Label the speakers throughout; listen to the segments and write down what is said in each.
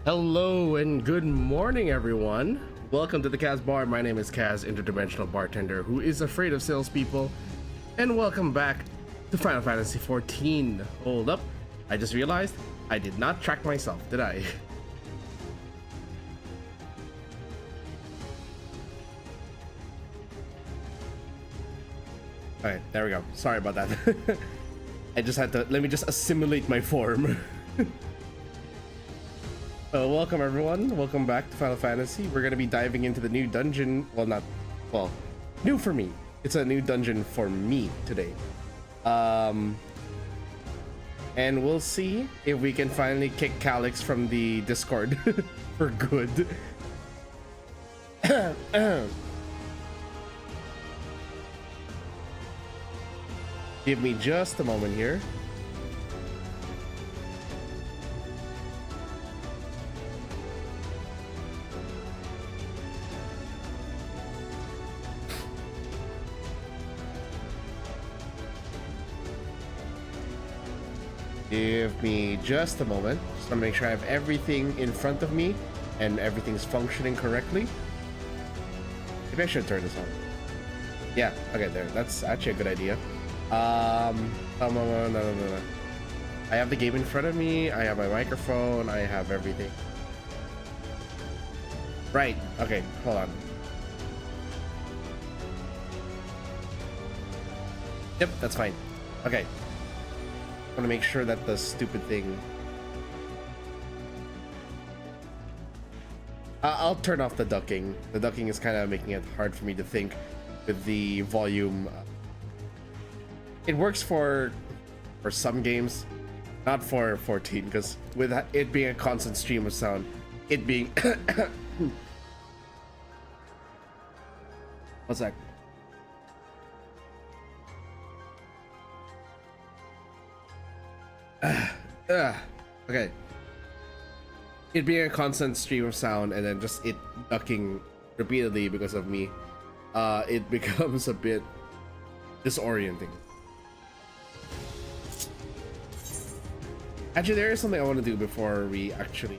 Speaker 1: Hello and good morning, everyone. Welcome to the Kaz Bar. My name is Kaz, interdimensional bartender who is afraid of salespeople. And welcome back to Final Fantasy XIV. Hold up. I just realized I did not track myself, did I? Alright, there we go. Sorry about that. I just had to, let me just assimilate my form. Welcome everyone, welcome back to Final Fantasy. We're going to be diving into the new dungeon, new for me. It's a new dungeon for me today. And we'll see if we can finally kick Calyx from the Discord for good. Give me just a moment here. Give me just a moment. Just want to make sure I have everything in front of me and everything's functioning correctly. Maybe I should turn this on. Yeah, okay, there. That's actually a good idea. No. I have the game in front of me. I have my microphone. I have everything. Right. Okay, hold on. Yep, that's fine. Okay. I want to make sure that the stupid thing... I'll turn off the ducking. The ducking is kind of making it hard for me to think with the volume. It works for some games, not for 14, because with it being a constant stream of sound, it being... What's that? Okay. It being a constant stream of sound and then just it ducking repeatedly because of me, it becomes a bit disorienting. Actually, there is something I want to do before we actually...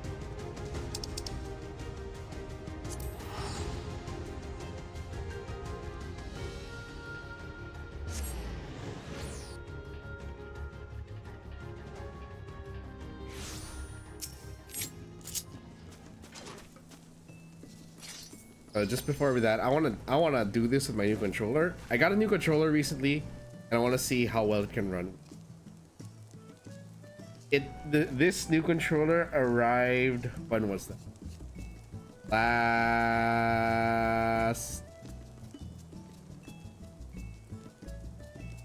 Speaker 1: just before that, I wanna do this with my new controller. I got a new controller recently, and I want to see how well it can run. This new controller arrived, when was that? Last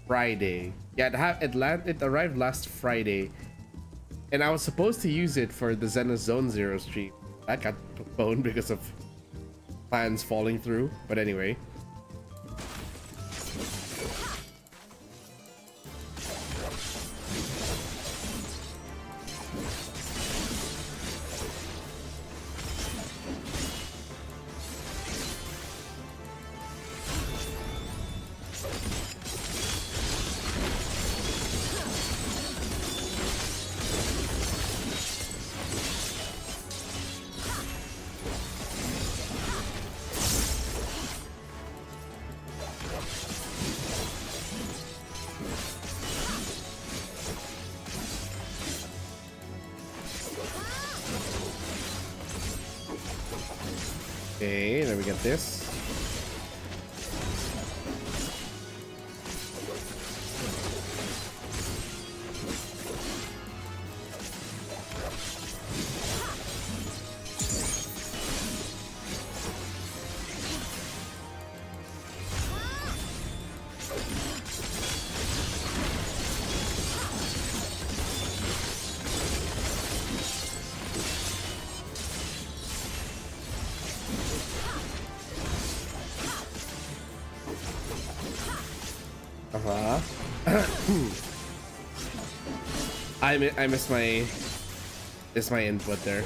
Speaker 1: Friday. Yeah, it arrived last Friday, and I was supposed to use it for the Zenith Zone Zero stream. That got postponed because of plans falling through, but anyway. Okay, then we get this. I missed my input there.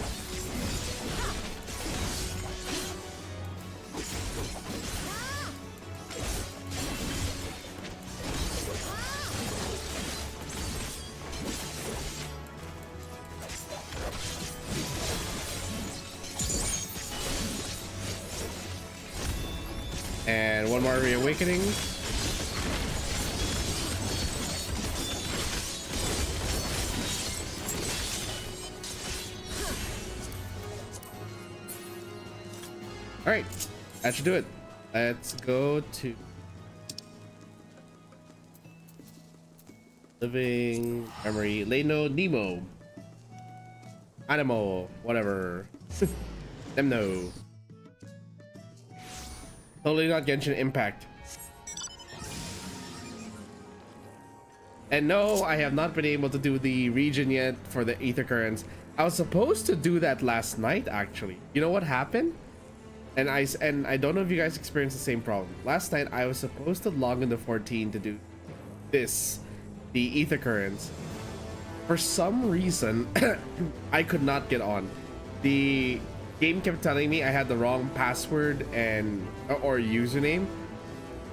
Speaker 1: more reawakening. All right, that should do it. Let's go to living memory. Leno Nemo. Animo, whatever. Them no. Totally not Genshin Impact. And no, I have not been able to do the region yet for the Ether Currents. I was supposed to do that last night, actually. You know what happened? And I don't know if you guys experienced the same problem. Last night, I was supposed to log into 14 to do this, the Ether Currents. For some reason, I could not get on. The game kept telling me I had the wrong password and or username,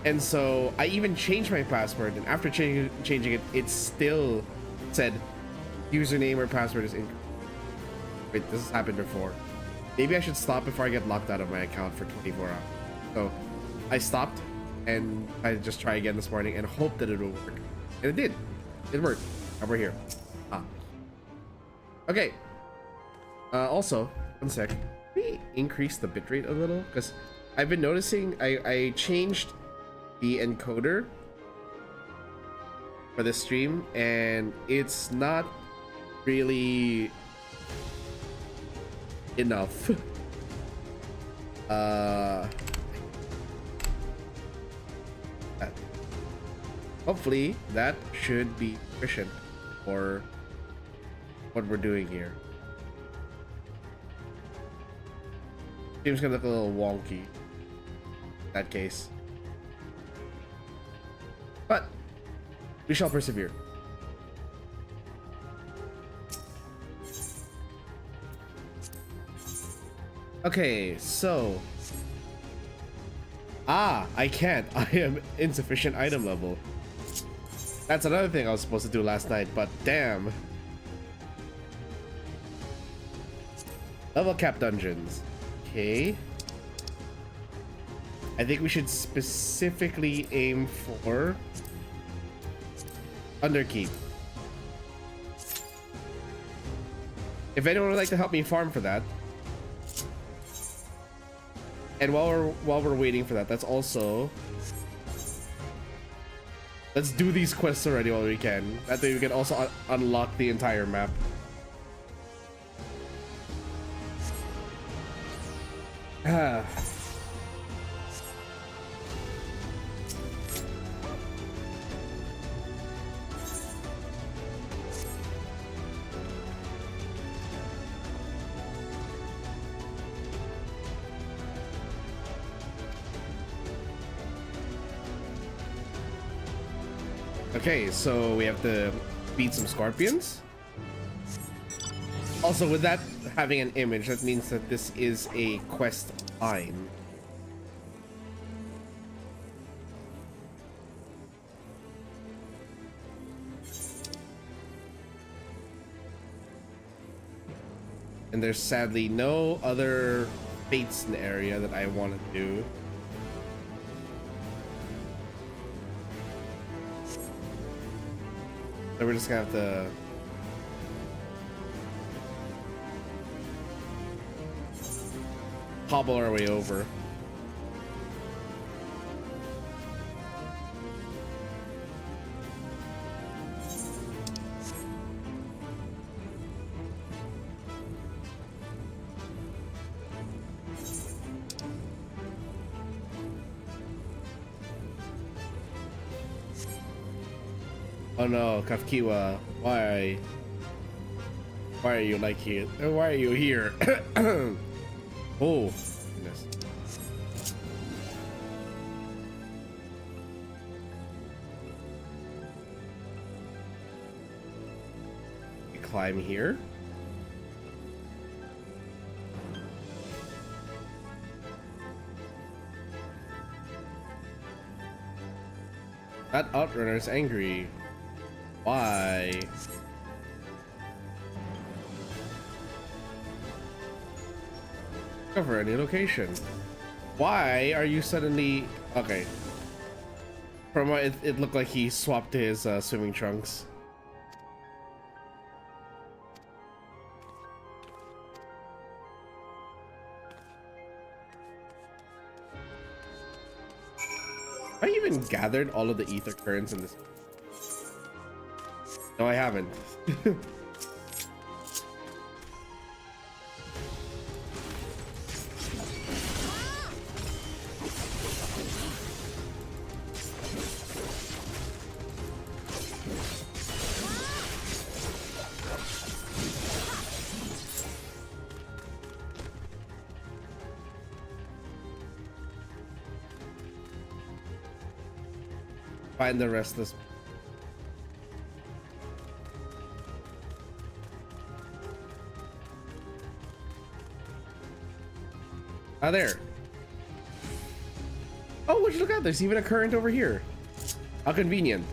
Speaker 1: and so I even changed my password. And after changing it, it still said username or password is incorrect. Wait, this has happened before. Maybe I should stop before I get locked out of my account for 24 hours. So I stopped and I just try again this morning and hope that it will work. And it did. It worked. Now we're here. Okay. Also, one sec. Can we increase the bitrate a little? Because I've been noticing I changed the encoder for this stream and it's not really enough. Hopefully that should be sufficient for what we're doing here. Seems gonna look a little wonky in that case, but we shall persevere. Okay, so I can't. I am insufficient item level. That's another thing I was supposed to do last night, but damn. Level cap dungeons. Okay. I think we should specifically aim for Underkeep. If anyone would like to help me farm for that. And while we're waiting for that, let's do these quests already while we can. That way we can also unlock the entire map. Okay, so we have to beat some scorpions. Also, with that having an image, that means that this is a quest line. And there's sadly no other fates in the area that I want to do. So we're just gonna have to hobble our way over. Oh no, Kafkiwa, why are you like here? Why are you here? Oh, goodness. You climb here. That outrunner is angry. Why? Cover any location. Why are you suddenly... Okay, From what it looked like he swapped his swimming trunks. I even gathered all of the ether currents in this. No, I haven't. Find the rest of this. Ah, there. Oh, would you look out? There's even a current over here. How convenient.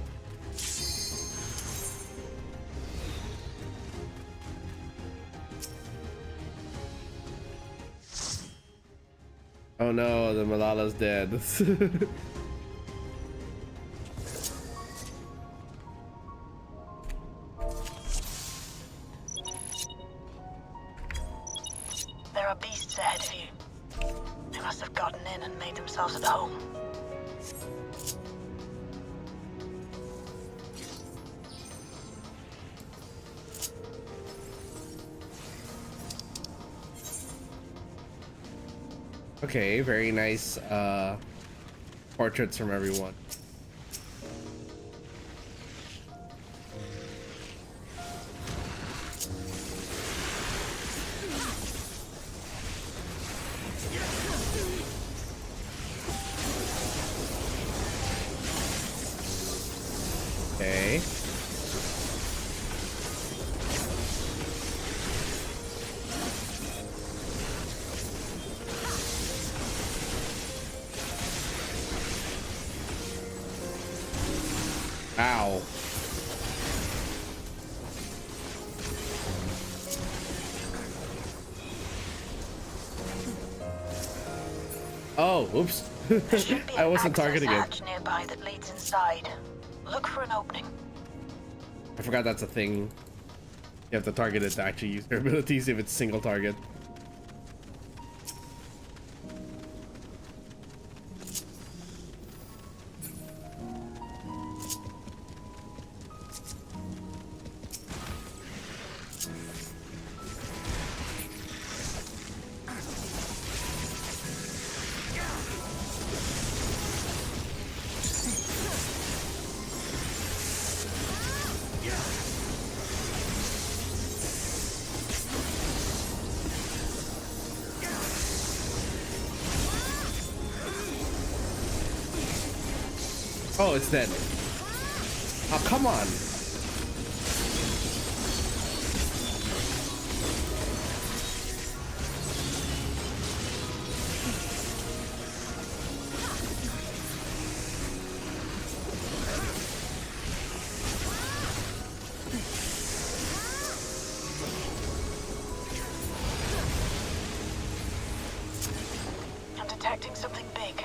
Speaker 1: Oh no, the Malala's dead.
Speaker 2: There are beasts ahead of you. They must have gotten in and made themselves at home.
Speaker 1: Okay, very nice portraits from everyone. Okay. Ow. Oh, oops. I wasn't targeting it.
Speaker 2: Hatch nearby that leads inside. Look for an opening.
Speaker 1: I forgot that's a thing. You have to target it to actually use their abilities if it's single target. Oh, it's dead. Oh, come on.
Speaker 2: I'm detecting something big.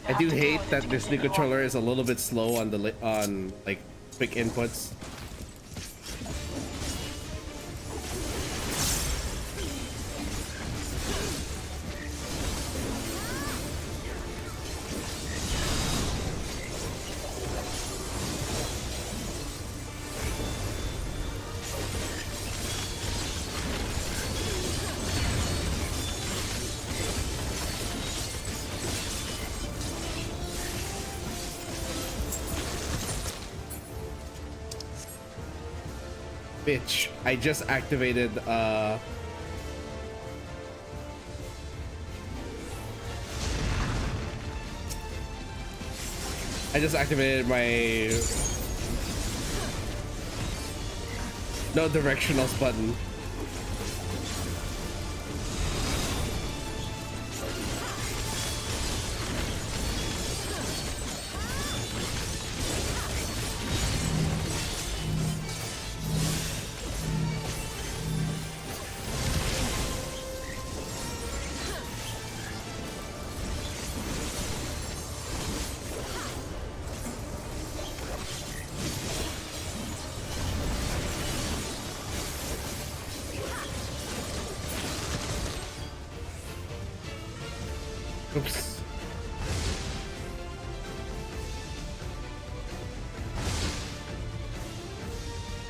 Speaker 1: I do hate that this new controller is a little bit slow on the like quick inputs. Bitch, I just activated I just activated my no directionals button.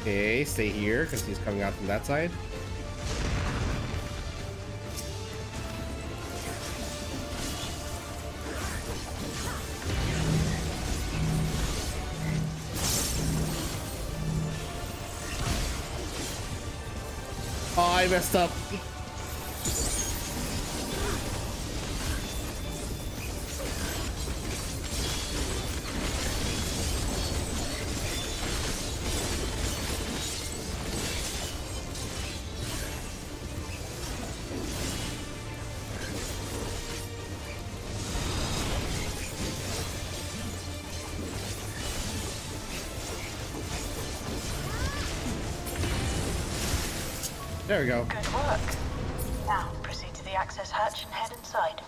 Speaker 1: Okay, stay here because he's coming out from that side. Oh, I messed up. There we go.
Speaker 2: Good work. Now, proceed to the access hatch and head inside.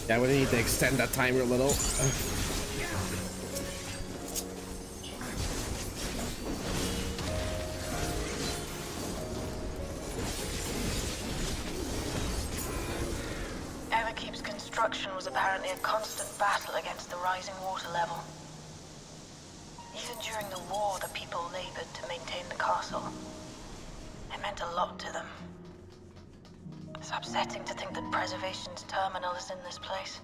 Speaker 1: Yeah, we need to extend that timer a little.
Speaker 2: Everkeep's construction was apparently a constant battle against the rising water level. Even during the war, the people labored to maintain the castle. It meant a lot to them. It's upsetting to think that Preservation's terminal is in this place.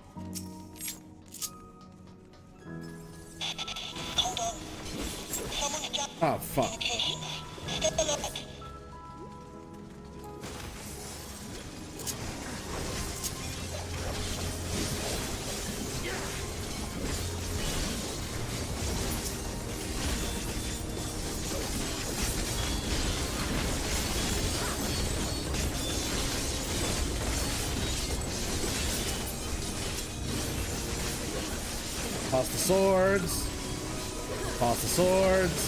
Speaker 3: Hold on. Someone's jammed
Speaker 1: Oh, fuck.
Speaker 3: communications. Stay alert.
Speaker 1: Toss the swords. Toss the swords.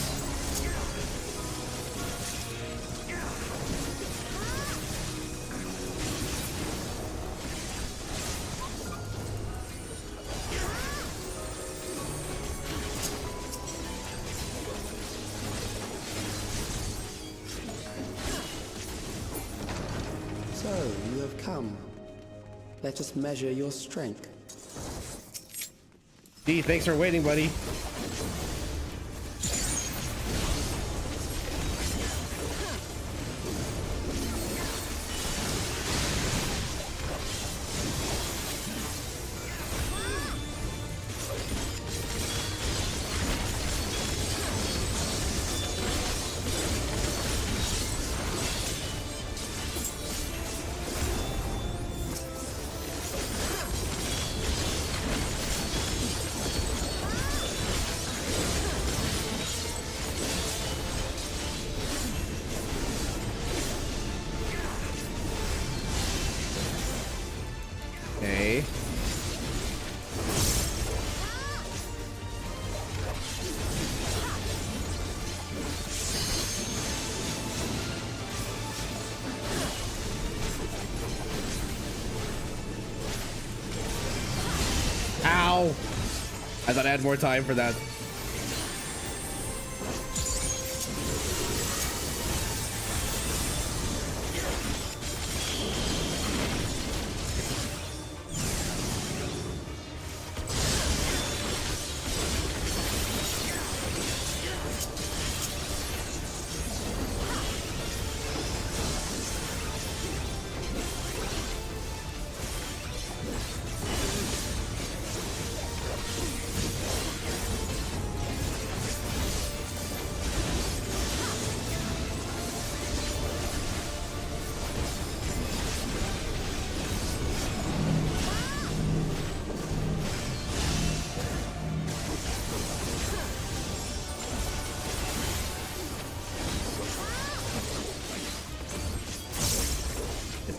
Speaker 4: So, you have come. Let us measure your strength.
Speaker 1: D, thanks for waiting, buddy. Okay. Ow! I thought I had more time for that.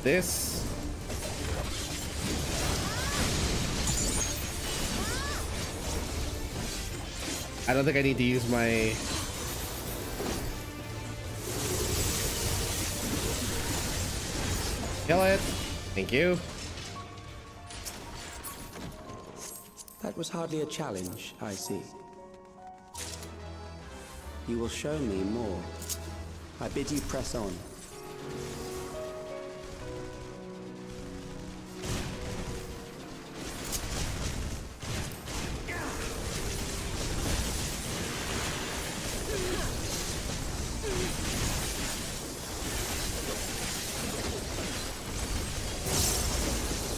Speaker 1: this. I don't think I need to use my... Kill it. Thank you.
Speaker 4: That was hardly a challenge, I see. You will show me more. I bid you press on.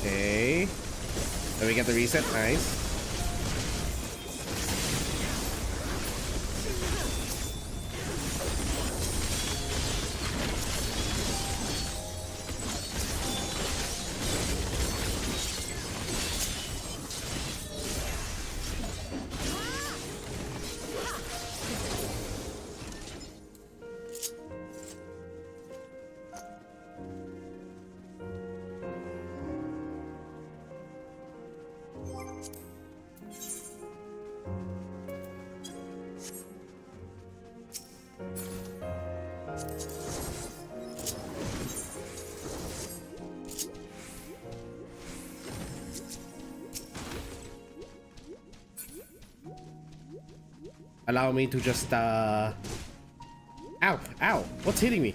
Speaker 1: Okay. Then we get the reset. Nice. Allow me to just ow, ow, what's hitting me?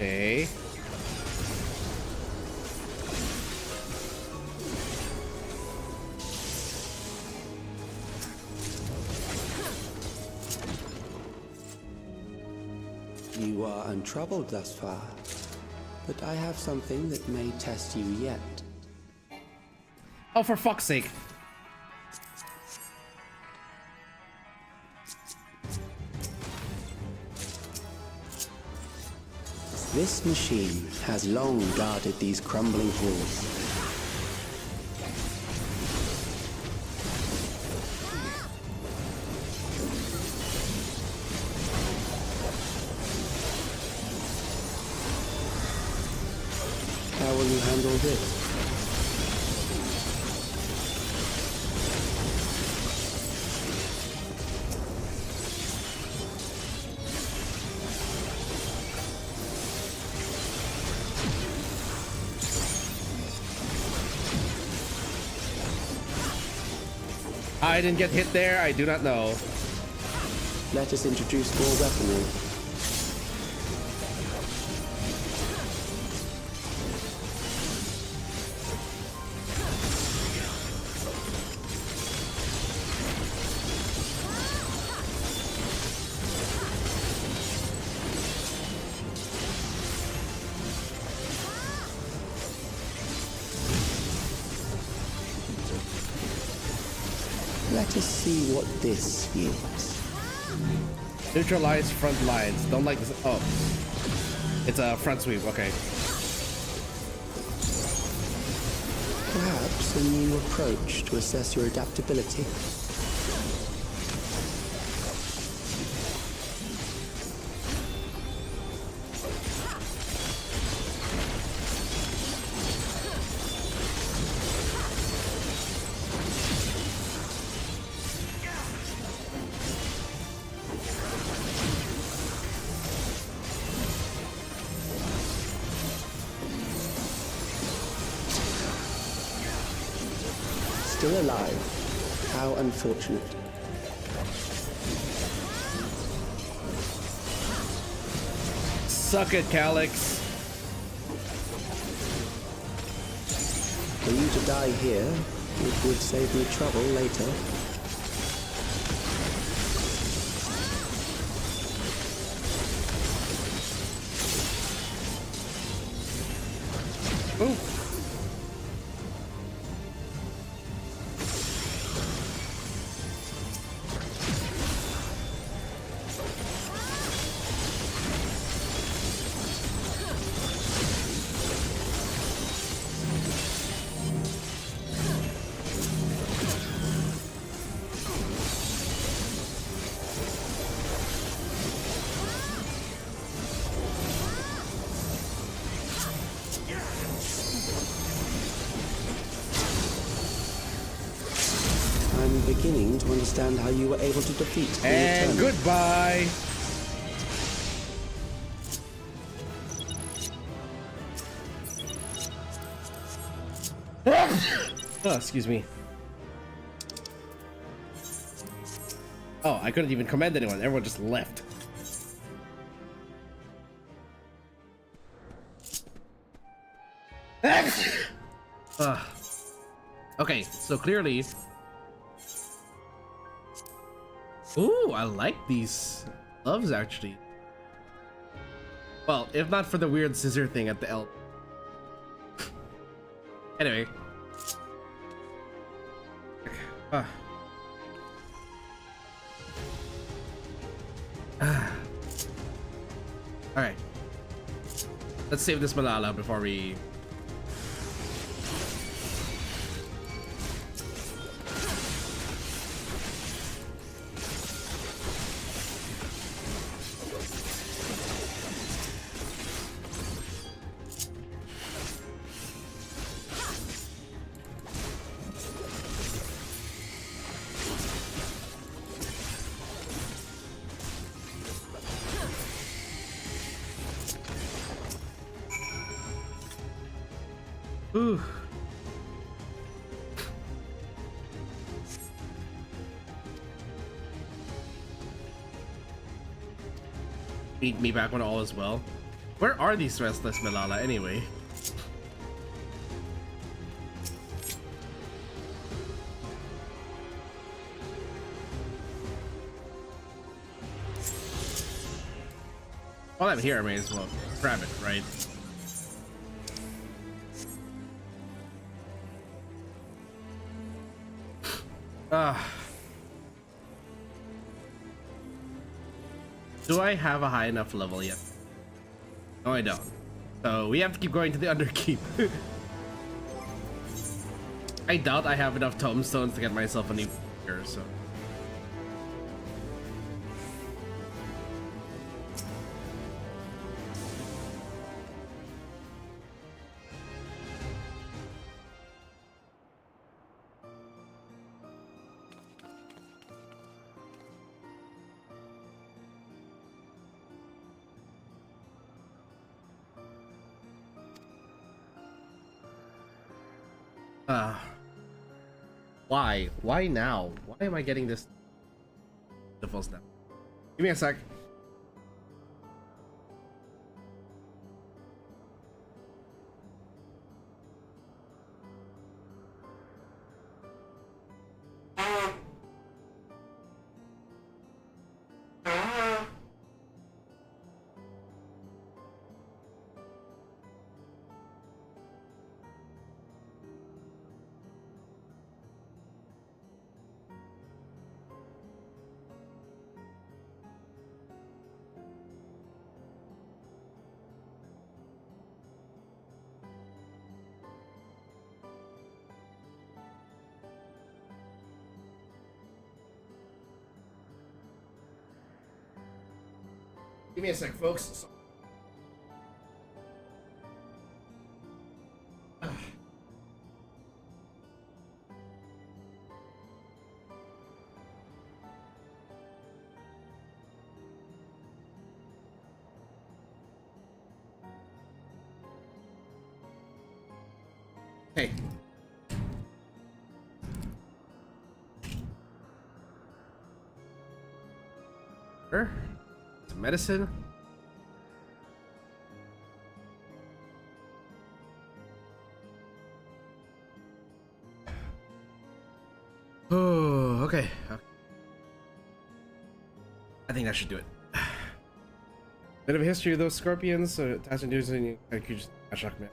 Speaker 1: Okay.
Speaker 4: You are untroubled thus far, but I have something that may test you yet.
Speaker 1: Oh, for fuck's sake.
Speaker 4: This machine has long guarded these crumbling halls. How will you handle this?
Speaker 1: I didn't get hit there, I do not know.
Speaker 4: Let us introduce more weaponry. Let us see what this yields.
Speaker 1: Neutralize front lines. Don't like this. Oh. It's a front sweep. Okay.
Speaker 4: Perhaps a new approach to assess your adaptability. Still alive. How unfortunate.
Speaker 1: Suck it, Calyx.
Speaker 4: For you to die here, it would save me trouble later.
Speaker 1: Ooh.
Speaker 4: I'm beginning to understand how you were able to defeat the
Speaker 1: And
Speaker 4: Eternal.
Speaker 1: goodbye. Oh, excuse me. Oh, I couldn't even command anyone. Everyone just left. Okay, so clearly. Ooh, I like these gloves actually. Well, if not for the weird scissor thing at the elbow. Anyway. Alright. Let's save this Malala before we... Ooh. Meet me back when all is well. Where are these restless Malala anyway? While I'm here, I may as well grab it, right? Do I have a high enough level yet? No, I don't. So we have to keep going to the Underkeep. I doubt I have enough tomestones to get myself a new here, so. Why? Why now? Why am I getting this default snap? Give me a sec. Give me a sec, folks. Hey. Sure. Some medicine. Okay. I think that should do it. Bit of a history of those scorpions. Task inducing. I could just shock me.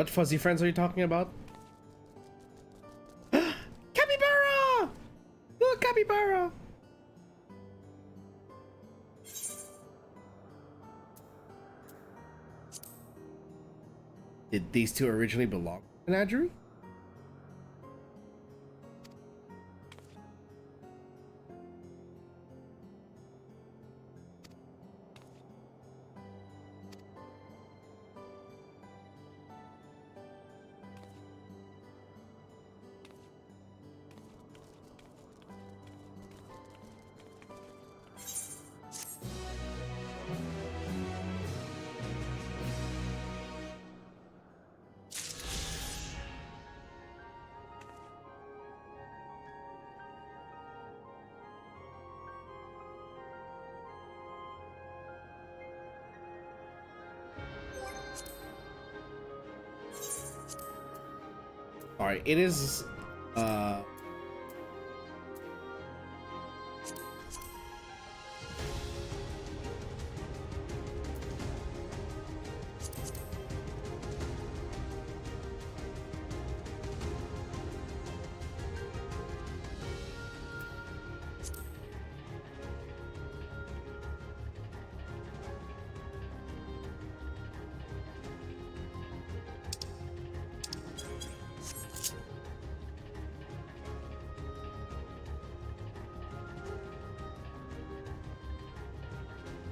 Speaker 1: What fuzzy friends are you talking about? Capybara! Look, capybara! Did these two originally belong to Menagerie? Alright, it is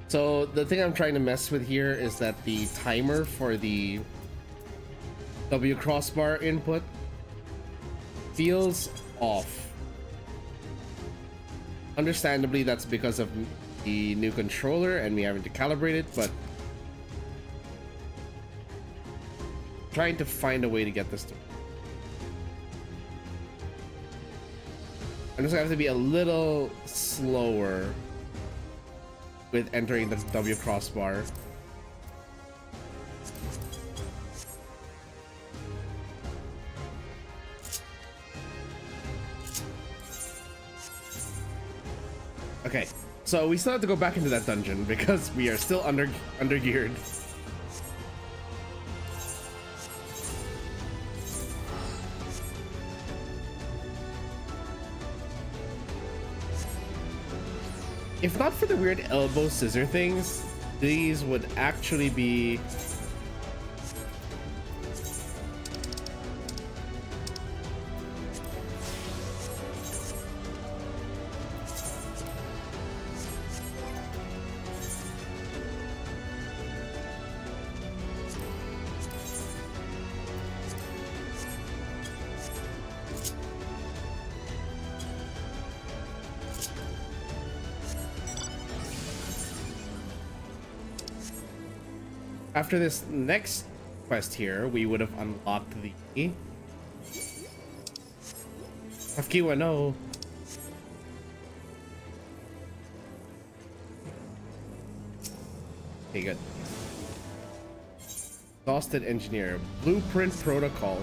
Speaker 1: so the thing I'm trying to mess with here is that the timer for the W crossbar input feels off. Understandably, that's because of the new controller and me having to calibrate it, but trying to find a way to get this to. I'm just gonna have to be a little slower with entering the W crossbar. Okay, so we still have to go back into that dungeon because we are still under geared. If not for the weird elbow scissor things, these would actually be after this next quest here, we would have unlocked the Afkiwa, no. Okay, good. Exhausted engineer, blueprint protocol.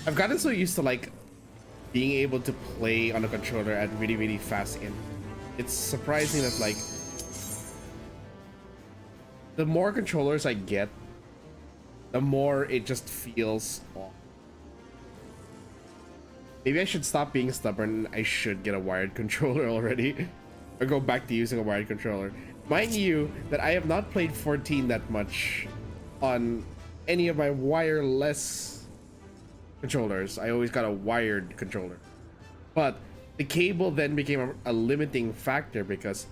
Speaker 1: I've gotten so used to like being able to play on a controller at really fast and it's surprising that like the more controllers I get, the more it just feels off. Maybe I should stop being stubborn. I should get a wired controller already or go back to using a wired controller. Mind you that I have not played 14 that much on any of my wireless controllers. I always got a wired controller. But the cable then became a limiting factor because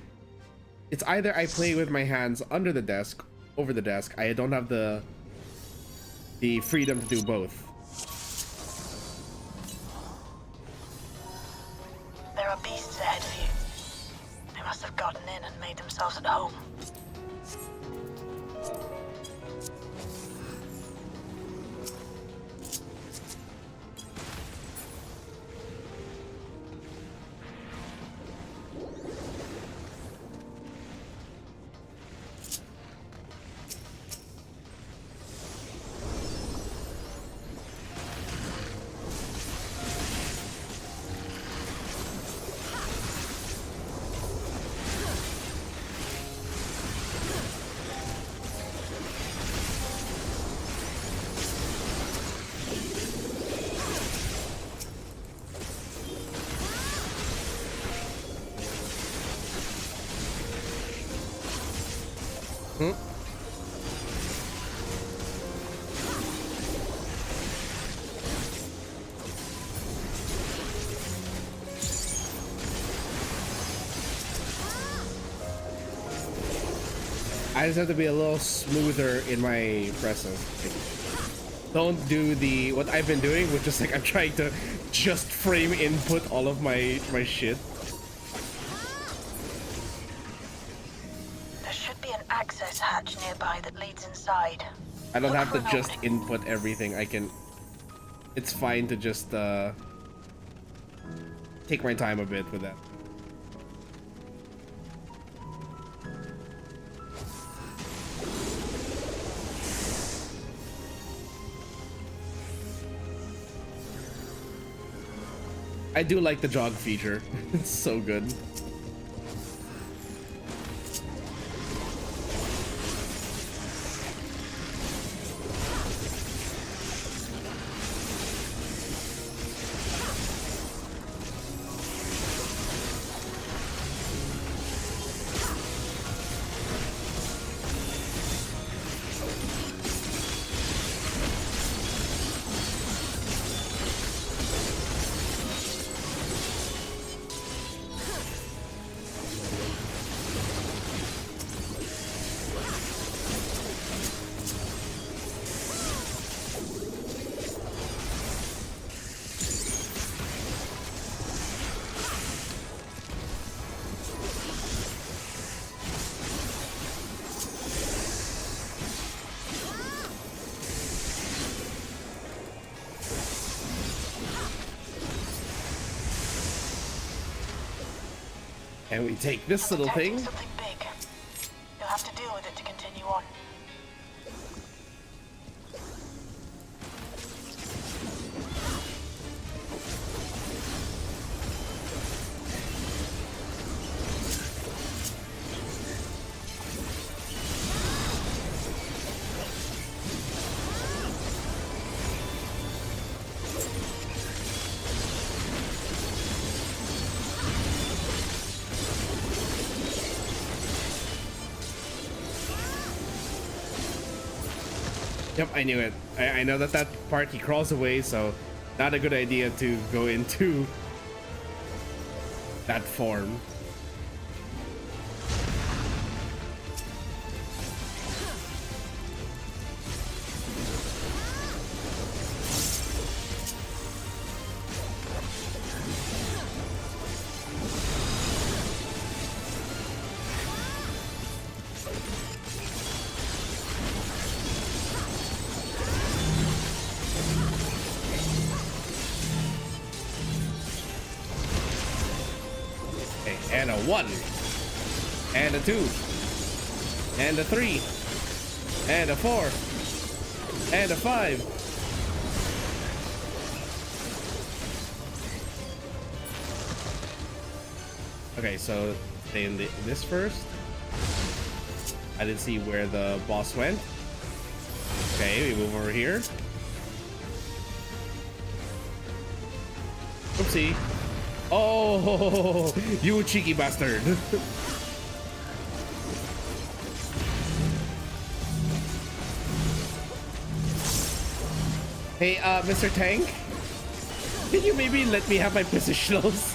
Speaker 1: it's either I play with my hands under the desk, over the desk. I don't have the freedom to do both.
Speaker 2: There are beasts ahead of you. They must have gotten in and made themselves at home.
Speaker 1: I just have to be a little smoother in my presence. Like, don't do what I've been doing, which is like I'm trying to just frame input all of my shit.
Speaker 2: There should be an access hatch nearby that leads inside.
Speaker 1: I don't
Speaker 2: Look
Speaker 1: have
Speaker 2: for
Speaker 1: to
Speaker 2: an
Speaker 1: just
Speaker 2: opening.
Speaker 1: input everything. I can. It's fine to just take my time a bit with that. I do like the jog feature. It's so good. And we take this little
Speaker 2: Detecting
Speaker 1: thing.
Speaker 2: something big. You'll have to deal with it to continue on.
Speaker 1: Yep, I knew it. I know that part he crawls away, so not a good idea to go into that form. And a 1, and a 2, and a 3, and a 4, and a 5. Okay, so stay in this first. I didn't see where the boss went. Okay, we move over here. Oopsie. Oh, you cheeky bastard. Hey, Mr. Tank, Can you maybe let me have my positionals?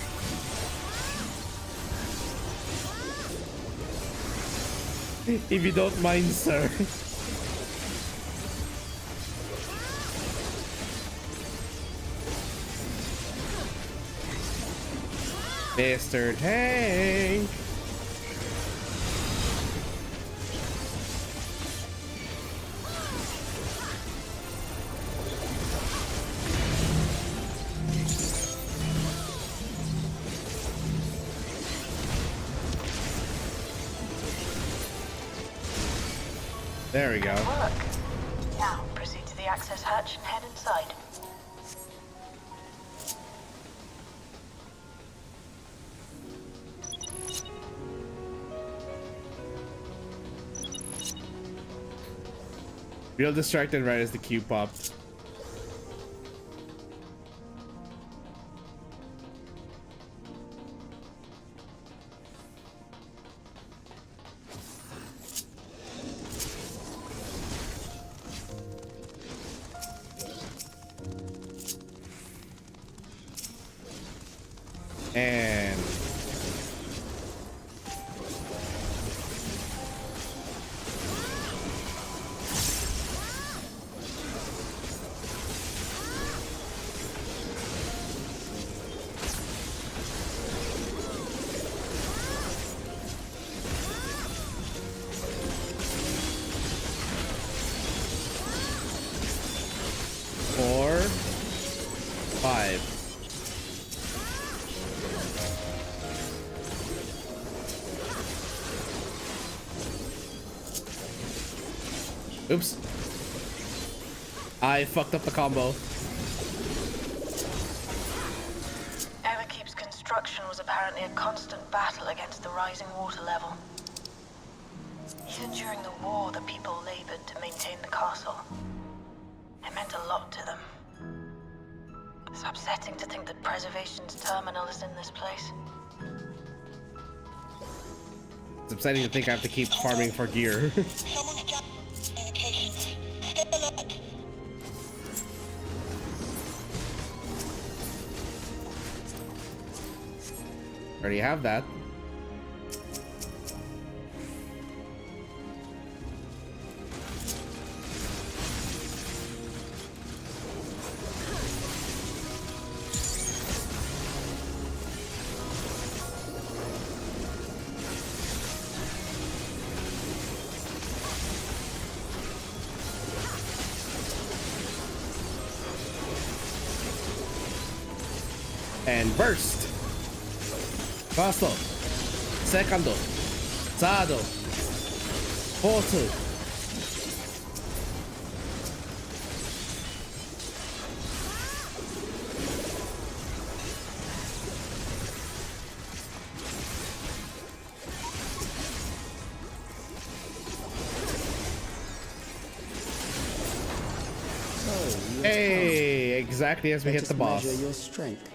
Speaker 1: If you don't mind, sir. Mr. Tank. There we go.
Speaker 2: Work. Now proceed to the access hatch and head inside.
Speaker 1: Real distracted right as the cube pops. And four, five. Oops. I fucked up the combo.
Speaker 2: Everkeep's construction was apparently a constant battle against the rising water level. Even during the war, the people labored to maintain the castle. It meant a lot to them. It's upsetting to think that Preservation's terminal is in this place.
Speaker 1: It's upsetting to think I have to keep farming for gear.
Speaker 3: Someone's got communications. Stay alert.
Speaker 1: Already have that. And burst. First, second, third, fourth. Hey, exactly as we hit the boss.
Speaker 4: Measure your strength.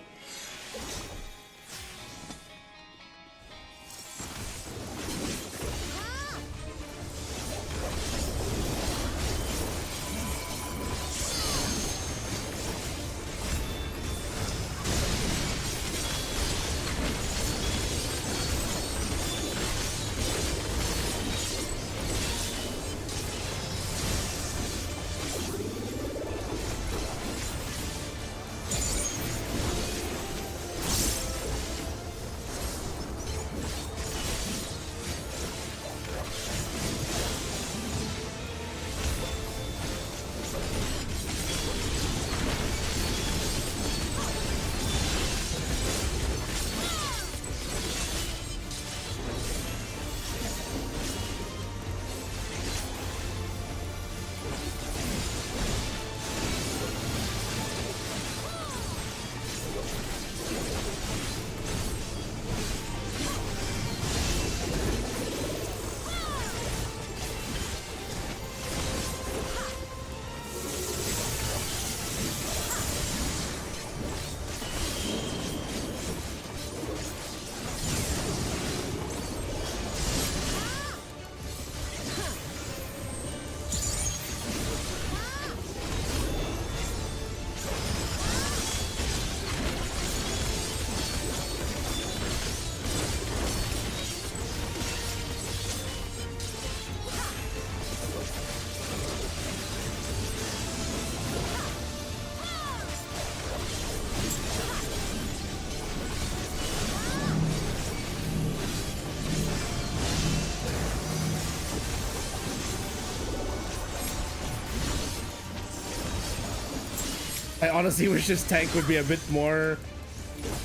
Speaker 1: I honestly wish this tank would be a bit more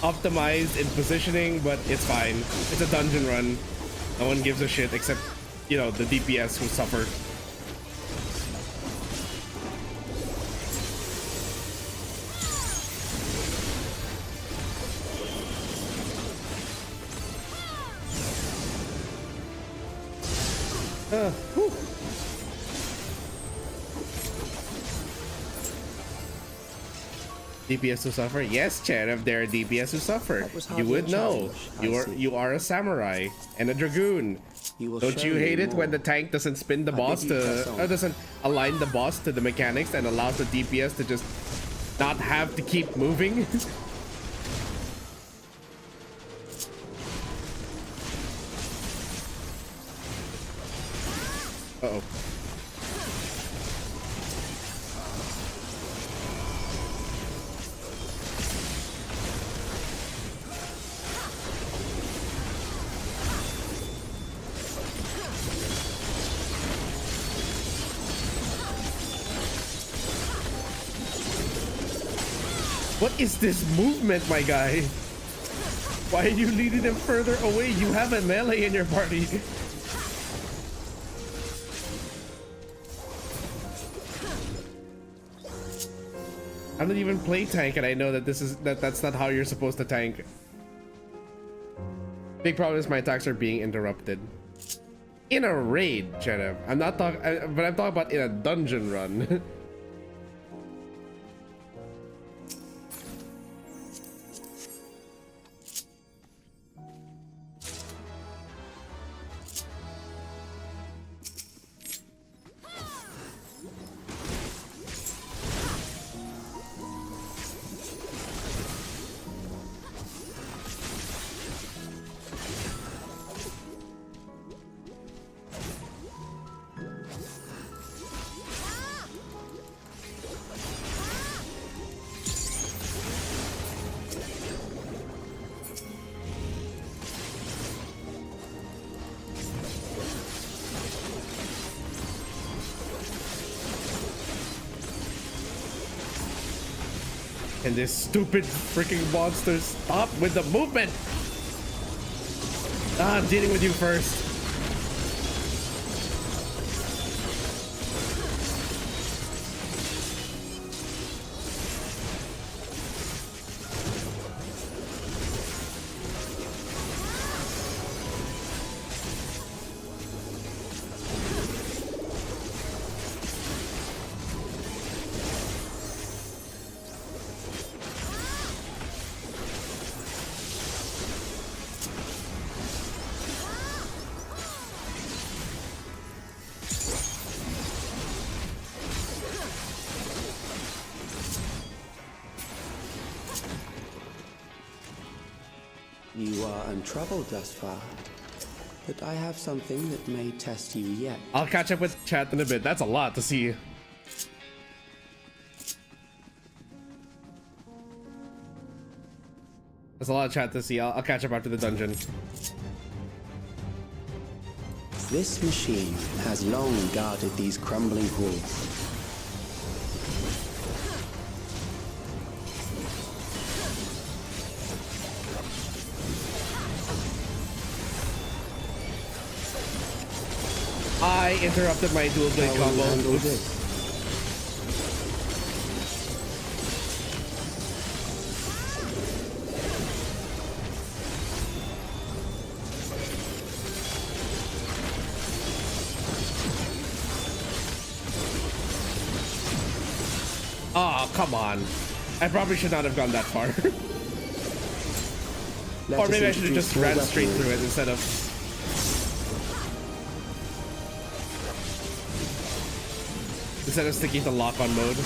Speaker 1: optimized in positioning, but it's fine. It's a dungeon run. No one gives a shit except, you know, the DPS who suffer. Whew. DPS who suffer? Yes, Chad, if there are DPS who suffer, you would know. You are a samurai and a dragoon. Don't you hate it when the tank doesn't spin the boss doesn't align the boss to the mechanics and allows the DPS to just not have to keep moving? Uh-oh. What is this movement, my guy? Why are you leading them further away? You have a melee in your party. I don't even play tank, and I know that that's not how you're supposed to tank. Big problem is my attacks are being interrupted. In a raid, Chenev. I'm not talking, but I'm talking about in a dungeon run. And this stupid freaking monster, stop with the movement! Ah, I'm dealing with you first.
Speaker 4: You are untroubled thus far, but I have something that may test you yet.
Speaker 1: I'll catch up with chat in a bit. That's a lot to see. There's a lot of chat to see. I'll catch up after the dungeon.
Speaker 4: This machine has long guarded these crumbling halls.
Speaker 1: I interrupted my dual blade combo. Oops. Oh, come on. I probably should not have gone that far. Or maybe I should have just ran straight through it instead of... Instead of sticking to lock-on mode.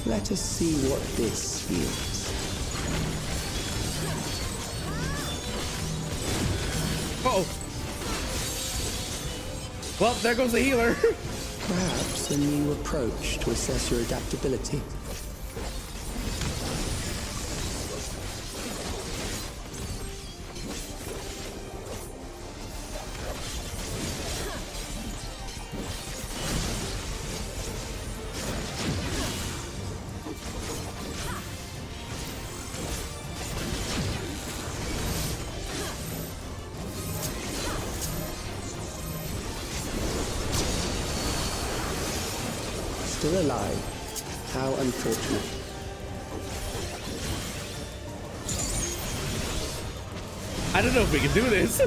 Speaker 4: Let us see what this yields.
Speaker 1: Uh-oh. Well, there goes the healer.
Speaker 4: Perhaps a new approach to assess your adaptability. Still alive. How unfortunate.
Speaker 1: I don't know if we can do this.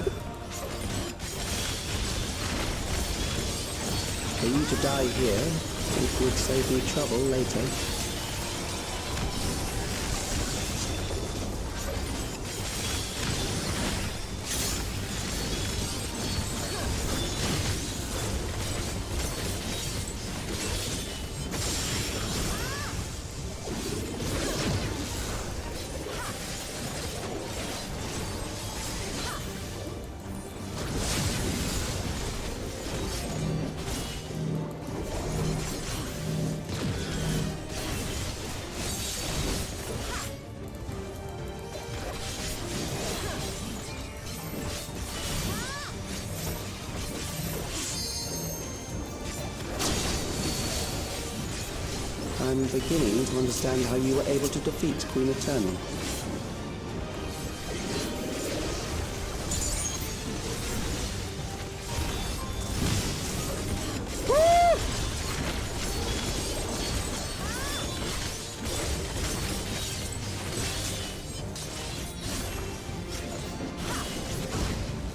Speaker 4: For you to die here, it would save me trouble later. I'm beginning to understand how you were able to defeat Queen Eternal.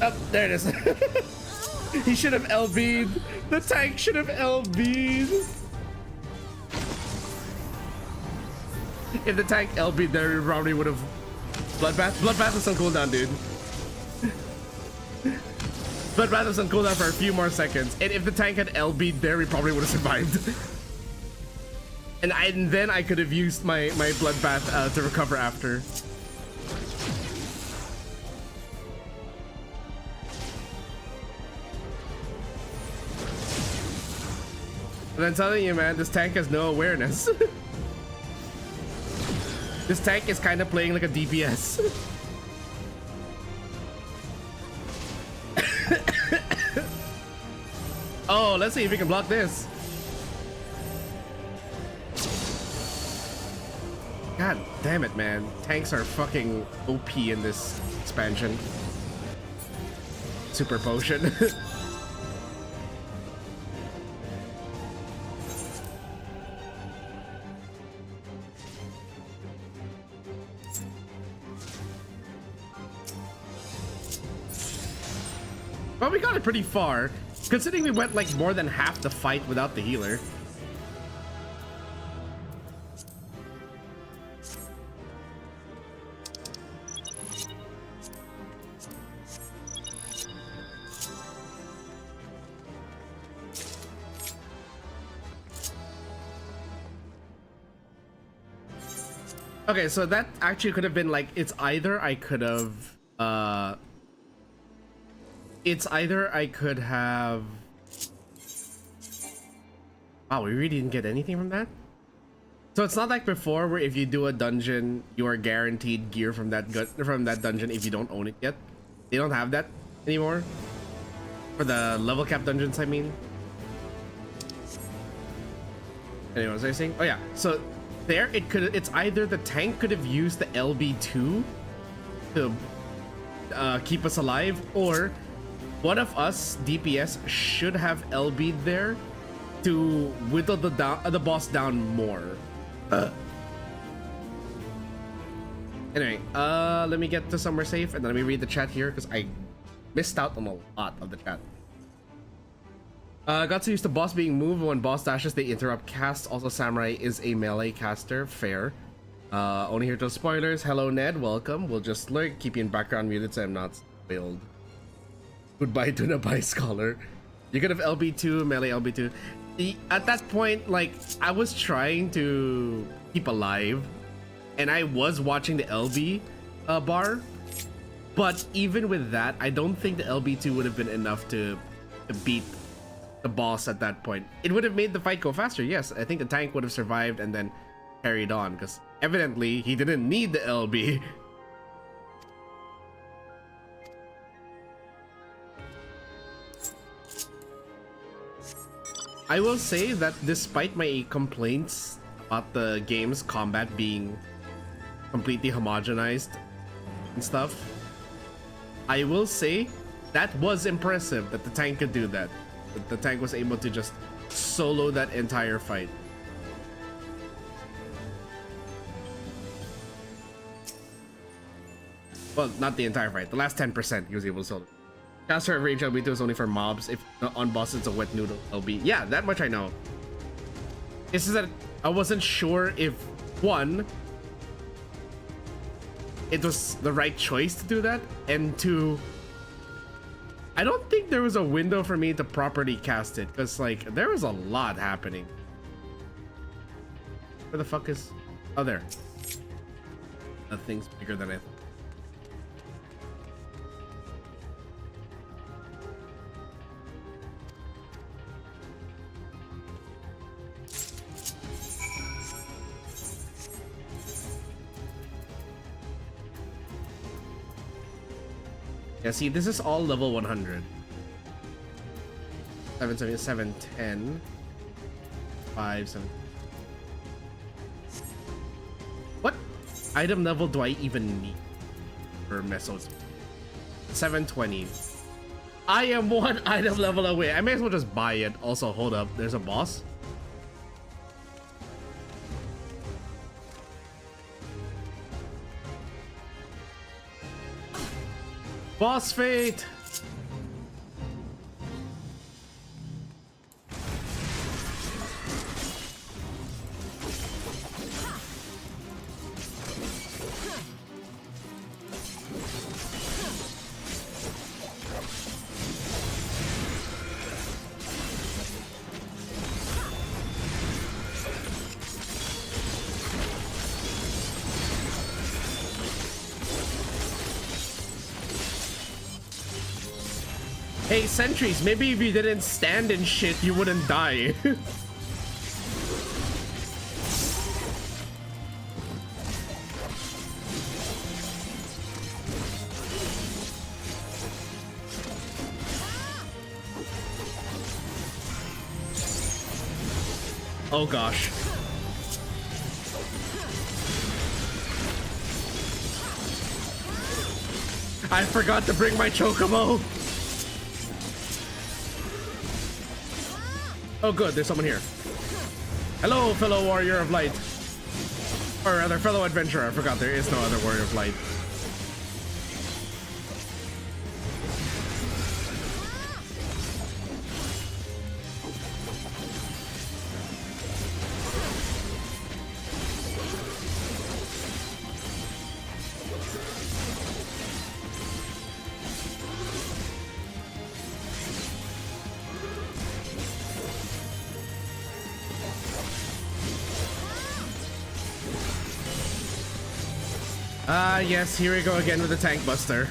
Speaker 1: Oh, there it is. He should have LB'd. The tank should have LB'd. If the tank LB'd there, we probably would have... Bloodbath? Bloodbath is on cooldown, dude. Bloodbath is on cooldown for a few more seconds. And if the tank had LB'd there, we probably would have survived. And then I could have used my Bloodbath to recover after. But I'm telling you, man, this tank has no awareness. This tank is kind of playing like a DPS. Oh, let's see if we can block this. God damn it, man. Tanks are fucking OP in this expansion. Super potion. Well, we got it pretty far, considering we went like more than half the fight without the healer. Okay, so that actually could have been like, it's either I could have wow, we really didn't get anything from that. So it's not like before where if you do a dungeon, you are guaranteed gear from that dungeon if you don't own it yet. They don't have that anymore for the level cap dungeons, I mean. Anyway, what was I saying? Oh yeah, so there it's either the tank could have used the LB2 to keep us alive, or one of us DPS should have LB'd there to whittle the boss down more. Anyway, let me get to somewhere safe and then let me read the chat here because I missed out on a lot of the chat. Got to use the boss being moved when boss dashes, they interrupt cast. Also, Samurai is a melee caster. Fair. Only here to spoilers. Hello, Ned. Welcome. We'll just lurk, keep you in background muted so I'm not spoiled. Goodbye to the bye scholar. You could have LB2, melee LB2. At that point, like, I was trying to keep alive and I was watching the LB bar, but even with that, I don't think the LB2 would have been enough to beat the boss at that point. It would have made the fight go faster. Yes, I think the tank would have survived and then carried on because evidently he didn't need the LB. I will say that despite my complaints about the game's combat being completely homogenized and stuff, I will say that was impressive that the tank could do that. That the tank was able to just solo that entire fight. Well, not the entire fight. The last 10% he was able to solo. Caster range LB2 is only for mobs. If on boss, it's a wet noodle LB. Yeah, that much I know. It's just that I wasn't sure if, one, it was the right choice to do that, and two, I don't think there was a window for me to properly cast it, because, like, there was a lot happening. Where the fuck is... Oh, there. That thing's bigger than I thought. Yeah, see, this is all level 100. 777, 10, 5, 7. What item level do I even need for mesos? 720. I am one item level away. I may as well just buy it. Also, hold up. There's a boss. Boss fate! Hey, sentries, maybe if you didn't stand in shit, you wouldn't die. Oh gosh. I forgot to bring my chocobo. Oh good, there's someone here. Hello, fellow warrior of light. Or rather, fellow adventurer. I forgot there is no other warrior of light. Yes, here we go again with the tank buster.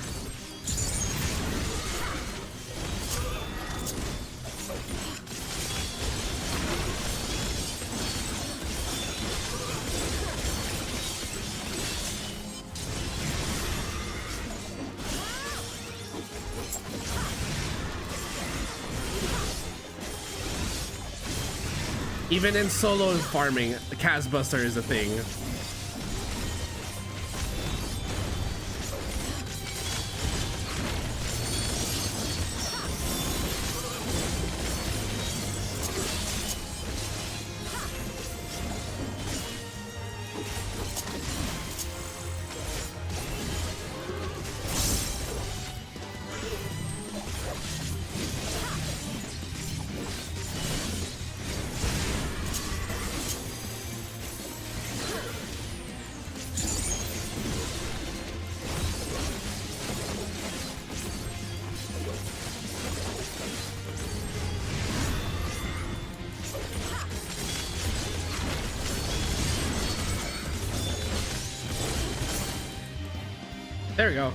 Speaker 1: Even in solo farming, the KAZ buster is a thing. There we go.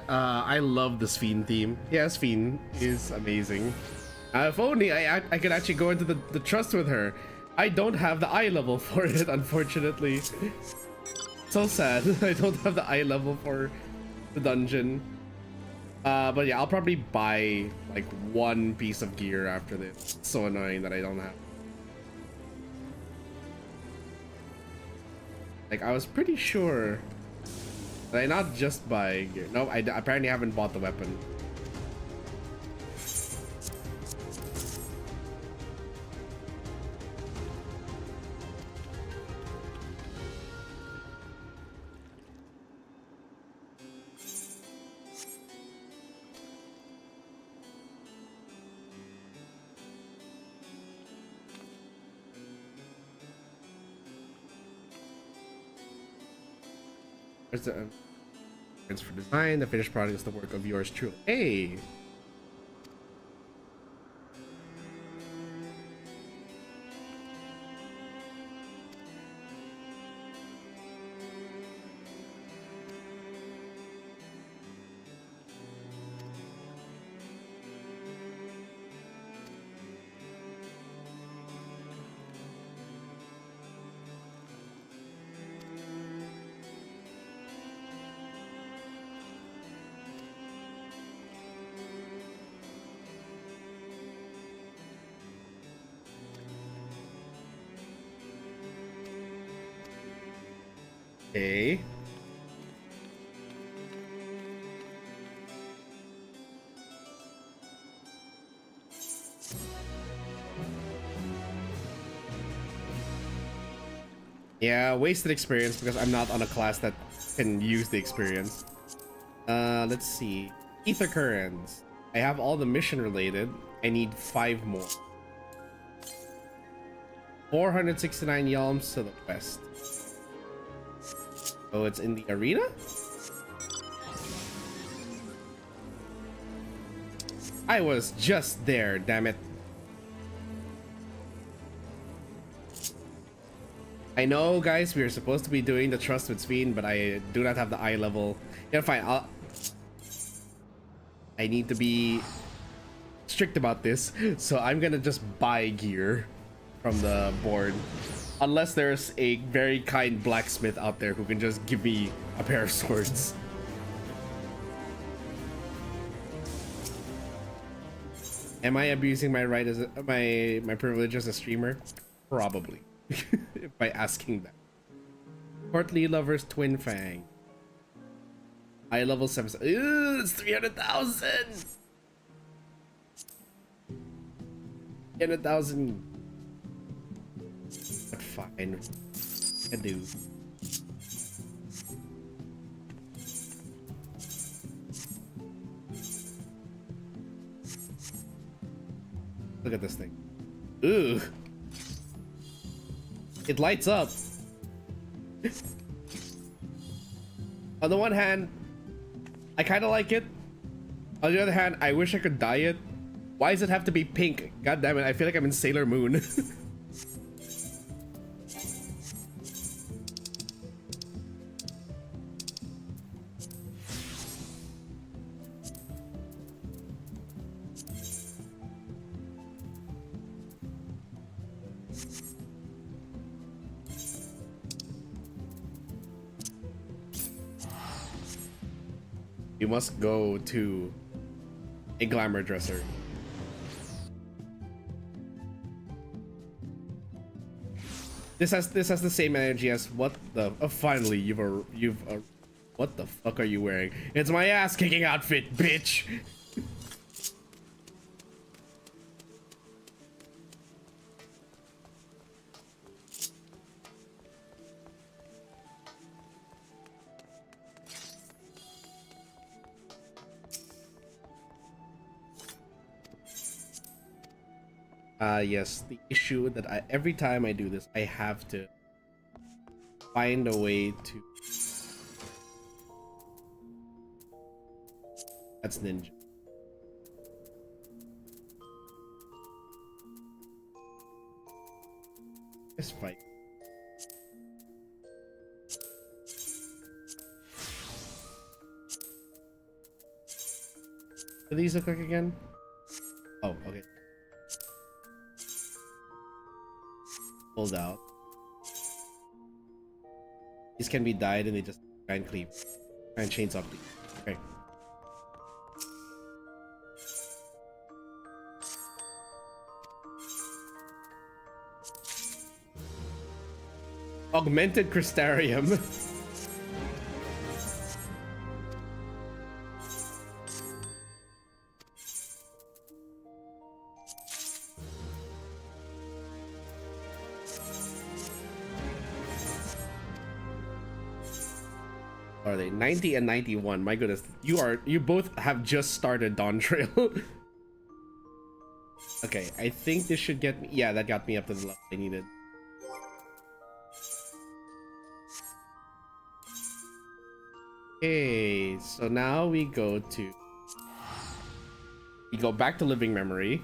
Speaker 1: I love the SPHENE theme. Yeah, SPHENE is amazing. If only I could actually go into the trust with her. I don't have the eye level for it, unfortunately. So sad. I don't have the eye level for the dungeon. But yeah, I'll probably buy like one piece of gear after this. It's so annoying that I don't have. Like, I was pretty sure that I not just buy gear. No, I apparently haven't bought the weapon. Where's the for design? The finished product is the work of yours truly. Hey. Okay. Yeah, wasted experience because I'm not on a class that can use the experience. Let's see. Ether currents. I have all the mission related. I need 5 more. 469 yalms to the west. Oh, it's in the arena? I was just there, damn it. I know, guys, we are supposed to be doing the trust with SPHENE, but I do not have the eye level. Yeah, fine. I need to be strict about this, so I'm gonna just buy gear from the board. Unless there's a very kind blacksmith out there who can just give me a pair of swords. Am I abusing my right as my privilege as a streamer? Probably. By asking that. Courtly Lovers Twin Fang. High level 7. Ooh, it's 300,000! 300,000. But fine. I do. Look at this thing. Ooh. It lights up. On the one hand, I kind of like it. On the other hand, I wish I could dye it. Why does it have to be pink? God damn it, I feel like I'm in Sailor Moon. You must go to a glamour dresser. This has the same energy as what the finally you've what the fuck are you wearing? It's my ass kicking outfit, bitch. Yes, the issue that every time I do this, I have to find a way to. That's ninja. Let's fight. do these look like again? Oh, okay. Pulled out. These can be dyed and they just try and cleave. Try and chainsaw cleave. Okay. Augmented crystarium. Are they 90 and 91? My goodness, you both have just started DAWNTRAIL. Okay, I think this should get me. Yeah, that got me up to the level I needed. Okay, so now we go back to living memory.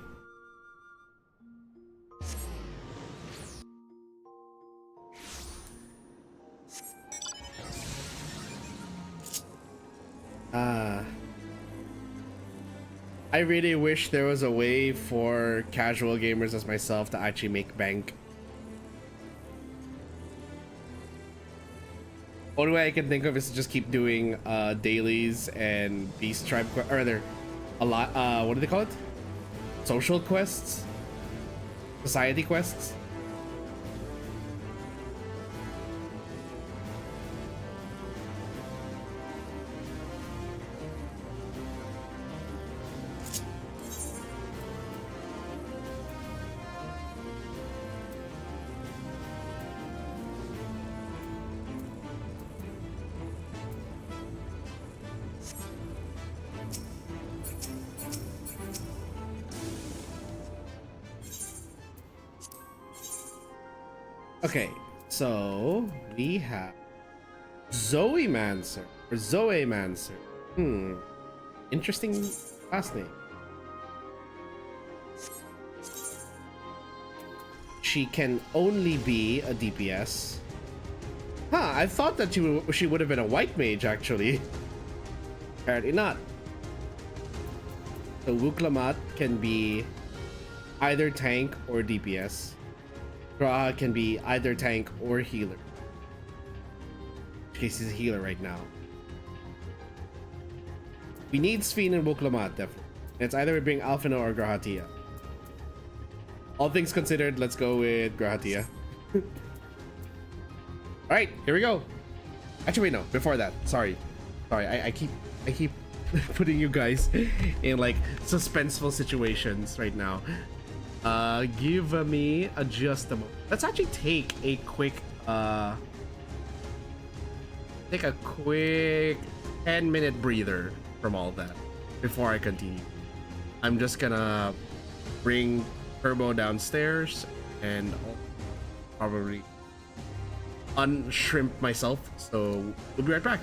Speaker 1: I really wish there was a way for casual gamers as myself to actually make bank. Only way I can think of is to just keep doing dailies and beast tribe or rather a lot what do they call it? Social quests? Society quests? Okay, so we have Zoemancer or Zoemancer. Interesting last name. She can only be a DPS. Huh, I thought that she would have been a white mage actually. Apparently not. So Wuklamat can be either tank or DPS. Graha can be either tank or healer. In case he's a healer right now. We need SPHENE and Wuklamat definitely. It's either we bring Alphino or Grahatia. All things considered, let's go with Grahatia. Alright, here we go. Actually wait, no, before that. Sorry. I keep putting you guys in like suspenseful situations right now. Give me just a moment. Let's actually take a quick 10-minute breather from all that before I continue. I'm just gonna bring Turbo downstairs and probably unshrimp myself, so we'll be right back.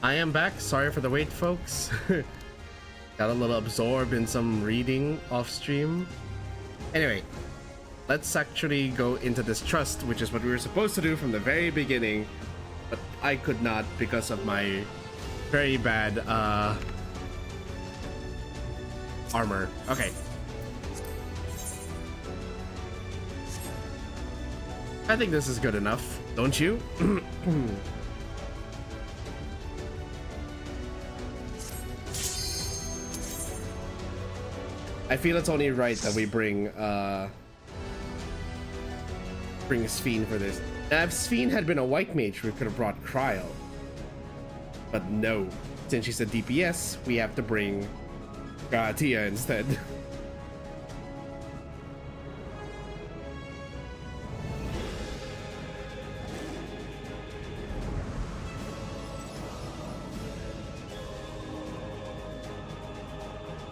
Speaker 1: I am back. Sorry for the wait, folks. Got a little absorbed in some reading off stream. Anyway, let's actually go into this trust, which is what we were supposed to do from the very beginning, but I could not because of my very bad armor. Okay. I think this is good enough, don't you? I feel it's only right that we bring SPHENE for this. Now, if SPHENE had been a white mage, we could have brought Cryo. But no, since she's a DPS, we have to bring Gatia instead.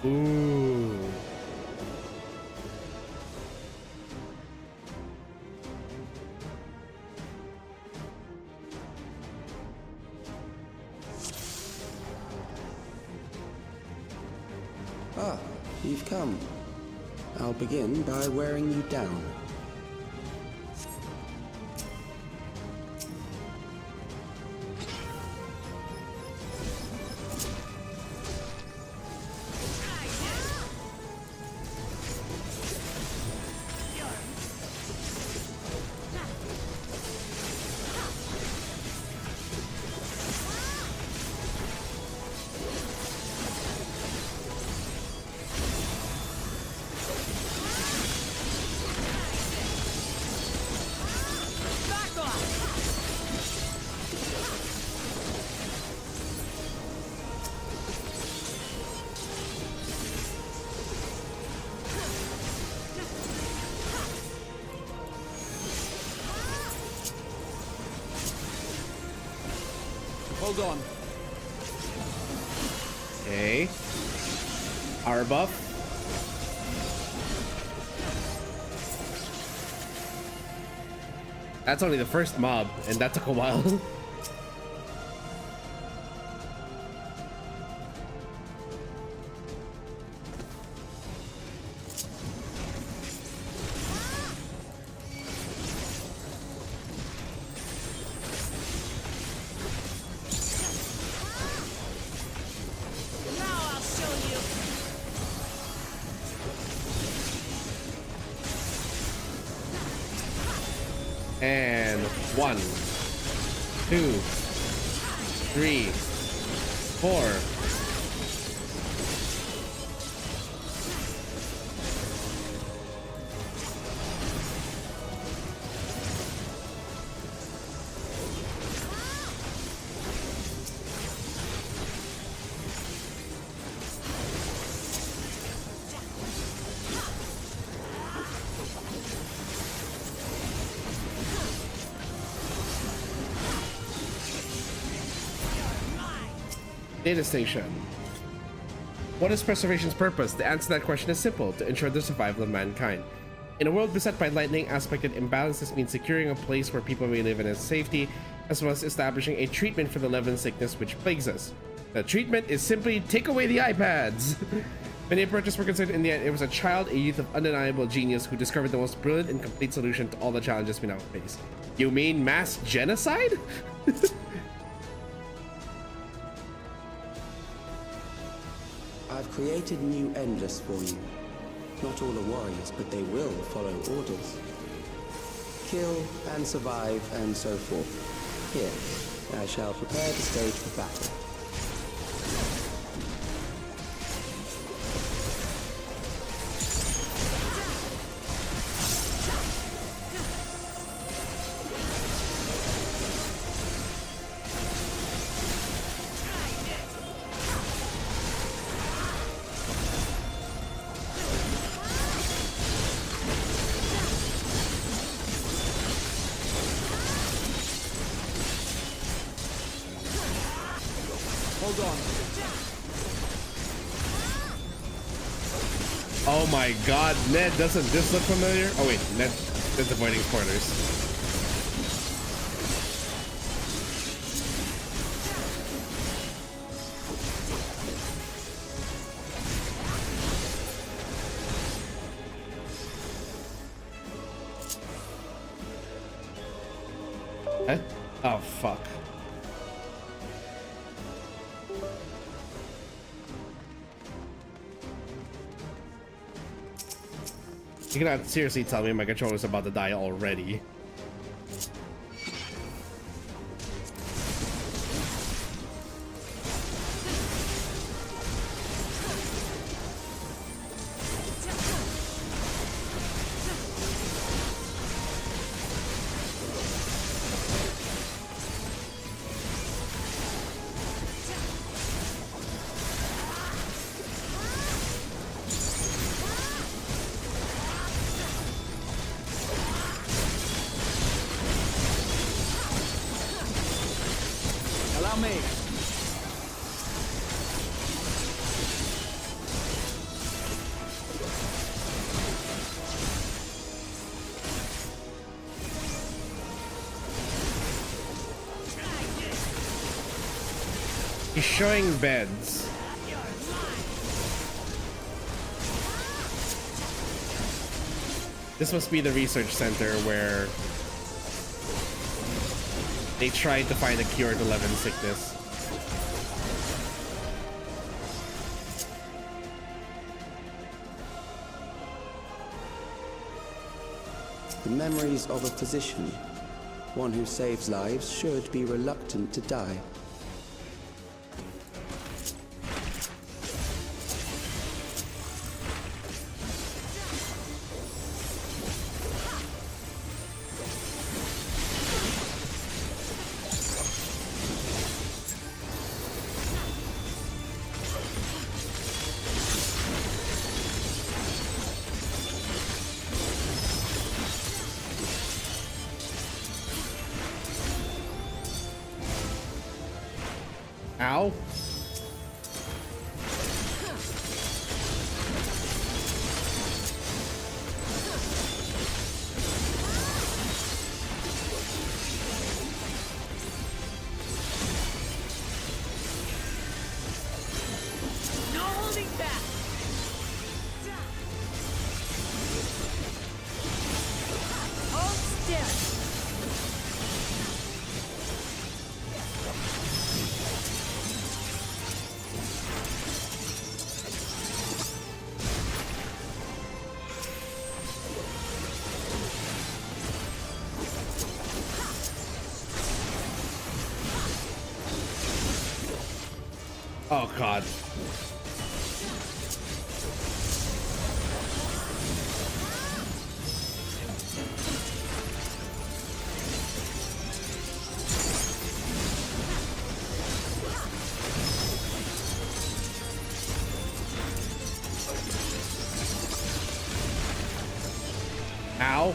Speaker 1: Ooh.
Speaker 4: Ah, you've come. I'll begin by wearing you down.
Speaker 5: Hold on.
Speaker 1: Okay. Power buff. That's only the first mob, and that took a while. And 1, 2, 3, 4. Data station. What is preservation's purpose? The answer to that question is simple: to ensure the survival of mankind. In a world beset by lightning aspected imbalances means securing a place where people may live in safety, as well as establishing a treatment for the leaven sickness which plagues us. The treatment is simply take away the iPads. Many approaches were considered. In the end, it was a child, a youth of undeniable genius, who discovered the most brilliant and complete solution to all the challenges we now face. You mean mass genocide?
Speaker 4: I've created new endless for you. Not all are warriors, but they will follow orders. Kill and survive and so forth. Here, I shall prepare the stage for battle.
Speaker 5: Hold on.
Speaker 1: Oh my god, Ned, doesn't this look familiar? Oh wait, Ned is avoiding spoilers. Oh, fuck. You cannot seriously tell me my controller's about to die already.
Speaker 5: Allow me.
Speaker 1: He's showing beds. This must be the research center where they tried to find a cure to Levin sickness.
Speaker 4: The memories of a physician. One who saves lives should be reluctant to die.
Speaker 1: Ow.
Speaker 6: No holding back. Hold still.
Speaker 1: Oh god. Ow.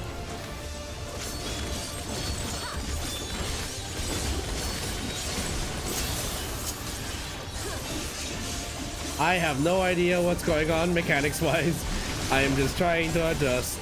Speaker 1: I have no idea what's going on mechanics wise. I am just trying to adjust.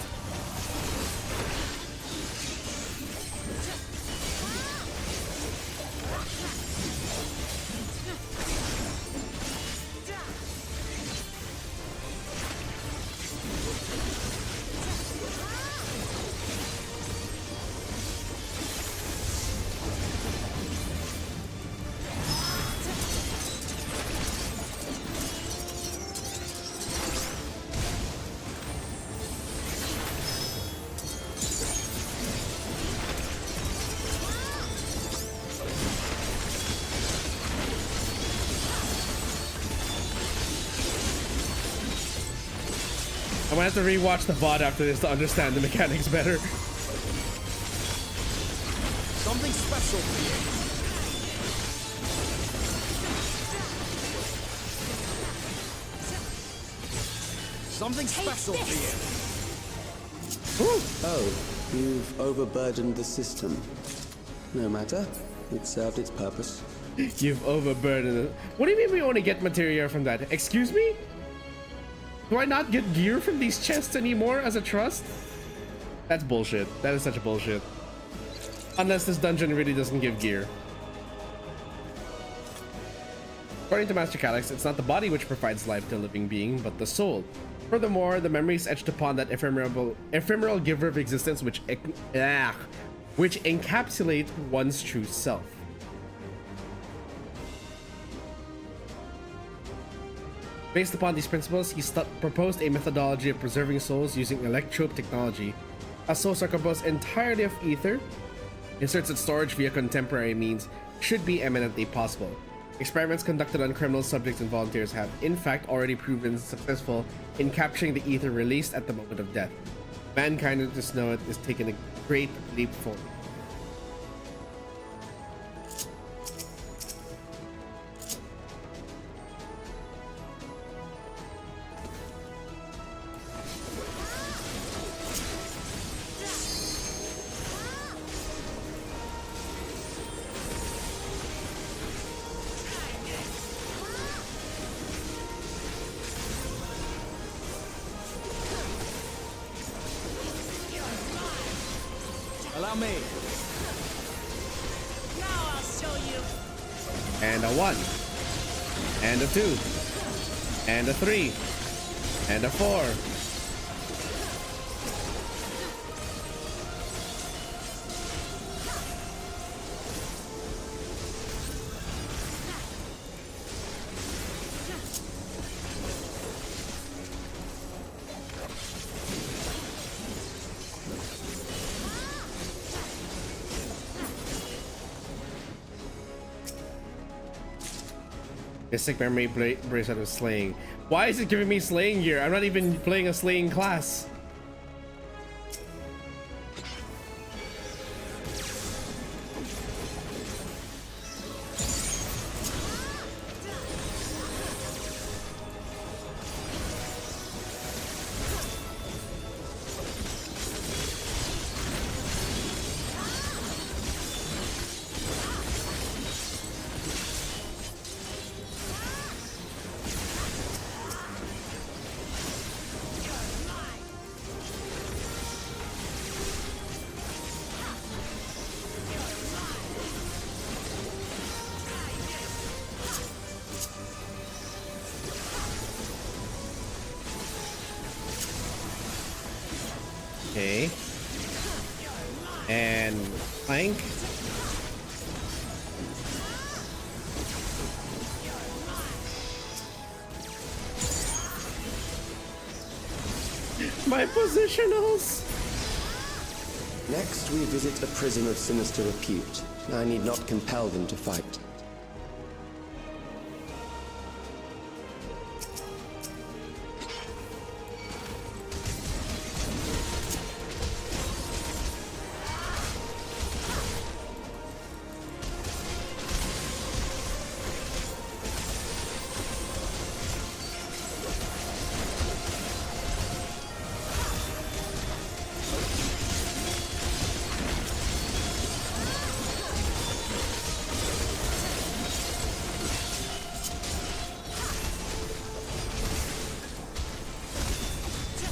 Speaker 1: I'm gonna have to rewatch the VOD after this to understand the mechanics better.
Speaker 5: Something special for you. Something special for you.
Speaker 4: Oh, you've overburdened the system. No matter. It served its purpose.
Speaker 1: You've overburdened it. What do you mean we only get materia from that? Excuse me? Do I not get gear from these chests anymore as a trust? That's bullshit. That is such a bullshit. Unless this dungeon really doesn't give gear. According to Master Calyx, it's not the body which provides life to a living being, but the soul. Furthermore, the memories etched upon that ephemeral giver of existence which which encapsulate one's true self. Based upon these principles, he proposed a methodology of preserving souls using electrope technology. As souls are composed entirely of ether, inserts that storage via contemporary means should be eminently possible. Experiments conducted on criminal subjects and volunteers have, in fact, already proven successful in capturing the ether released at the moment of death. Mankind, at this note, is taking a great leap forward.
Speaker 5: Allow me.
Speaker 6: Now I'll show you.
Speaker 1: And a 1, and a 2, and a 3, and a 4. Mystic memory bracelet of slaying. Why is it giving me slaying gear? I'm not even playing a slaying class. Okay. And plank. My positionals.
Speaker 4: Next, we visit a prison of sinister repute. I need not compel them to fight.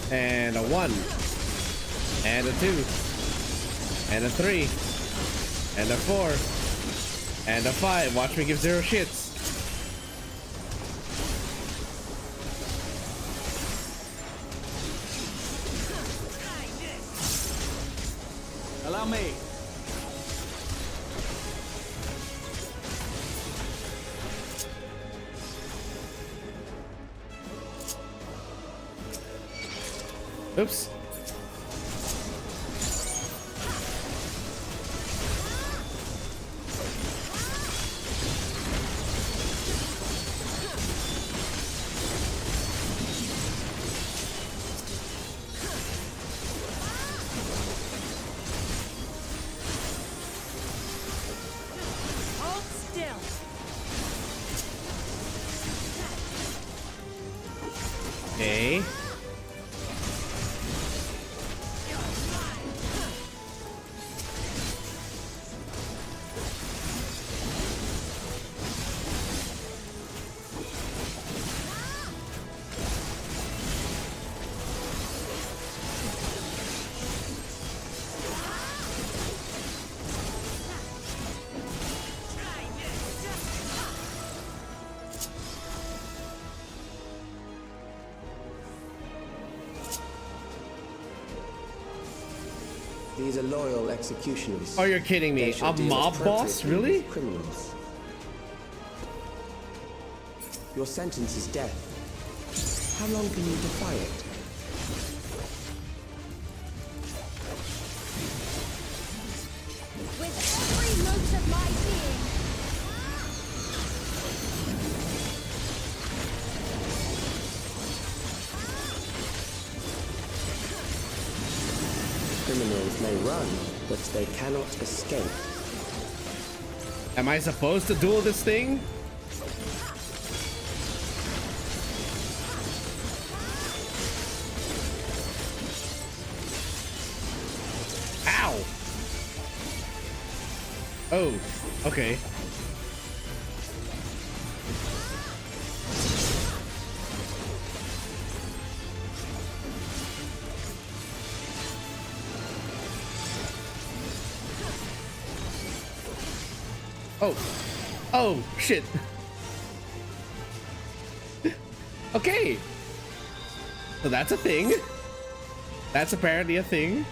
Speaker 1: And a 1, and a 2, and a 3, and a 4, and a 5. Watch me give 0 shits.
Speaker 5: Allow me.
Speaker 1: Oops.
Speaker 6: Hold still.
Speaker 1: Okay.
Speaker 4: These are loyal executioners.
Speaker 1: Oh, you're kidding me.
Speaker 4: They shall
Speaker 1: A
Speaker 4: deal
Speaker 1: mob boss?
Speaker 4: appropriately
Speaker 1: Really?
Speaker 4: with criminals. Your sentence is death. How long can you defy it?
Speaker 6: With every note of my being.
Speaker 4: Criminals may run, but they cannot escape.
Speaker 1: Am I supposed to duel this thing? Ow! Oh, okay. Oh. Oh, shit. Okay. So that's a thing. That's apparently a thing.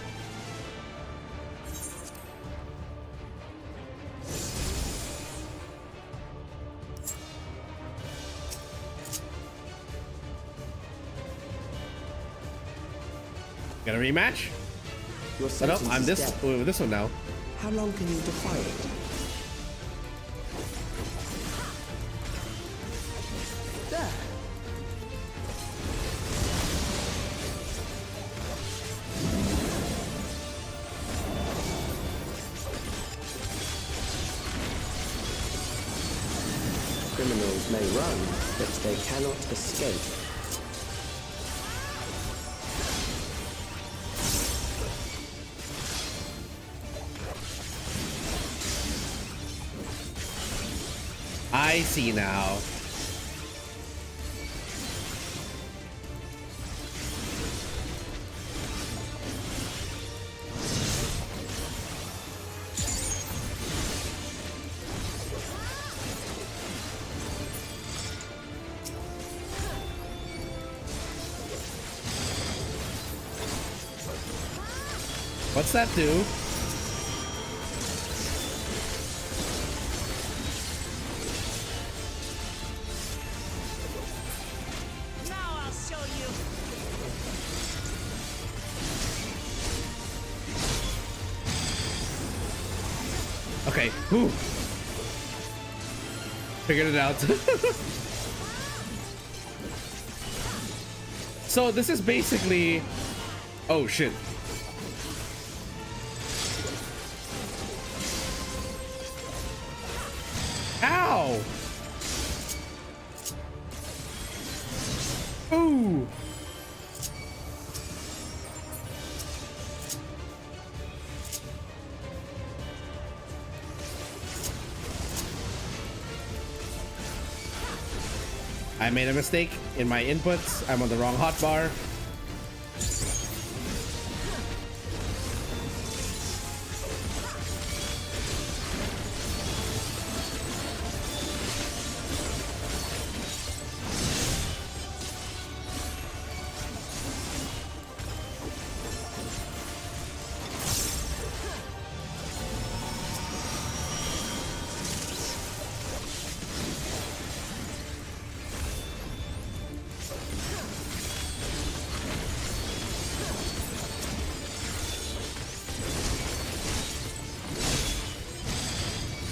Speaker 1: Got a rematch?
Speaker 4: Your
Speaker 1: Oh, no,
Speaker 4: sentence
Speaker 1: I'm
Speaker 4: is
Speaker 1: this
Speaker 4: death.
Speaker 1: with this one now.
Speaker 4: How long can you defy it? There. Criminals may run, but they cannot escape.
Speaker 1: I see now. What's that do?
Speaker 6: Now I'll show you.
Speaker 1: Okay, whew. Figured it out. So this is basically... Oh shit. Ow! Ooh! I made a mistake in my inputs. I'm on the wrong hotbar.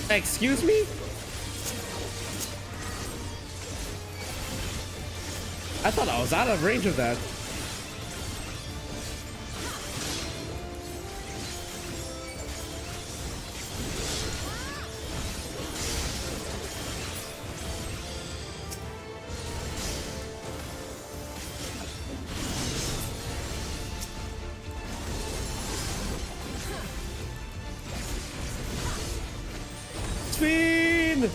Speaker 1: Excuse me? I thought I was out of range of that. SPHENE!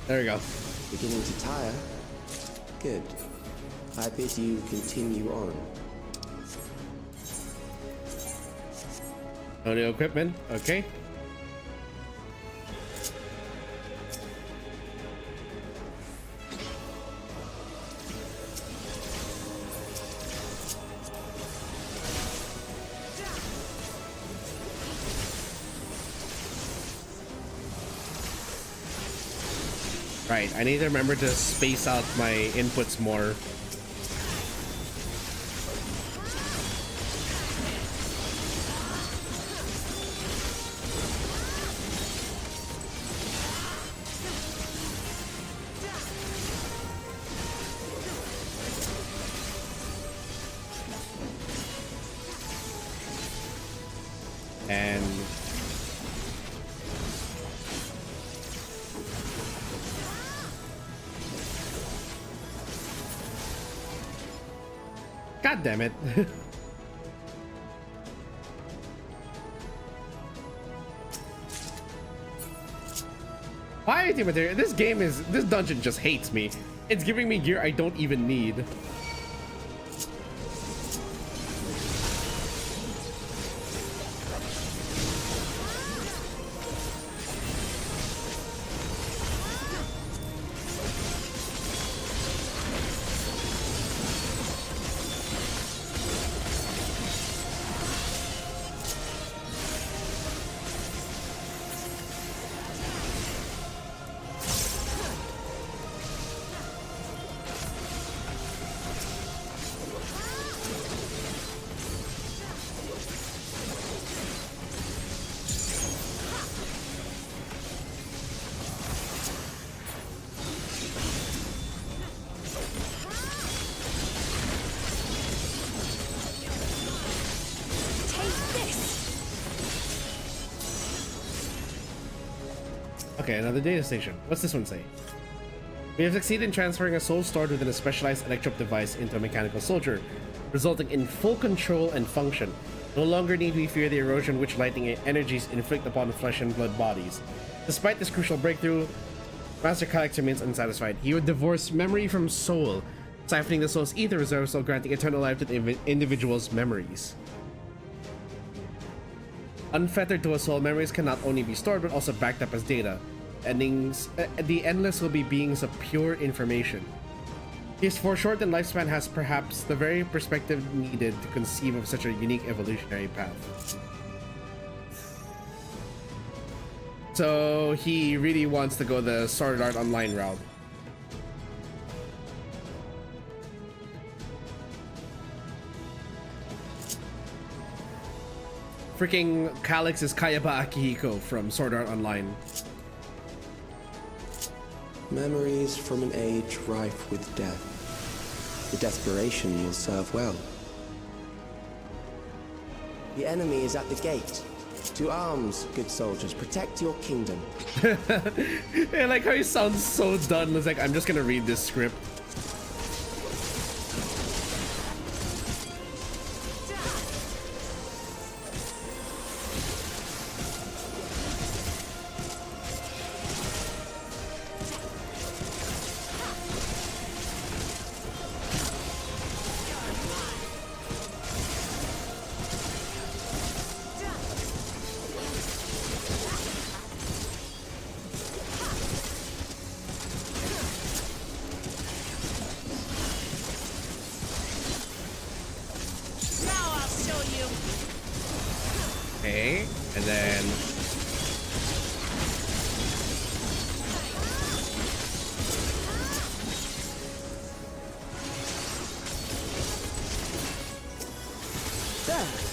Speaker 1: There we go.
Speaker 4: Beginning to tire? Good. I bid you continue on.
Speaker 1: No new equipment. Okay. Right, I need to remember to space out my inputs more. And God damn it. Why material? This dungeon just hates me. It's giving me gear I don't even need. Okay, another data station. What's this one say? We have succeeded in transferring a soul stored within a specialized electrode device into a mechanical soldier, resulting in full control and function. No longer need we fear the erosion which lightning energies inflict upon flesh and blood bodies. Despite this crucial breakthrough, Master Calyx remains unsatisfied. He would divorce memory from soul, siphoning the soul's ether reserves while granting eternal life to the individual's memories. Unfettered to a soul, memories can not only be stored but also backed up as data. The endless will be beings of pure information. His foreshortened lifespan has perhaps the very perspective needed to conceive of such a unique evolutionary path. So he really wants to go the Sword Art Online route. Freaking Calyx is Kayaba Akihiko from Sword Art Online.
Speaker 4: Memories from an age rife with death. The desperation will serve well. The enemy is at the gate. To arms, good soldiers. Protect your kingdom.
Speaker 1: I like how he sounds so done. It's like, I'm just gonna read this script. Okay, and then
Speaker 4: There.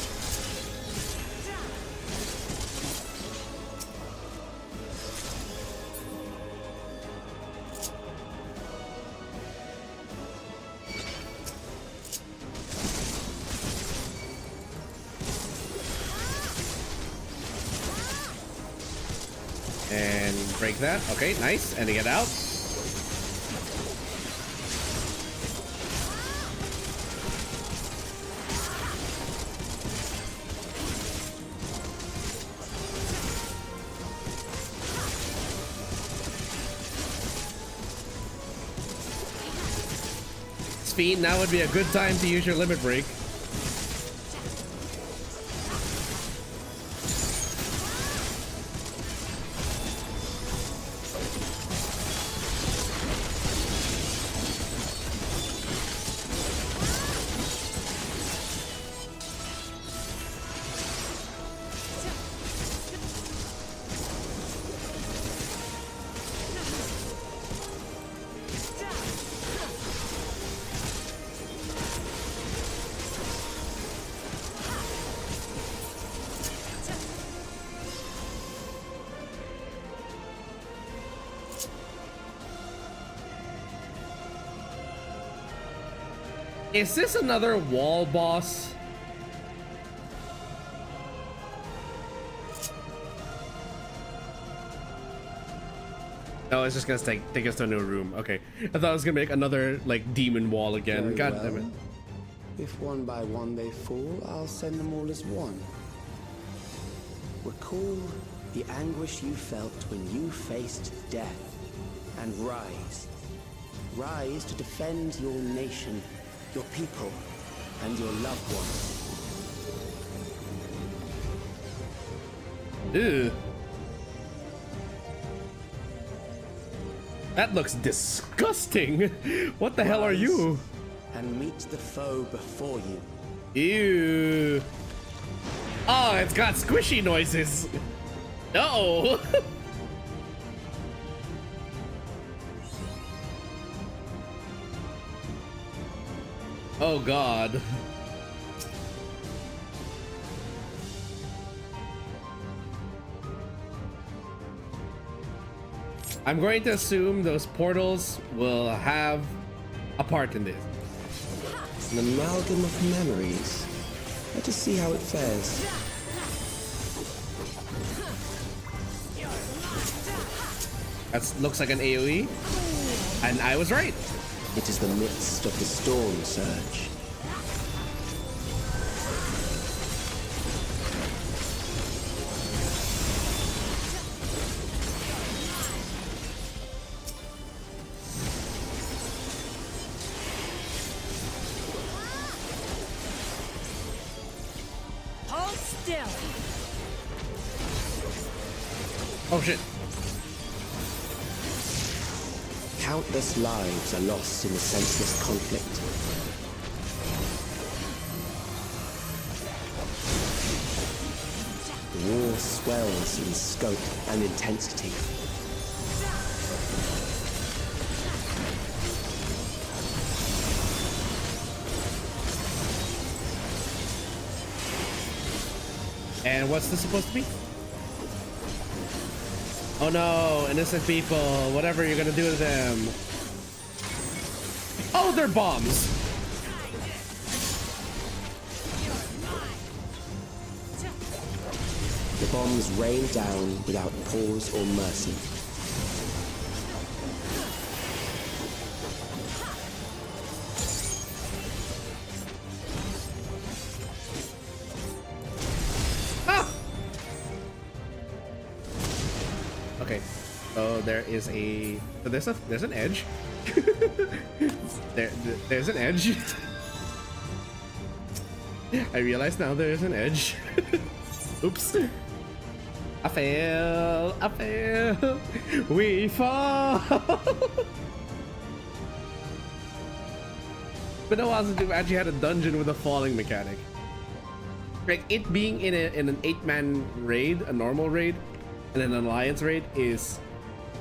Speaker 1: and break that. Okay, nice. And to get out. SPHENE, now would be a good time to use your limit break. Is this another wall boss? No, it's just gonna take us to a new room. Okay. I thought it was gonna make another like demon wall again.
Speaker 4: Very
Speaker 1: God
Speaker 4: well.
Speaker 1: damn it.
Speaker 4: If one by one they fall, I'll send them all as one. Recall the anguish you felt when you faced death, and rise. Rise to defend your nation, your people, and your loved ones.
Speaker 1: Ew. That looks disgusting. What the hell are you?
Speaker 4: And meet the foe before you.
Speaker 1: Ew. Oh, it's got squishy noises. No. Oh God. I'm going to assume those portals will have a part in this.
Speaker 4: An amalgam of memories. Let us see how it fares.
Speaker 1: That looks like an AoE, and I was right.
Speaker 4: It is the midst of the storm surge.
Speaker 6: Hold still.
Speaker 1: Oh shit.
Speaker 4: Countless lives are lost in the senseless conflict. The war swells in scope and intensity.
Speaker 1: And what's this supposed to be? Oh no, innocent people, whatever you're gonna do to them. Oh, they're bombs.
Speaker 4: The bombs rain down without pause or mercy.
Speaker 1: Okay, so there is so there's an edge. there's an edge. I realize now there's an edge. Oops. I fail, we fall. Been a while since we've actually had a dungeon with a falling mechanic. Like it being in an 8-man raid, a normal raid, and an alliance raid is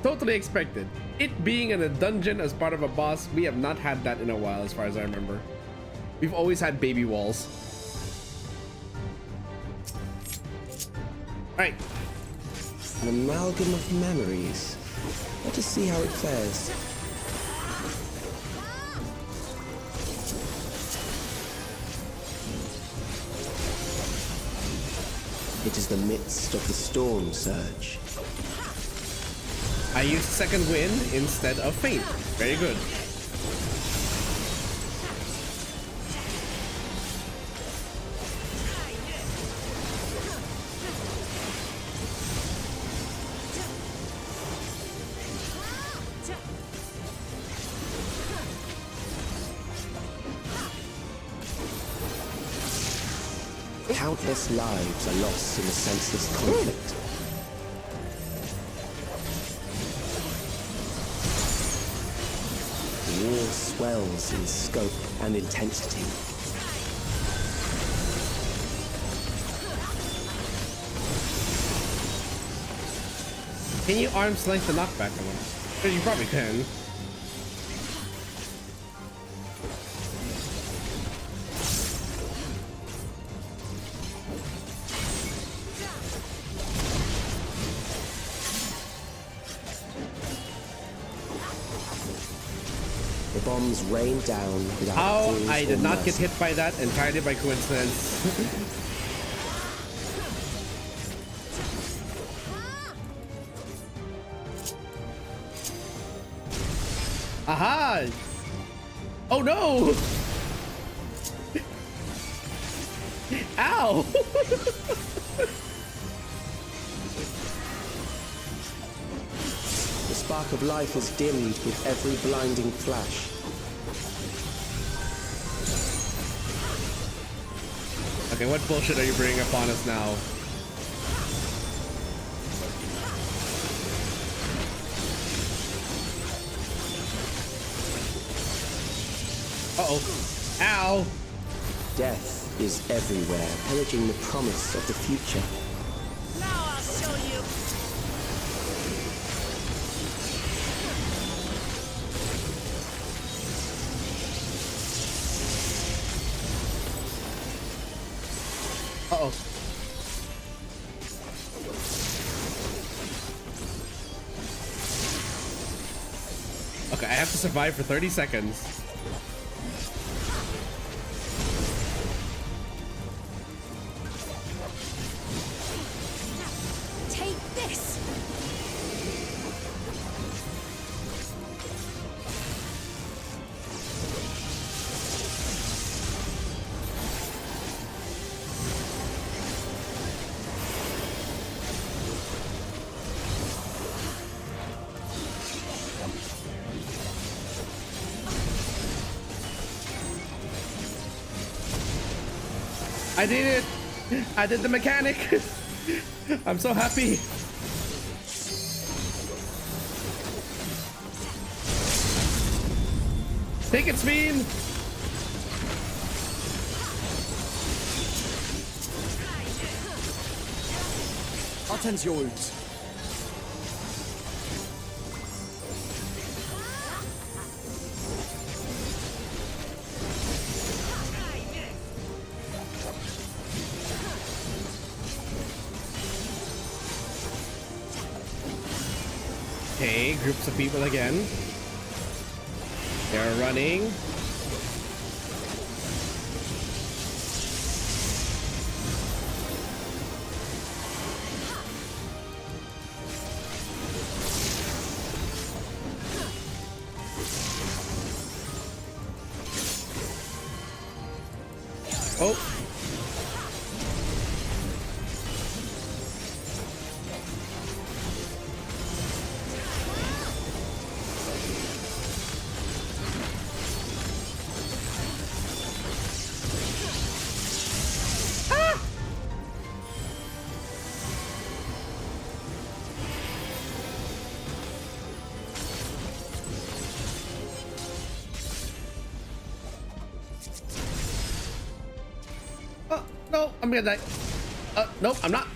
Speaker 1: totally expected. It being in a dungeon as part of a boss, we have not had that in a while as far as I remember. We've always had baby walls. Alright.
Speaker 4: An amalgam of memories. Let us see how it fares. It is the midst of the storm surge.
Speaker 1: I used second wind instead of feint. Very good.
Speaker 4: Countless lives are lost in the senseless conflict. The war swells in scope and intensity.
Speaker 1: Can you arm's length the knockback one? You probably can.
Speaker 4: The The bombs rain down without
Speaker 1: How
Speaker 4: pause
Speaker 1: I
Speaker 4: or
Speaker 1: did not get
Speaker 4: mercy.
Speaker 1: hit by that entirely by coincidence. Aha! Oh no! Ow!
Speaker 4: The spark of life is dimmed with every blinding flash.
Speaker 1: Okay, what bullshit are you bringing upon us now? Uh-oh. Ow!
Speaker 4: Death is everywhere, pillaging the promise of the future.
Speaker 6: Now I'll show you.
Speaker 1: Uh-oh. Okay, I have to survive for 30 seconds.
Speaker 6: Take this.
Speaker 1: I did it! I did the mechanic! I'm so happy! Take it, SPHENE!
Speaker 5: I'll tend to your wounds.
Speaker 1: Okay, groups of people again. They're running. Oh. Oh, no, I'm gonna die. Nope, I'm not.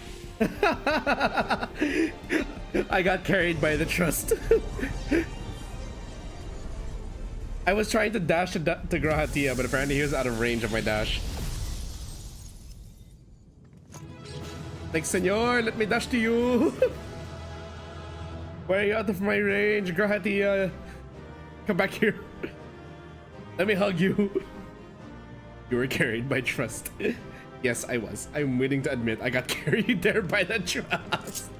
Speaker 1: I got carried by the trust. I was trying to dash to Grahatia, but apparently he was out of range of my dash. Like, senor, let me dash to you. Why are you out of my range, Grahatia? Come back here. Let me hug you. You were carried by trust. Yes, I was. I'm willing to admit I got carried there by the trust.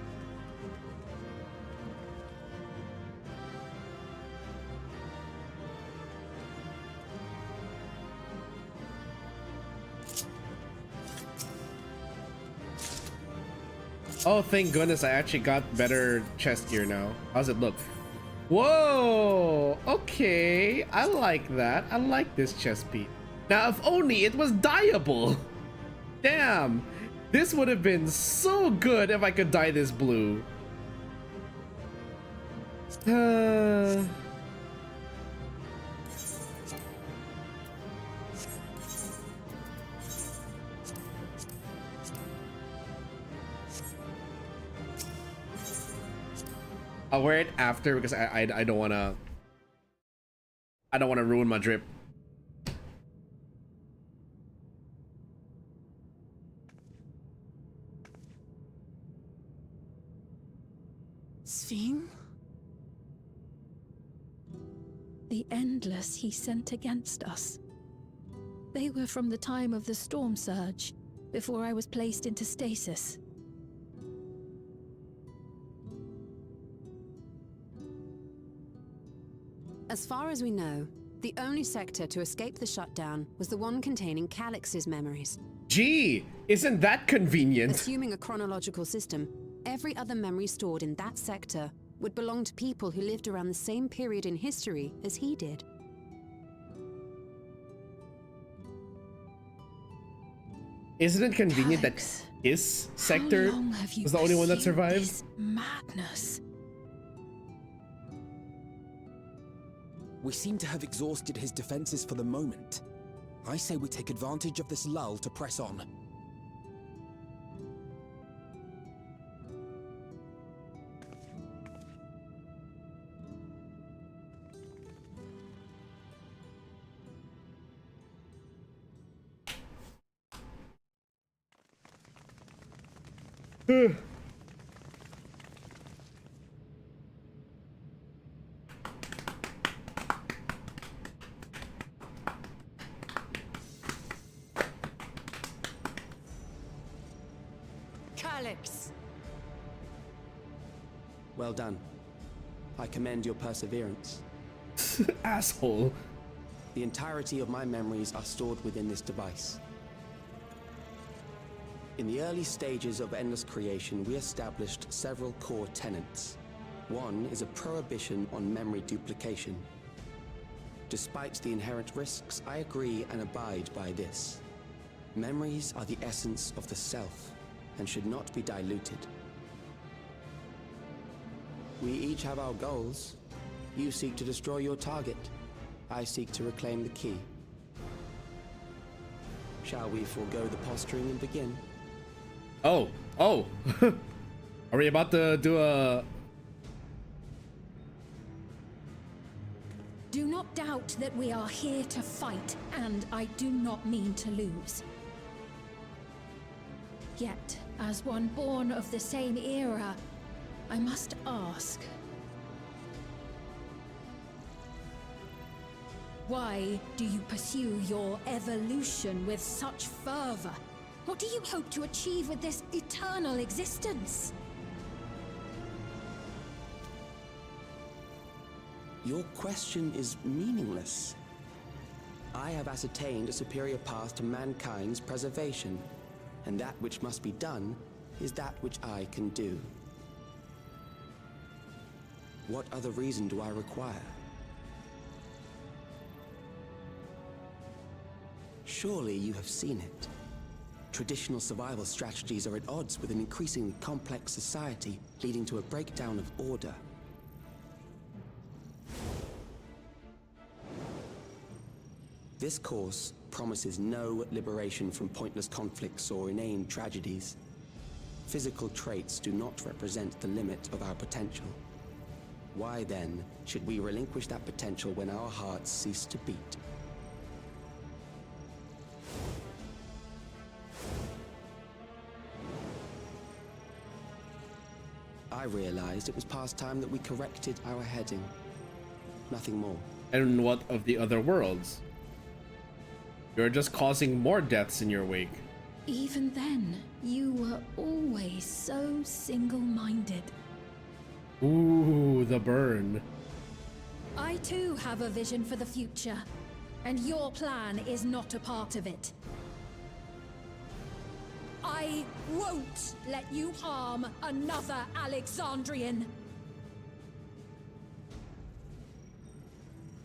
Speaker 1: Oh, thank goodness I actually got better chest gear now. How's it look? Whoa! Okay, I like that. I like this chest piece. Now, if only it was dyeable. Damn, this would have been so good if I could dye this blue. I'll wear it after because I don't wanna ruin my drip.
Speaker 6: SPHENE?
Speaker 7: the Endless he sent against us. They were from the time of the storm surge, before I was placed into stasis.
Speaker 8: As far as we know, the only sector to escape the shutdown was the one containing Calix's memories.
Speaker 1: Gee, isn't that convenient?
Speaker 8: Assuming a chronological system, every other memory stored in that sector would belong to people who lived around the same period in history as he did.
Speaker 1: Isn't it convenient
Speaker 7: Calix,
Speaker 1: that his sector
Speaker 7: how long have you
Speaker 1: was the only one that
Speaker 7: pursued
Speaker 1: survived?
Speaker 7: this madness?
Speaker 5: We seem to have exhausted his defenses for the moment. I say we take advantage of this lull to press on.
Speaker 6: Calix!
Speaker 4: Well done. I commend your perseverance.
Speaker 1: Asshole.
Speaker 4: The entirety of my memories are stored within this device. In the early stages of Endless Creation, we established several core tenets. One is a prohibition on memory duplication. Despite the inherent risks, I agree and abide by this. Memories are the essence of the self and should not be diluted. We each have our goals. You seek to destroy your target. I seek to reclaim the key. Shall we forego the posturing and begin?
Speaker 1: Oh. Are we about to do a...
Speaker 7: Do not doubt that we are here to fight, and I do not mean to lose. Yet, as one born of the same era, I must ask, why do you pursue your evolution with such fervor? What do you hope to achieve with this eternal existence?
Speaker 4: Your question is meaningless. I have ascertained a superior path to mankind's preservation, and that which must be done is that which I can do. What other reason do I require? Surely you have seen it. Traditional survival strategies are at odds with an increasingly complex society, leading to a breakdown of order. This course promises no liberation from pointless conflicts or inane tragedies. Physical traits do not represent the limit of our potential. Why then should we relinquish that potential when our hearts cease to beat? I realized it was past time that we corrected our heading. Nothing more.
Speaker 1: And what of the other worlds? You're just causing more deaths in your wake.
Speaker 7: Even then, you were always so single-minded.
Speaker 1: Ooh, the burn.
Speaker 7: I too have a vision for the future, and your plan is not a part of it. I won't let you harm another Alexandrian.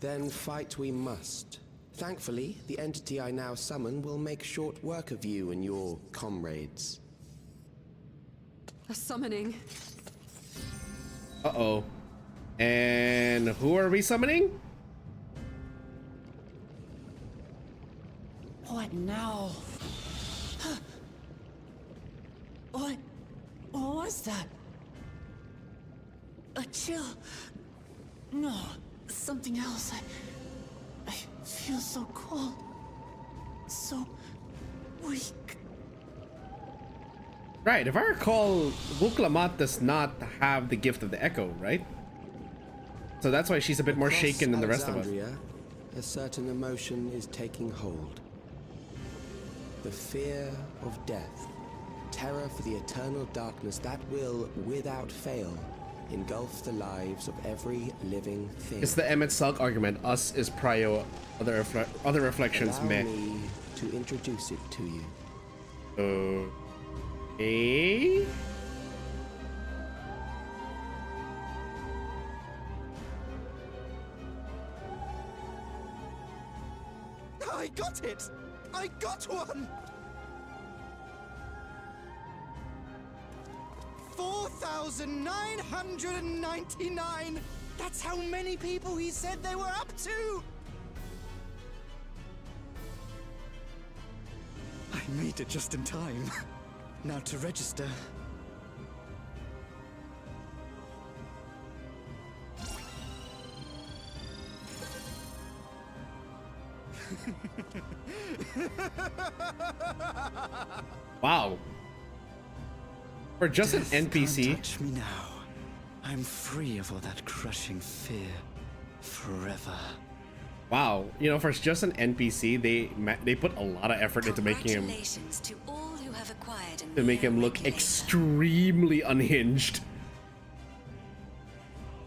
Speaker 4: Then fight we must. Thankfully, the entity I now summon will make short work of you and your comrades.
Speaker 8: A summoning.
Speaker 1: Uh-oh. And who are we summoning?
Speaker 6: What now? What was that? A chill? No, something else. I feel so cold. So weak.
Speaker 1: Right, if I recall, Wuklamat does not have the gift of the echo, right? So that's why she's a bit more
Speaker 4: Across
Speaker 1: shaken than the rest of us.
Speaker 4: Alexandria, a certain emotion is taking hold. The fear of death. Terror for the eternal darkness that will, without fail, engulf the lives of every living thing.
Speaker 1: It's the Emmett Salk argument. Us is prio, other reflections,
Speaker 4: Allow
Speaker 1: meh.
Speaker 4: me to introduce it to you.
Speaker 1: Okay.
Speaker 5: I got it! I got one! 4,999! That's how many people he said they were up to! I made it just in time. Now to register.
Speaker 1: Wow. For just an NPC.
Speaker 9: Can't touch me now. I'm free of all that crushing fear. Forever.
Speaker 1: Wow. You know, for just an NPC, they put a lot of effort into making him
Speaker 10: Congratulations to all who have acquired a
Speaker 1: to make him look
Speaker 10: regulator.
Speaker 1: extremely unhinged.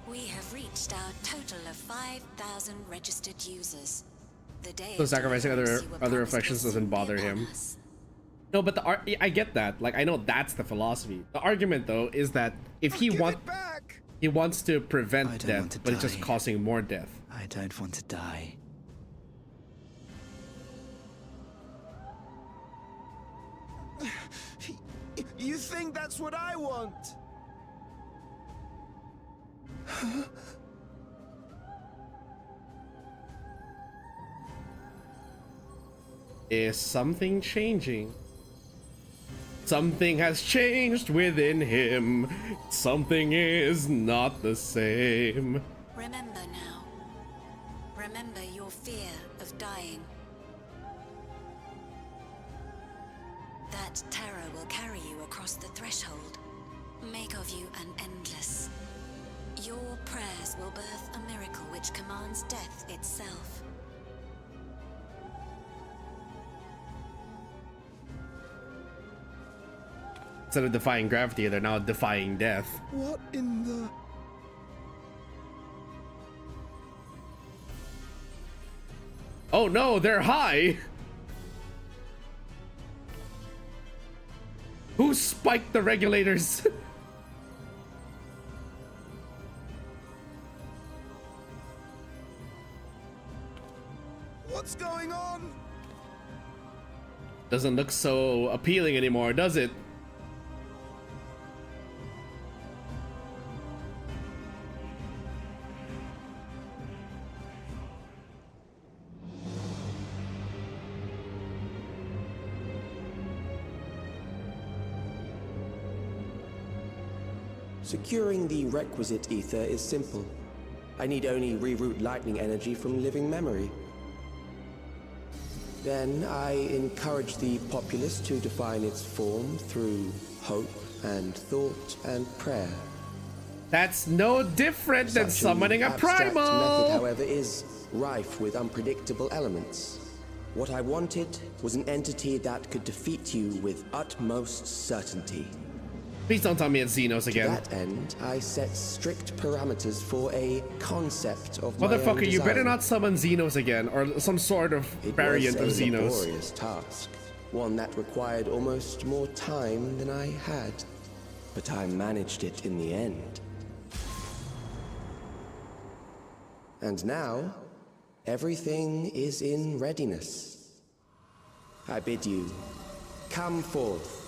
Speaker 10: We have reached our total of 5,000 registered users. The day
Speaker 1: So
Speaker 10: of
Speaker 1: sacrificing
Speaker 10: deliverance you were
Speaker 1: other
Speaker 10: promised
Speaker 1: reflections
Speaker 10: will
Speaker 1: doesn't
Speaker 10: soon be
Speaker 1: bother
Speaker 10: upon
Speaker 1: him.
Speaker 10: us.
Speaker 1: No, but I get that. Like, I know that's the philosophy. The argument, though, is that if he wants to
Speaker 9: I
Speaker 1: prevent
Speaker 9: don't
Speaker 1: death,
Speaker 9: want to
Speaker 1: but it's just
Speaker 9: die.
Speaker 1: causing more death.
Speaker 9: I don't want to die.
Speaker 5: You think that's what I want?
Speaker 1: Is something changing? Something has changed within him. Something is not the same.
Speaker 10: Remember now. Remember your fear of dying. That terror will carry you across the threshold. Make of you an endless. Your prayers will birth a miracle which commands death itself.
Speaker 1: Instead of defying gravity, they're now defying death.
Speaker 5: What in the...
Speaker 1: Oh no, they're high! Who spiked the regulators?
Speaker 5: What's going on?
Speaker 1: Doesn't look so appealing anymore, does it?
Speaker 4: Securing the requisite ether is simple. I need only reroute lightning energy from living memory. Then I encourage the populace to define its form through hope and thought and prayer.
Speaker 1: That's no different than
Speaker 4: Such
Speaker 1: summoning a
Speaker 4: an abstract
Speaker 1: primal!
Speaker 4: method, however, is rife with unpredictable elements. What I wanted was an entity that could defeat you with utmost certainty.
Speaker 1: Please don't tell me it's Xenos
Speaker 4: To
Speaker 1: again.
Speaker 4: that end, I set strict parameters for a concept of my own
Speaker 1: Motherfucker, you better
Speaker 4: design.
Speaker 1: not summon Xenos again, or some sort of
Speaker 4: It
Speaker 1: variant of
Speaker 4: was a
Speaker 1: Xenos.
Speaker 4: laborious task, one that required almost more time than I had, but I managed it in the end. And now, everything is in readiness. I bid you, come forth.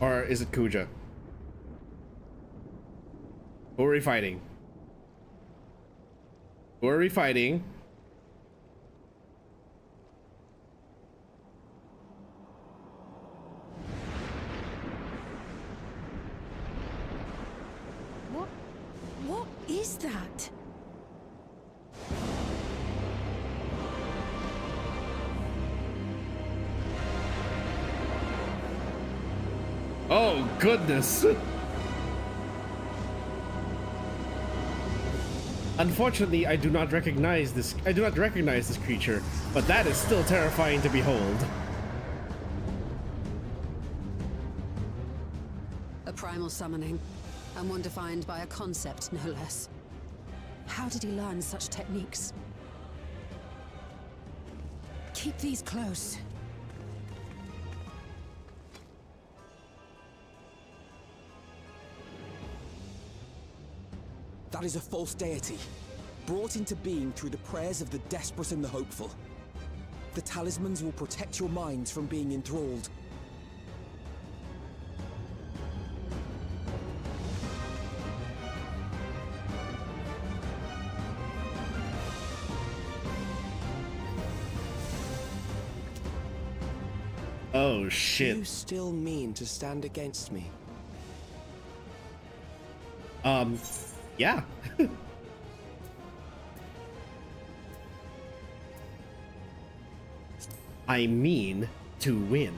Speaker 1: Or is it Kuja? Who are we fighting? Who are we fighting?
Speaker 7: What is that?
Speaker 1: Oh, goodness. Unfortunately, I do not recognize this. I do not recognize this creature, but that is still terrifying to behold.
Speaker 8: A primal summoning, and one defined by a concept, no less. How did he learn such techniques? Keep these close.
Speaker 5: That is a false deity, brought into being through the prayers of the desperate and the hopeful. The talismans will protect your minds from being enthralled.
Speaker 1: Oh shit.
Speaker 4: You still mean to stand against me?
Speaker 1: Yeah. I mean to win.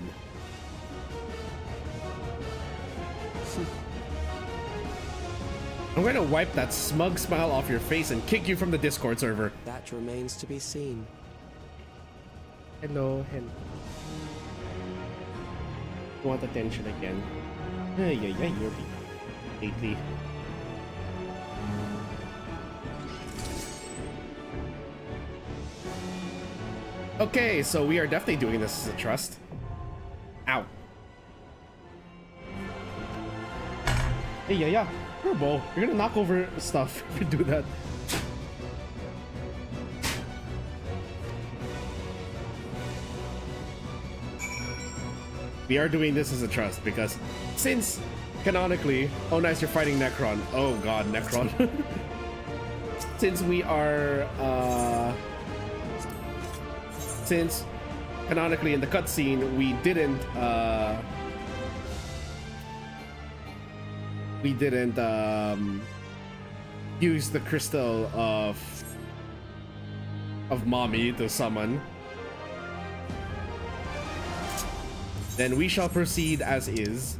Speaker 1: I'm gonna wipe that smug smile off your face and kick you from the Discord server.
Speaker 4: That remains to be seen.
Speaker 1: Hello, hello. Want attention again? Yeah, you're lately. Okay, so we are definitely doing this as a trust. Ow. Hey, yeah. Turbo, you're gonna knock over stuff if you do that. We are doing this as a trust because since canonically, oh nice, you're fighting Necron. Oh god, Necron. Since we are, since canonically in the cutscene we didn't use the crystal of mommy to summon, then we shall proceed as is.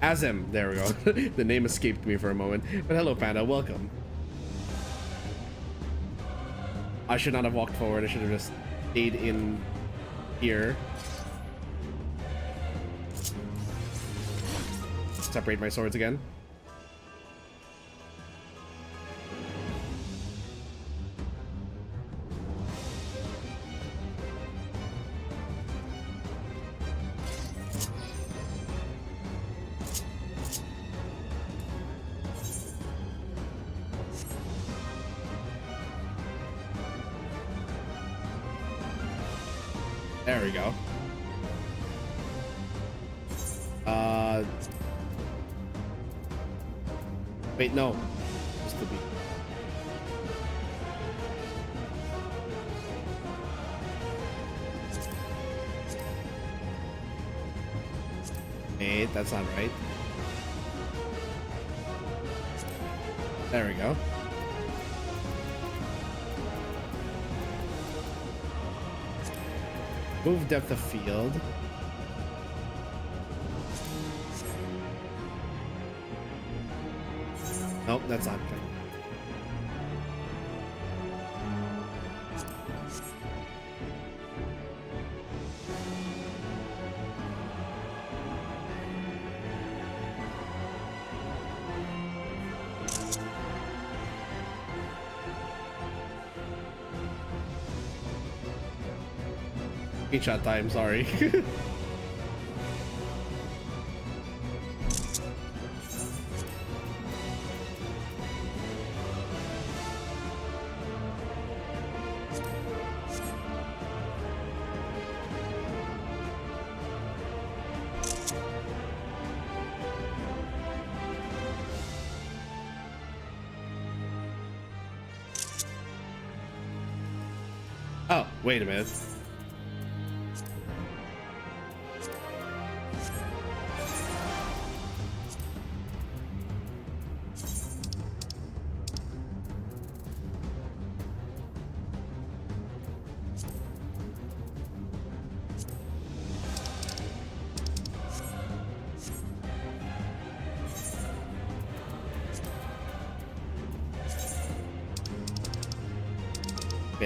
Speaker 1: Azem, there we go. The name escaped me for a moment, but hello Panda, welcome. I should not have walked forward, I should have just stayed in here. Separate my swords again. There we go. Wait, no. Just to be. Wait, that's not right. There we go. Move depth of field. Nope, that's not right. Screenshot time, sorry. Oh, wait a minute.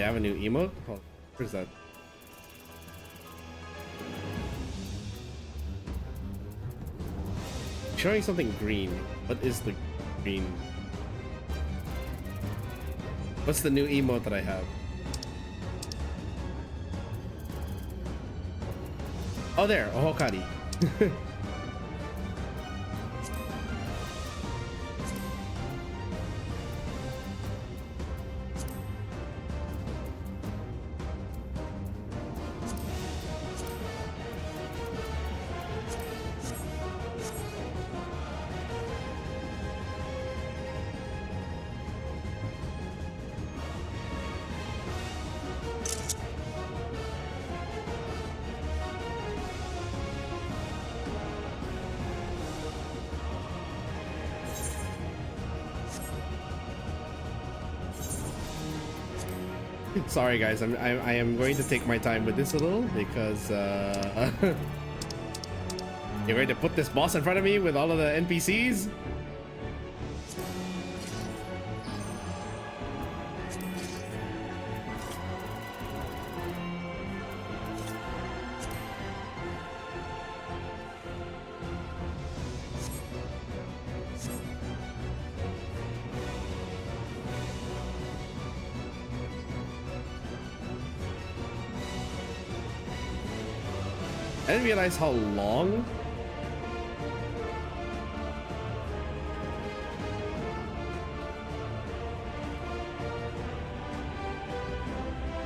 Speaker 1: Okay, I have a new emote. Oh, where's that? Showing something green. What is the green? What's the new emote that I have? Oh, there, Ohokari. Sorry guys, I am going to take my time with this a little because you're going to put this boss in front of me with all of the NPCs. I didn't realize how long.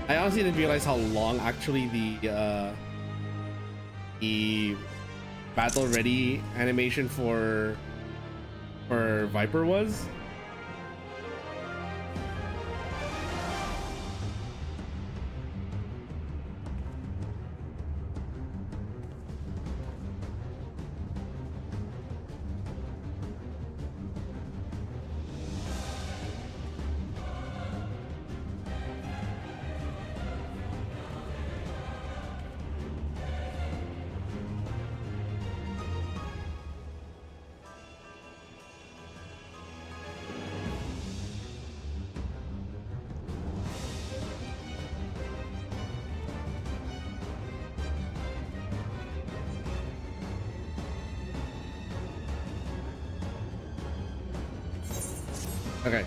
Speaker 1: I honestly didn't realize how long actually the battle ready animation for Viper was. Okay.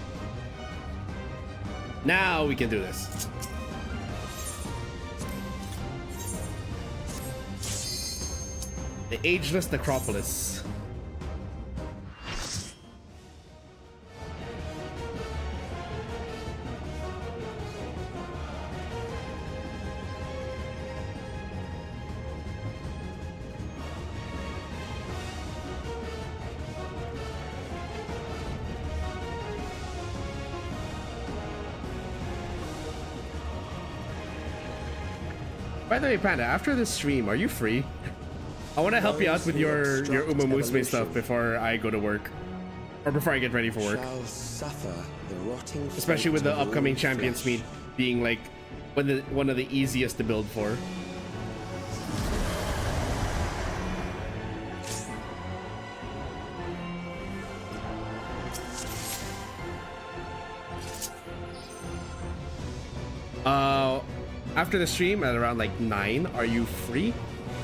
Speaker 1: Now we can do this. The Ageless Necropolis. By the way, Panda, after this stream, are you free? I want to help you out with your Uma Musume stuff before I go to work. Or before I get ready for work.
Speaker 4: Shall suffer the rotting
Speaker 1: Especially with the
Speaker 4: fate of
Speaker 1: upcoming
Speaker 4: all
Speaker 1: Champions
Speaker 4: flesh.
Speaker 1: Meet being like one of the easiest to build for. After the stream at around like 9, are you free?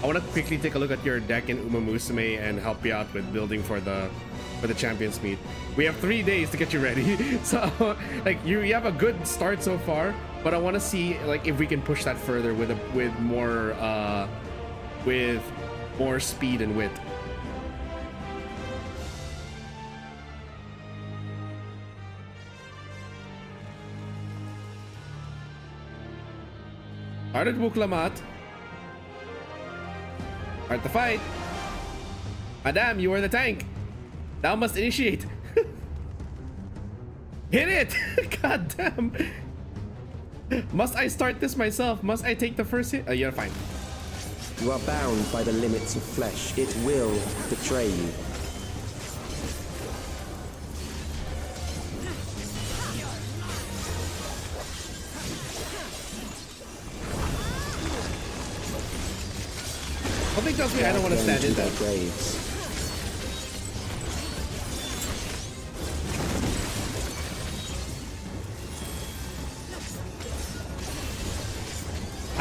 Speaker 1: I want to quickly take a look at your deck in Uma Musume and help you out with building for the Champions Meet. We have 3 days to get you ready, so like you have a good start so far, but I want to see like if we can push that further with more speed and wit. Started Buklamat. Start the fight. Madame, you are the tank. Thou must initiate. Hit it! God damn. Must I start this myself? Must I take the first hit? You're fine.
Speaker 4: You are bound by the limits of flesh. It will betray you.
Speaker 1: Something tells me I don't want to stand in that.
Speaker 4: Graves.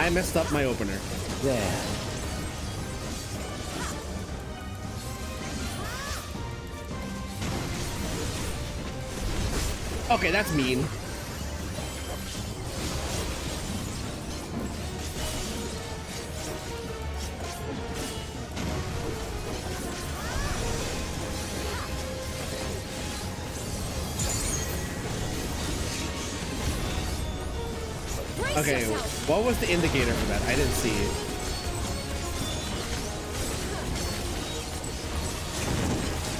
Speaker 1: I messed up my opener.
Speaker 4: There.
Speaker 1: Okay, that's mean. Okay, what was the indicator for that? I didn't see it.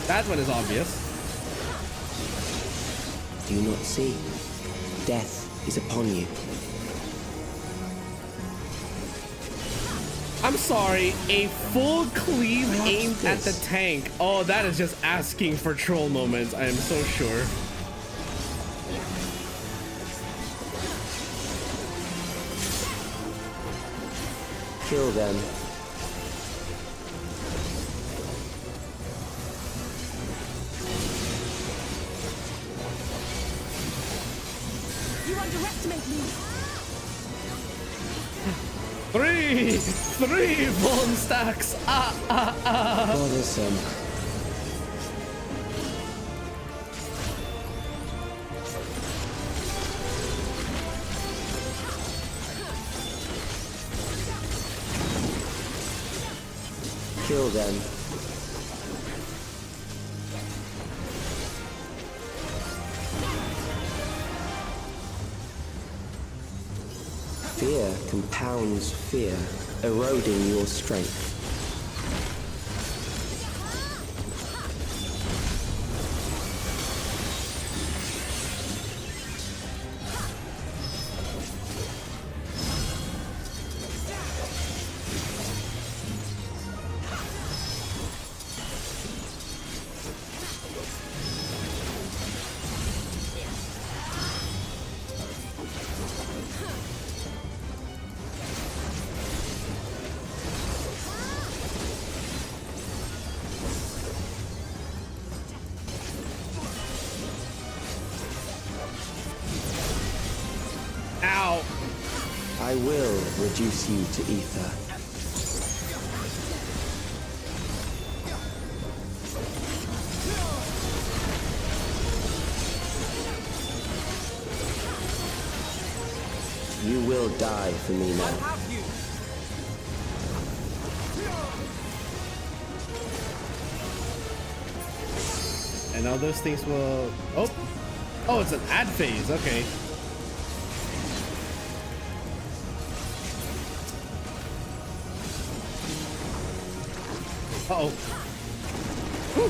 Speaker 1: That one is obvious.
Speaker 4: Do you not see? Death is upon you.
Speaker 1: I'm sorry, a full cleave
Speaker 4: What's
Speaker 1: aimed at the
Speaker 4: this?
Speaker 1: tank. Oh, that is just asking for troll moments, I am so sure.
Speaker 4: Kill them.
Speaker 6: You underestimate me.
Speaker 1: Three bone stacks.
Speaker 4: Bothersome. Kill them. Fear compounds fear, eroding your strength.
Speaker 1: Ow.
Speaker 4: I will reduce you to ether. You will die for me now.
Speaker 1: And now those things will... Oh, it's an ad phase. Okay. Uh-oh. Whew.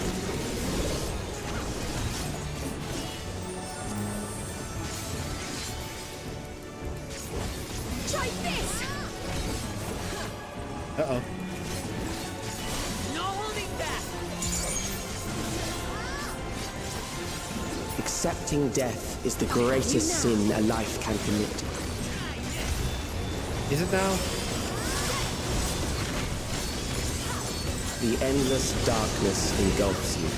Speaker 6: Try this.
Speaker 1: Uh-oh.
Speaker 6: No holding back.
Speaker 4: Accepting death is the greatest sin a life can commit.
Speaker 1: Is it now?
Speaker 4: The endless darkness engulfs you.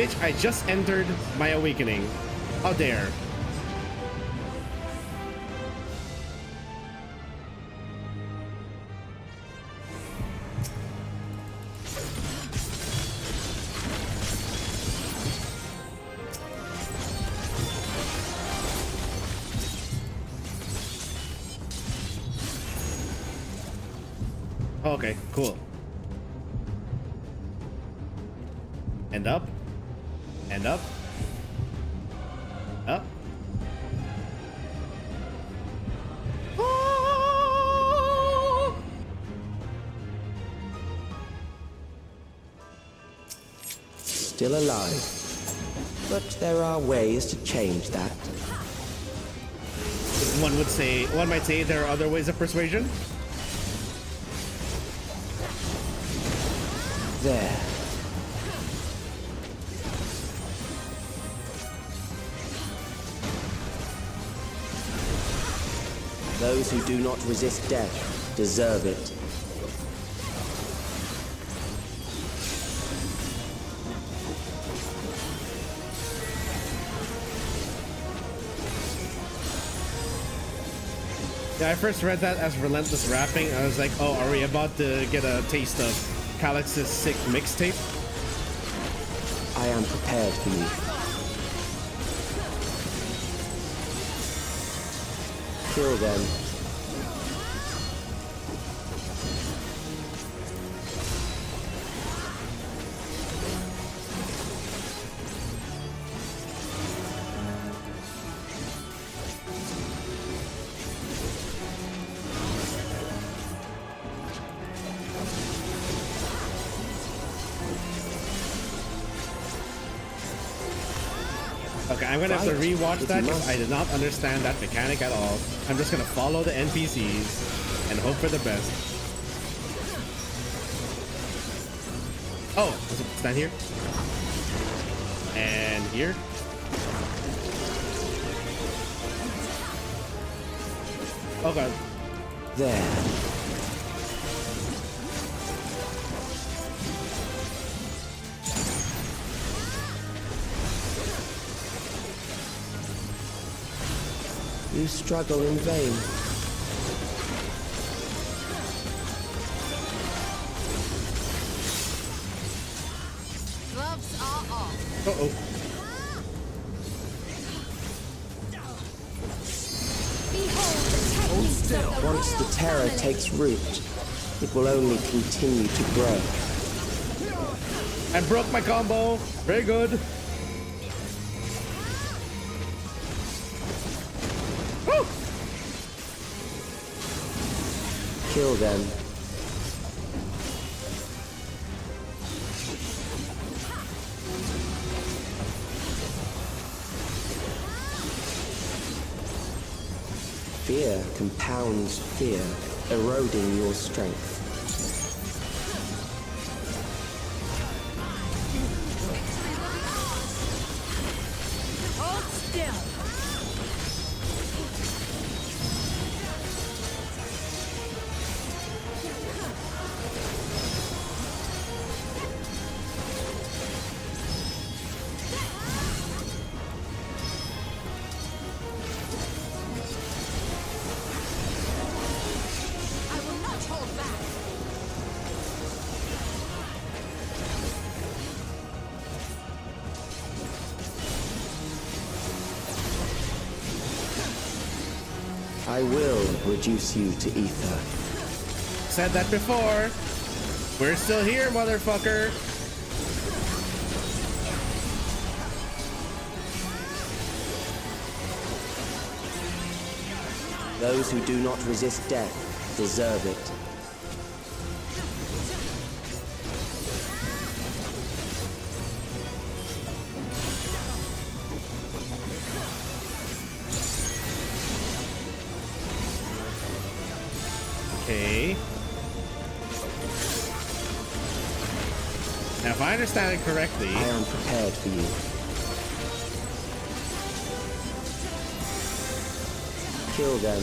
Speaker 1: Bitch, I just entered my awakening. How dare. Okay, cool. And up. And up. Up. Oh!
Speaker 4: Still alive. But there are ways to change that.
Speaker 1: One might say there are other ways of persuasion.
Speaker 4: There. Those who do not resist death deserve it.
Speaker 1: Yeah, I first read that as relentless rapping. I was like, oh, are we about to get a taste of Calix's sick mixtape?
Speaker 4: I am prepared for you. Kill them.
Speaker 1: Okay, I'm gonna have to rewatch that because I did not understand that mechanic at all. I'm just gonna follow the NPCs and hope for the best. Oh, stand here. And here. Oh god.
Speaker 4: There. You struggle in vain.
Speaker 6: Gloves are off.
Speaker 1: Uh-oh.
Speaker 7: Hold still.
Speaker 4: Once the terror takes root, it will only continue to grow.
Speaker 1: I broke my combo. Very good. Woo!
Speaker 4: Kill them. Fear compounds fear, eroding your strength.
Speaker 6: Hold still. I will not hold back.
Speaker 4: I will reduce you to ether.
Speaker 1: Said that before. We're still here, motherfucker.
Speaker 4: Those who do not resist death deserve it.
Speaker 1: Okay. Now, if I understand it correctly,
Speaker 4: I am prepared for you. Kill them.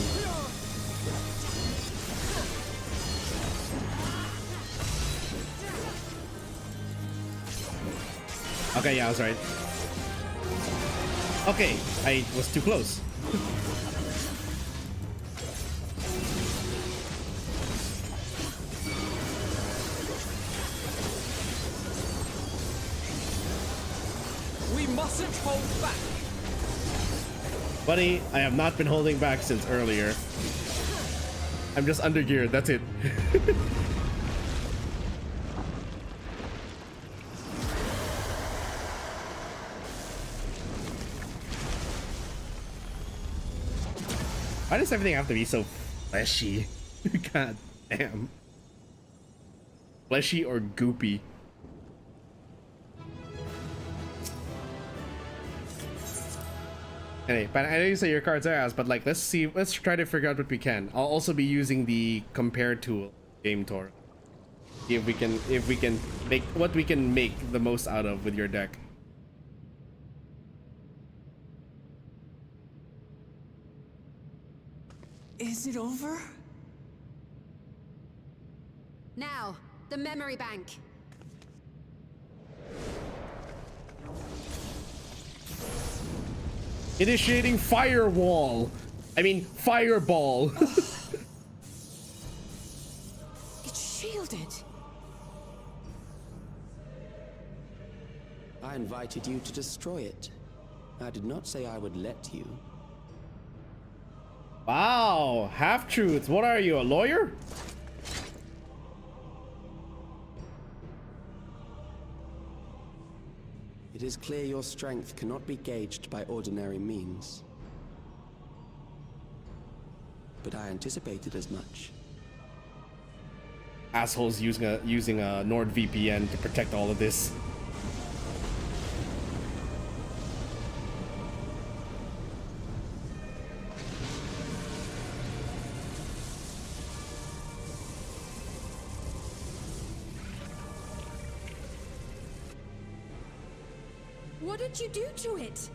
Speaker 1: okay, yeah, I was right. Okay, I was too close.
Speaker 5: We mustn't hold back.
Speaker 1: Buddy, I have not been holding back since earlier. I'm just undergeared, that's it. Why does everything have to be so fleshy? God damn. Fleshy or goopy? Anyway, but I know you say your cards are ass, but like, let's try to figure out what we can. I'll also be using the compare tool, Game Tour. See if we can make what we can make the most out of with your deck.
Speaker 5: Is it over?
Speaker 8: Now, the memory bank.
Speaker 1: Initiating firewall. I mean, fireball.
Speaker 5: It's shielded.
Speaker 4: I invited you to destroy it. I did not say I would let you.
Speaker 1: Wow, half-truths. What are you, a lawyer?
Speaker 4: It is clear your strength cannot be gauged by ordinary means. But I anticipated as much.
Speaker 1: Assholes using a NordVPN to protect all of this.
Speaker 7: What did you do to it?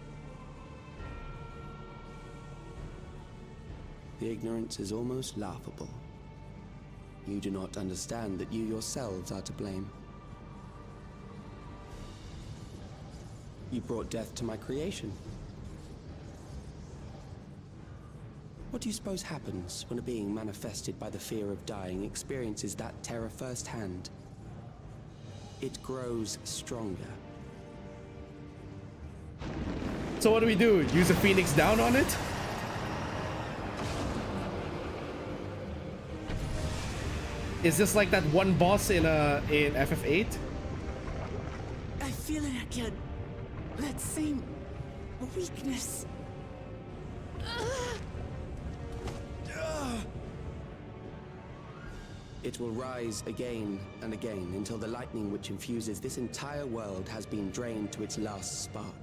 Speaker 4: The ignorance is almost laughable. You do not understand that you yourselves are to blame. You brought death to my creation. What do you suppose happens when a being manifested by the fear of dying experiences that terror firsthand? It grows stronger.
Speaker 1: So what do we do? Use a Phoenix down on it? Is this like that one boss in FF8?
Speaker 5: I feel it again. That same weakness.
Speaker 4: It will rise again and again until the lightning which infuses this entire world has been drained to its last spark.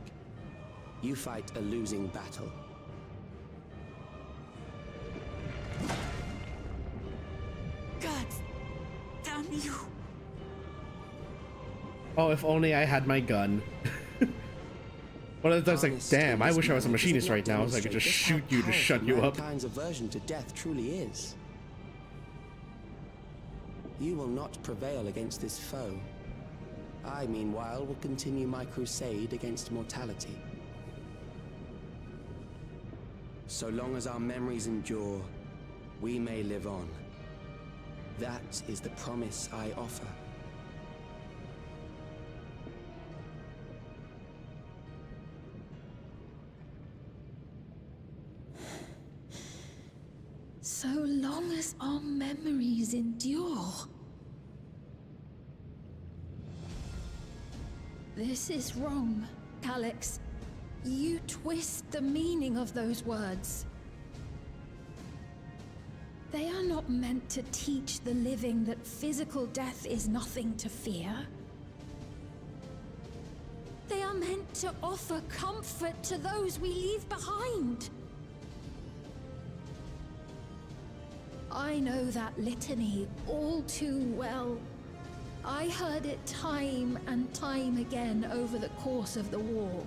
Speaker 4: You fight a losing battle.
Speaker 5: God damn you.
Speaker 1: Oh, if only I had my gun. One of the times, like, damn, I wish I was a machinist right now, so I could just shoot you to shut you up.
Speaker 4: Mankind's aversion to death truly is. You will not prevail against this foe. I, meanwhile, will continue my crusade against mortality. So long as our memories endure, we may live on. That is the promise I offer.
Speaker 7: So long as our memories endure. This is wrong, Alex. You twist the meaning of those words. They are not meant to teach the living that physical death is nothing to fear. They are meant to offer comfort to those we leave behind. I know that litany all too well. I heard it time and time again over the course of the war.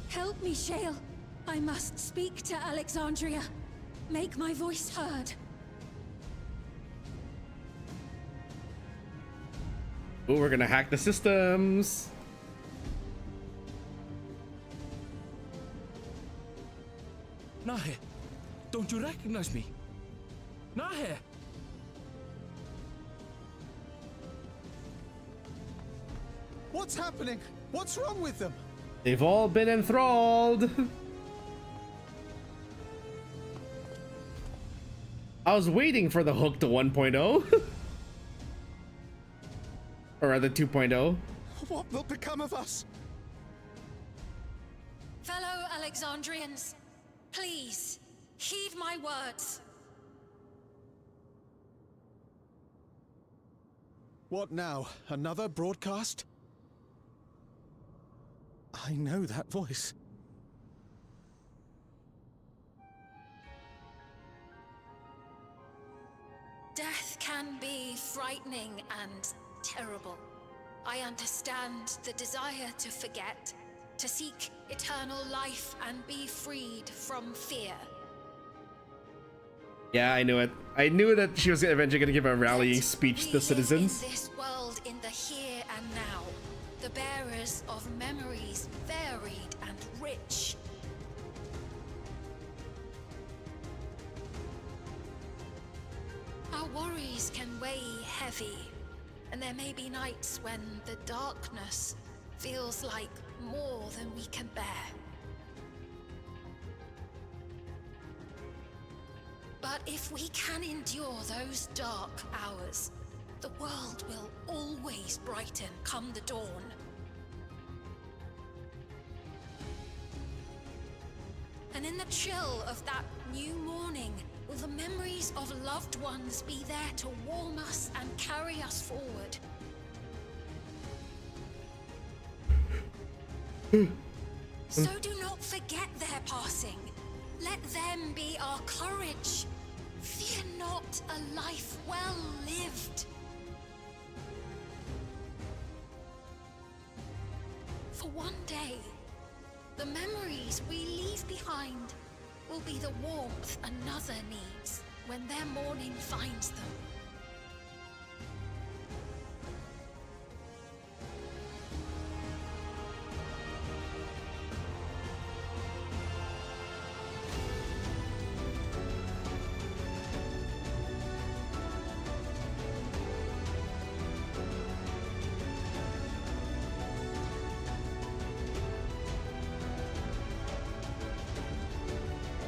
Speaker 7: Help me, Shale. I must speak to Alexandria. Make my voice heard.
Speaker 1: Oh, we're gonna hack the systems.
Speaker 5: Nahe, don't you recognize me? Nahe!
Speaker 11: What's happening? What's wrong with them?
Speaker 1: They've all been enthralled. I was waiting for the hook to 1.0. Or rather 2.0.
Speaker 11: What will become of us?
Speaker 7: Fellow Alexandrians, please, heed my words.
Speaker 11: What now? Another broadcast? I know that voice.
Speaker 7: Death can be frightening and terrible. I understand the desire to forget, to seek eternal life and be freed from fear.
Speaker 1: Yeah, I knew it. I knew that she was eventually going to give a rallying speech to the citizens.
Speaker 7: In this world, in the here and now, the the bearers of memories varied and rich. Our worries can weigh heavy, and there may be nights when the darkness feels like more than we can bear. But if we can endure those dark hours, the world will always brighten come the dawn. And in the chill of that new morning, will the memories of loved ones be there to warm us and carry us forward? So do not forget their passing. Let them be our courage. Fear not a life well lived. For one day, the memories we leave behind will be the warmth another needs when their morning finds them.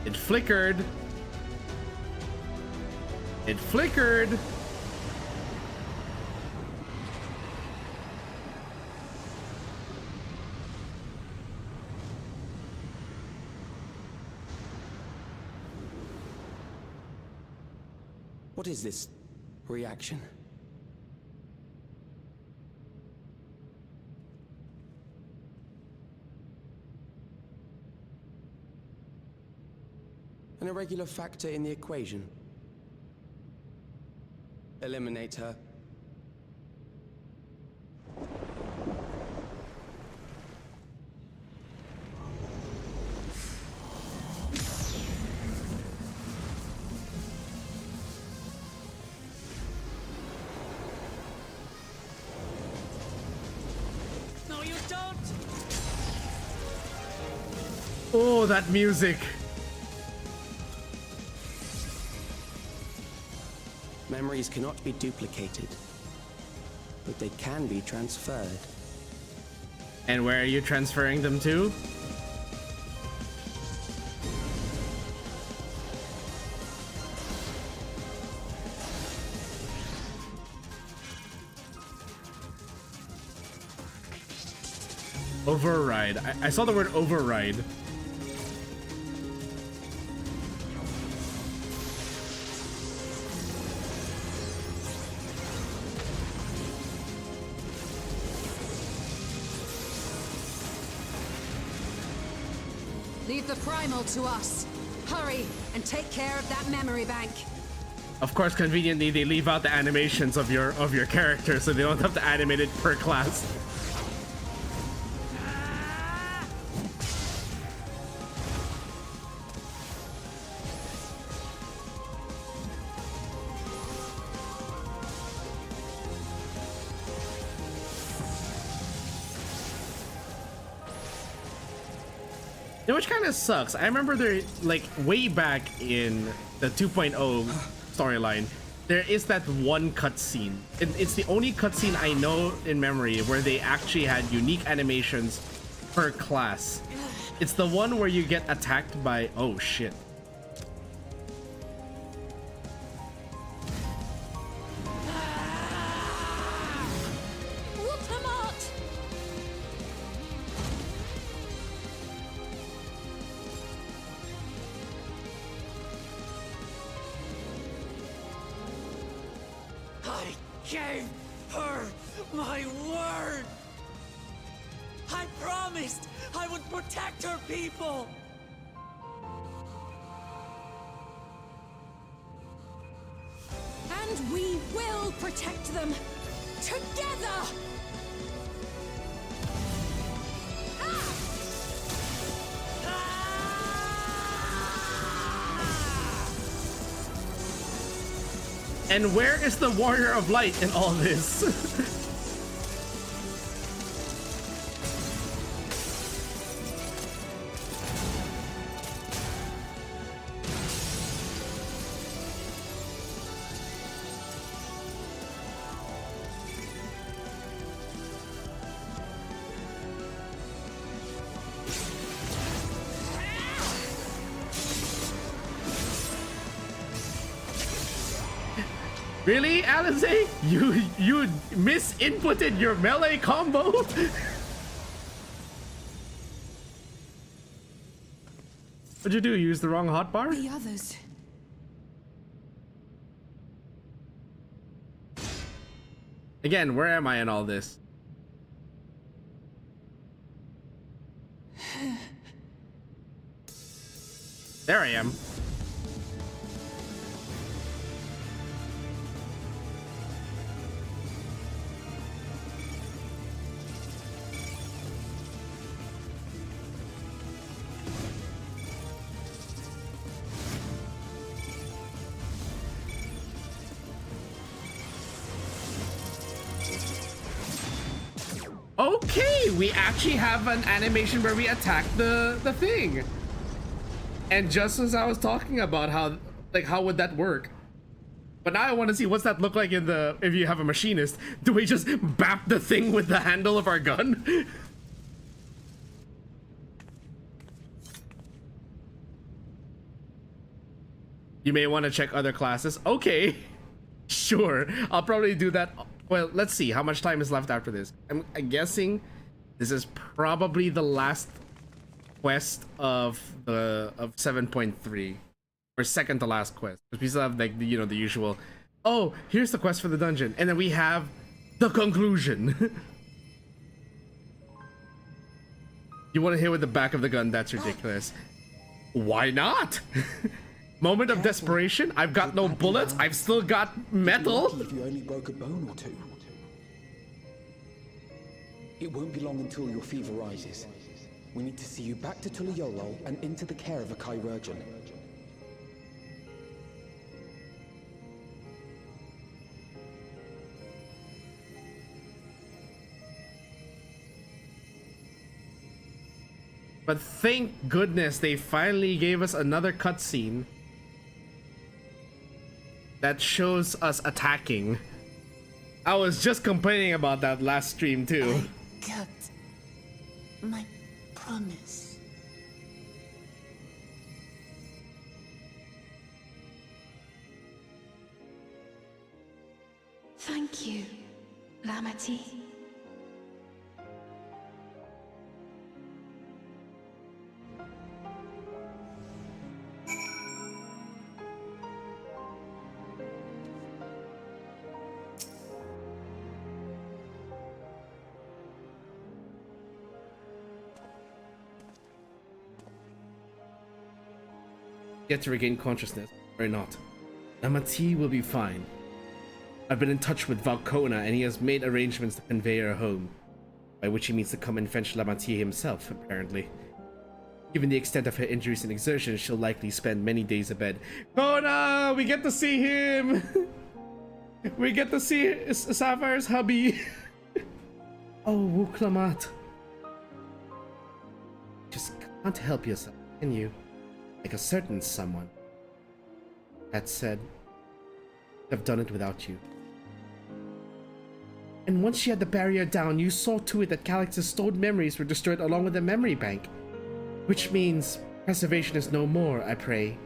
Speaker 1: It flickered. It flickered.
Speaker 4: What is this reaction? An irregular factor in the equation. Eliminate her.
Speaker 6: No, you don't!
Speaker 1: Oh, that music.
Speaker 4: Memories cannot be duplicated, but they can be transferred.
Speaker 1: And where are you transferring them to? Override. I saw the word override.
Speaker 8: Leave the primal to us. Hurry and take care of that memory bank.
Speaker 1: Of course, conveniently, they leave out the animations of your character, so they don't have to animate it per class. Which kind of sucks. I remember there, like, way back in the 2.0 storyline, there is that one cutscene. It's the only cutscene I know in memory where they actually had unique animations per class. It's the one where you get attacked by... Oh, shit.
Speaker 6: Gave her my word! I promised I would protect her people!
Speaker 8: And we will protect them together!
Speaker 1: And where is the Warrior of Light in all this? Really, Alizé? You misinputted your melee combo? What'd you do? Use the wrong hotbar?
Speaker 8: The others.
Speaker 1: Again, where am I in all this? There I am. Okay, we actually have an animation where we attack the thing. And just as I was talking about how would that work? But now I want to see what's that look like in the, if you have a machinist. Do we just bap the thing with the handle of our gun? You may want to check other classes. Okay, sure. I'll probably do that. Well, let's see how much time is left after this. I'm guessing this is probably the last quest of 7.3, or second to last quest. Because we still have like the usual. Oh, here's the quest for the dungeon, and then we have the conclusion. You want to hit with the back of the gun? That's ridiculous. Why not? Moment of desperation. I've got no bullets. I've still got metal.
Speaker 5: If you only broke a bone or two. It won't be long until your fever rises. We need to see you back to Tulayolo and into the care of a chirurgeon.
Speaker 1: But thank goodness they finally gave us another cutscene that shows us attacking. I was just complaining about that last stream too.
Speaker 3: I kept my promise.
Speaker 7: Thank you, Lamati.
Speaker 1: Get to regain consciousness, or not. Lamati will be fine. I've been in touch with Valkona and he has made arrangements to convey her home. By which he means to come and fetch Lamati himself, apparently. Given the extent of her injuries and exertions, she'll likely spend many days abed. Kona! We get to see him! We get to see Sapphire's hubby! Oh, Wuklamat. Just can't help yourself, can you? Like a certain someone. That said, I've done it without you. And once she had the barrier down, you saw to it that Calix's stored memories were destroyed along with the memory bank. Which means preservation is no more, I pray.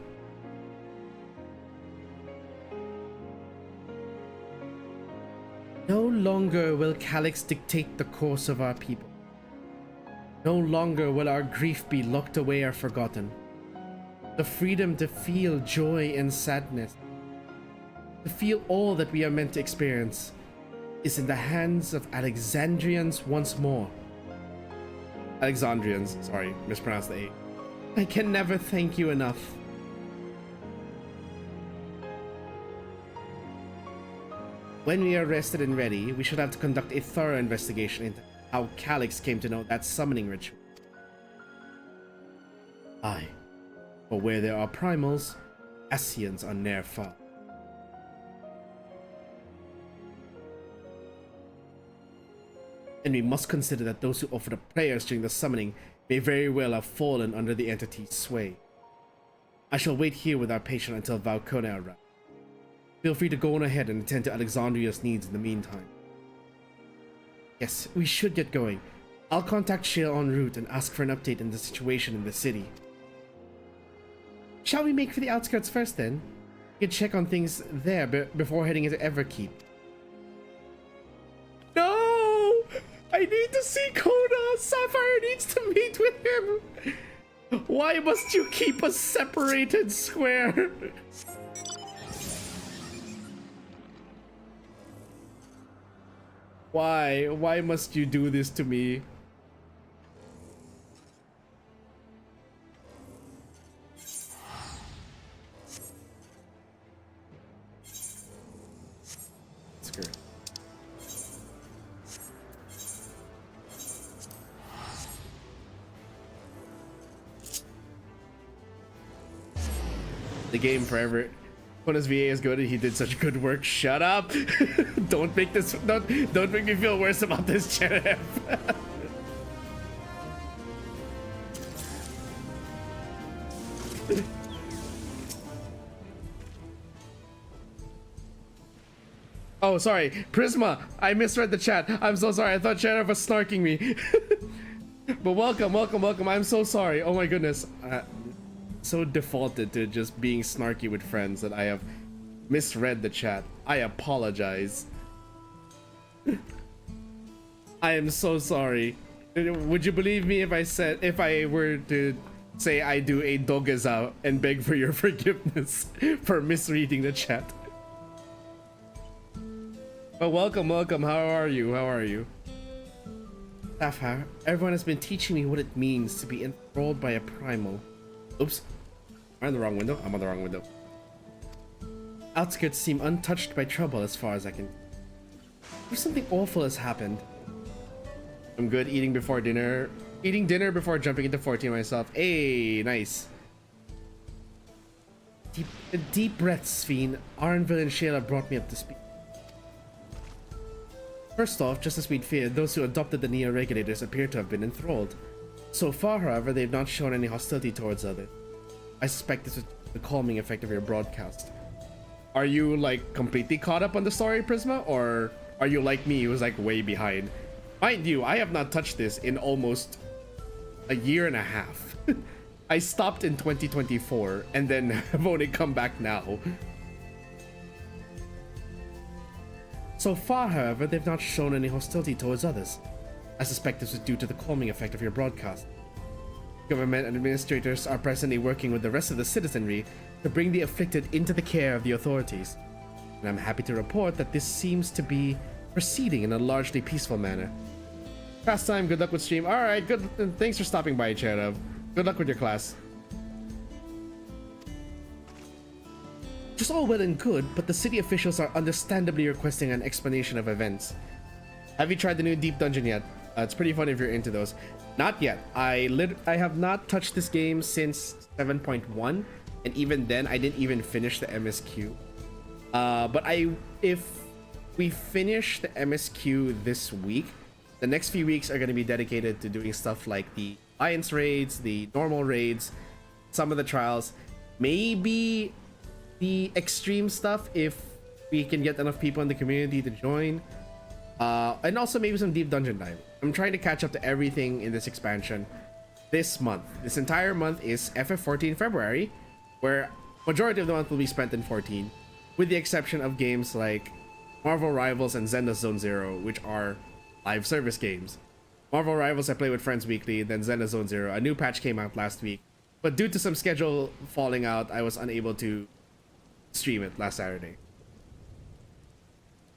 Speaker 1: No longer will Calix dictate the course of our people. No longer will our grief be locked away or forgotten. The freedom to feel joy and sadness, to feel all that we are meant to experience, is in the hands of Alexandrians once more. Alexandrians, sorry, mispronounced the A. I can never thank you enough. When we are rested and ready, we should have to conduct a thorough investigation into how Calix came to know that summoning ritual. Aye. For where there are primals, Ascians are ne'er far. And we must consider that those who offered up prayers during the summoning may very well have fallen under the entity's sway. I shall wait here with our patient until Valkona arrives. Feel free to go on ahead and attend to Alexandria's needs in the meantime. Yes, we should get going. I'll contact Shale en route and ask for an update in the situation in the city. Shall we make for the outskirts first then? You can check on things there before heading into Everkeep. No! I need to see Kona! Sapphire needs to meet with him! Why must you keep us separated, Square? Why? Why must you do this to me? Screw it. The game forever. Kona's VA is good and he did such good work. Shut up! Don't make make me feel worse about this, Sheriff. Oh, sorry. Prisma, I misread the chat. I'm so sorry. I thought Sheriff was snarking me. But welcome, welcome, welcome. I'm so sorry. Oh my goodness. So defaulted to just being snarky with friends that I have misread the chat. I apologize. I am so sorry. Would you believe me if I were to say I do a dogeza and beg for your forgiveness for misreading the chat? But welcome, welcome. How are you? How are you? Sapphire, everyone has been teaching me what it means to be enthralled by a primal. Oops. I'm in the wrong window. I'm on the wrong window. Outskirts seem untouched by trouble as far as I can. If something awful has happened. I'm good eating before dinner. Eating dinner before jumping into 14 myself. Hey, nice. Deep breaths, SPHENE. Arnville and Shayla brought me up to speed. First off, just as we'd feared, those who adopted the Neo-Regulators appear to have been enthralled. So far, however, they've not shown any hostility towards others. I suspect this is the calming effect of your broadcast. Are you, like, completely caught up on the story, Prisma? Or are you like me, who's, like, way behind? Mind you, I have not touched this in almost a year and a half. I stopped in 2024, and then have only come back now. So far, however, they've not shown any hostility towards others. I suspect this is due to the calming effect of your broadcast. Government administrators are presently working with the rest of the citizenry to bring the afflicted into the care of the authorities. And I'm happy to report that this seems to be proceeding in a largely peaceful manner. Past time, good luck with stream. Alright, good. Thanks for stopping by, Cherub. Good luck with your class. Just all well and good, but the city officials are understandably requesting an explanation of events. Have you tried the new Deep Dungeon yet? It's pretty fun if you're into those. Not yet. I have not touched this game since 7.1, and even then, I didn't even finish the MSQ. But if we finish the MSQ this week, the next few weeks are going to be dedicated to doing stuff like the Alliance raids, the normal raids, some of the trials, maybe the extreme stuff if we can get enough people in the community to join, and also maybe some deep dungeon time. I'm trying to catch up to everything in this expansion this month. This entire month is FF14 February, where majority of the month will be spent in 14, with the exception of games like Marvel Rivals and Zenda's Zone Zero, which are live service games. Marvel Rivals I play with friends weekly, then Zenda's Zone Zero. A new patch came out last week, but due to some schedule falling out, I was unable to stream it last Saturday.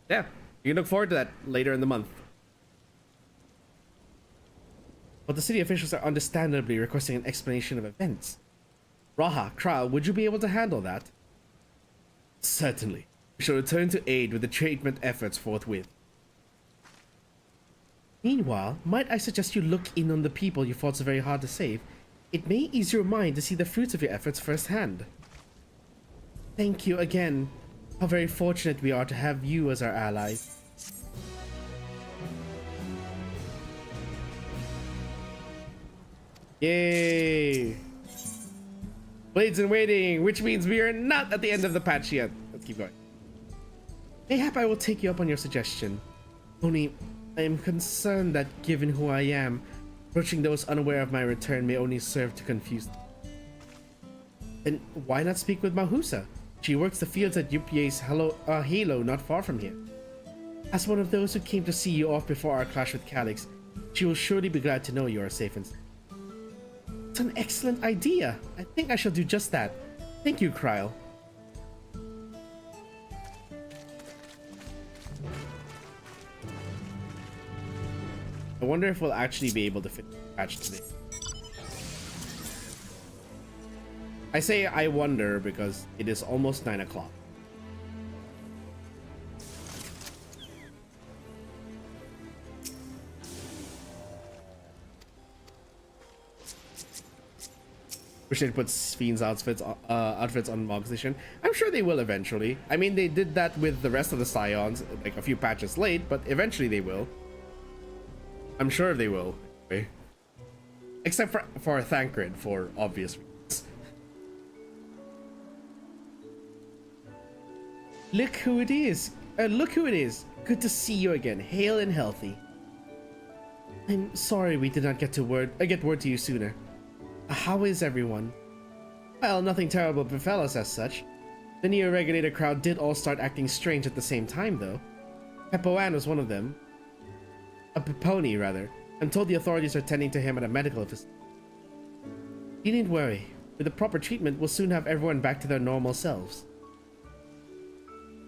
Speaker 1: Yeah, you can look forward to that later in the month. But the city officials are understandably requesting an explanation of events. Raha, Kral, would you be able to handle that? Certainly. We shall return to aid with the treatment efforts forthwith. Meanwhile, might I suggest you look in on the people you fought so very hard to save? It may ease your mind to see the fruits of your efforts firsthand. Thank you again. How very fortunate we are to have you as our allies. Yay! Blades in waiting, which means we are not at the end of the patch yet. Let's keep going. Mayhap I will take you up on your suggestion. Only, I am concerned that given who I am, approaching those unaware of my return may only serve to confuse them. Then why not speak with Mahusa? She works the fields at UPA's Halo not far from here. As one of those who came to see you off before our clash with Calyx, she will surely be glad to know you are safe and sound. It's an excellent idea. I think I shall do just that. Thank you, Kryl. I wonder if we'll actually be able to finish the patch today. I say I wonder because it is almost 9 o'clock. Wish they'd put SPHENE's outfits on Mog Station. I'm sure they will eventually. I mean, they did that with the rest of the Scions, like a few patches late, but eventually they will. I'm sure they will. Okay. Except for Thancred, for obvious reasons. Look who it is. Look who it is. Good to see you again, hale and healthy. I'm sorry we did not get word to you sooner. How is everyone? Well, nothing terrible befell us as such. The neo-regulator crowd did all start acting strange at the same time, though. Pepoan was one of them. A Peponi, rather. I'm told the authorities are tending to him at a medical facility. You needn't worry. With the proper treatment, we'll soon have everyone back to their normal selves.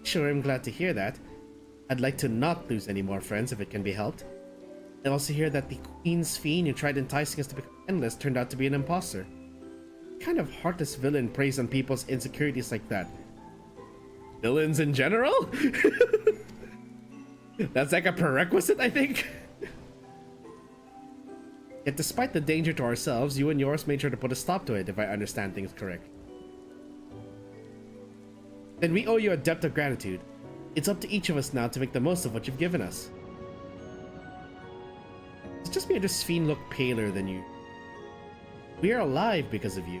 Speaker 1: Sure, I'm glad to hear that. I'd like to not lose any more friends if it can be helped. I also hear that the Queen SPHENE who tried enticing us to become endless turned out to be an imposter. What kind of heartless villain preys on people's insecurities like that? Villains in general? That's like a prerequisite, I think. Yet despite the danger to ourselves, you and yours made sure to put a stop to it, if I understand things correct. Then we owe you a debt of gratitude. It's up to each of us now to make the most of what you've given us. It's just made us SPHENE look paler than you. We are alive because of you,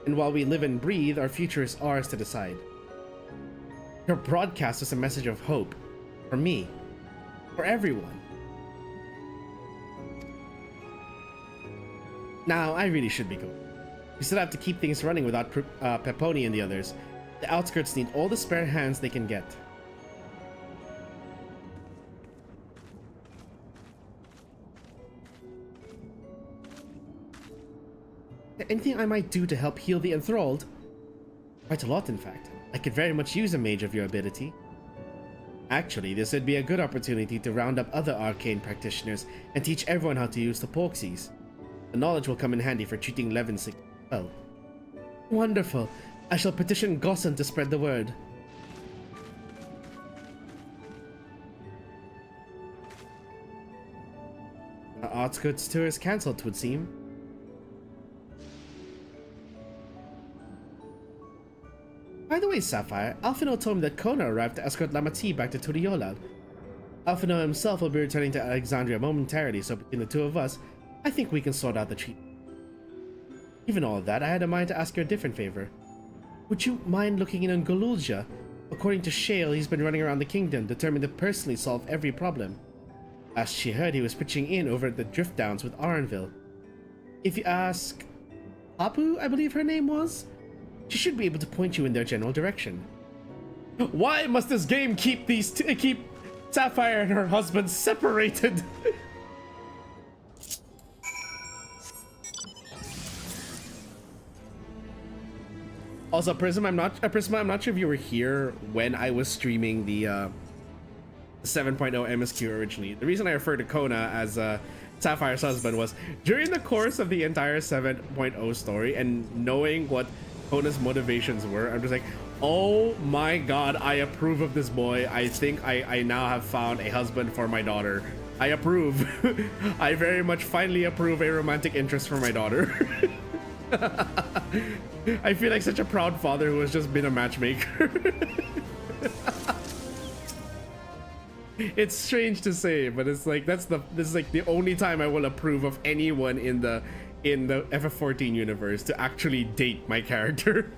Speaker 1: and while we live and breathe, our future is ours to decide. Your broadcast is a message of hope. For me. For everyone. Now, I really should be going. We still have to keep things running without Peponi and the others. The outskirts need all the spare hands they can get. Anything I might do to help heal the enthralled? Quite a lot, in fact. I could very much use a mage of your ability. Actually, this would be a good opportunity to round up other arcane practitioners and teach everyone how to use the Porksies. The knowledge will come in handy for treating Levin sick as well. Wonderful. I shall petition Gossan to spread the word. Our outskirts tour is cancelled, 'twould seem. By the way, Sapphire, Alphino told me that Kona arrived to escort Lamati back to Turiola. Alphino himself will be returning to Alexandria momentarily, so between the two of us, I think we can sort out the treatment. Given all of that, I had a mind to ask you a different favor. Would you mind looking in on Golulja? According to Shale, he's been running around the kingdom, determined to personally solve every problem. Last she heard, he was pitching in over at the Drift Downs with Arenville. If you ask Apu, I believe her name was, she should be able to point you in their general direction. Why must this game keep keep Sapphire and her husband separated? Also, Prism, I'm not sure if you were here when I was streaming the 7.0 MSQ originally. The reason I refer to Kona as Sapphire's husband was during the course of the entire 7.0 story and knowing what Kona's motivations were, I'm just like, oh my god, I approve of this boy. I think I now have found a husband for my daughter. I approve. I very much finally approve a romantic interest for my daughter. I feel like such a proud father who has just been a matchmaker. It's strange to say, but it's like this is like the only time I will approve of anyone in the FF14 universe to actually date my character.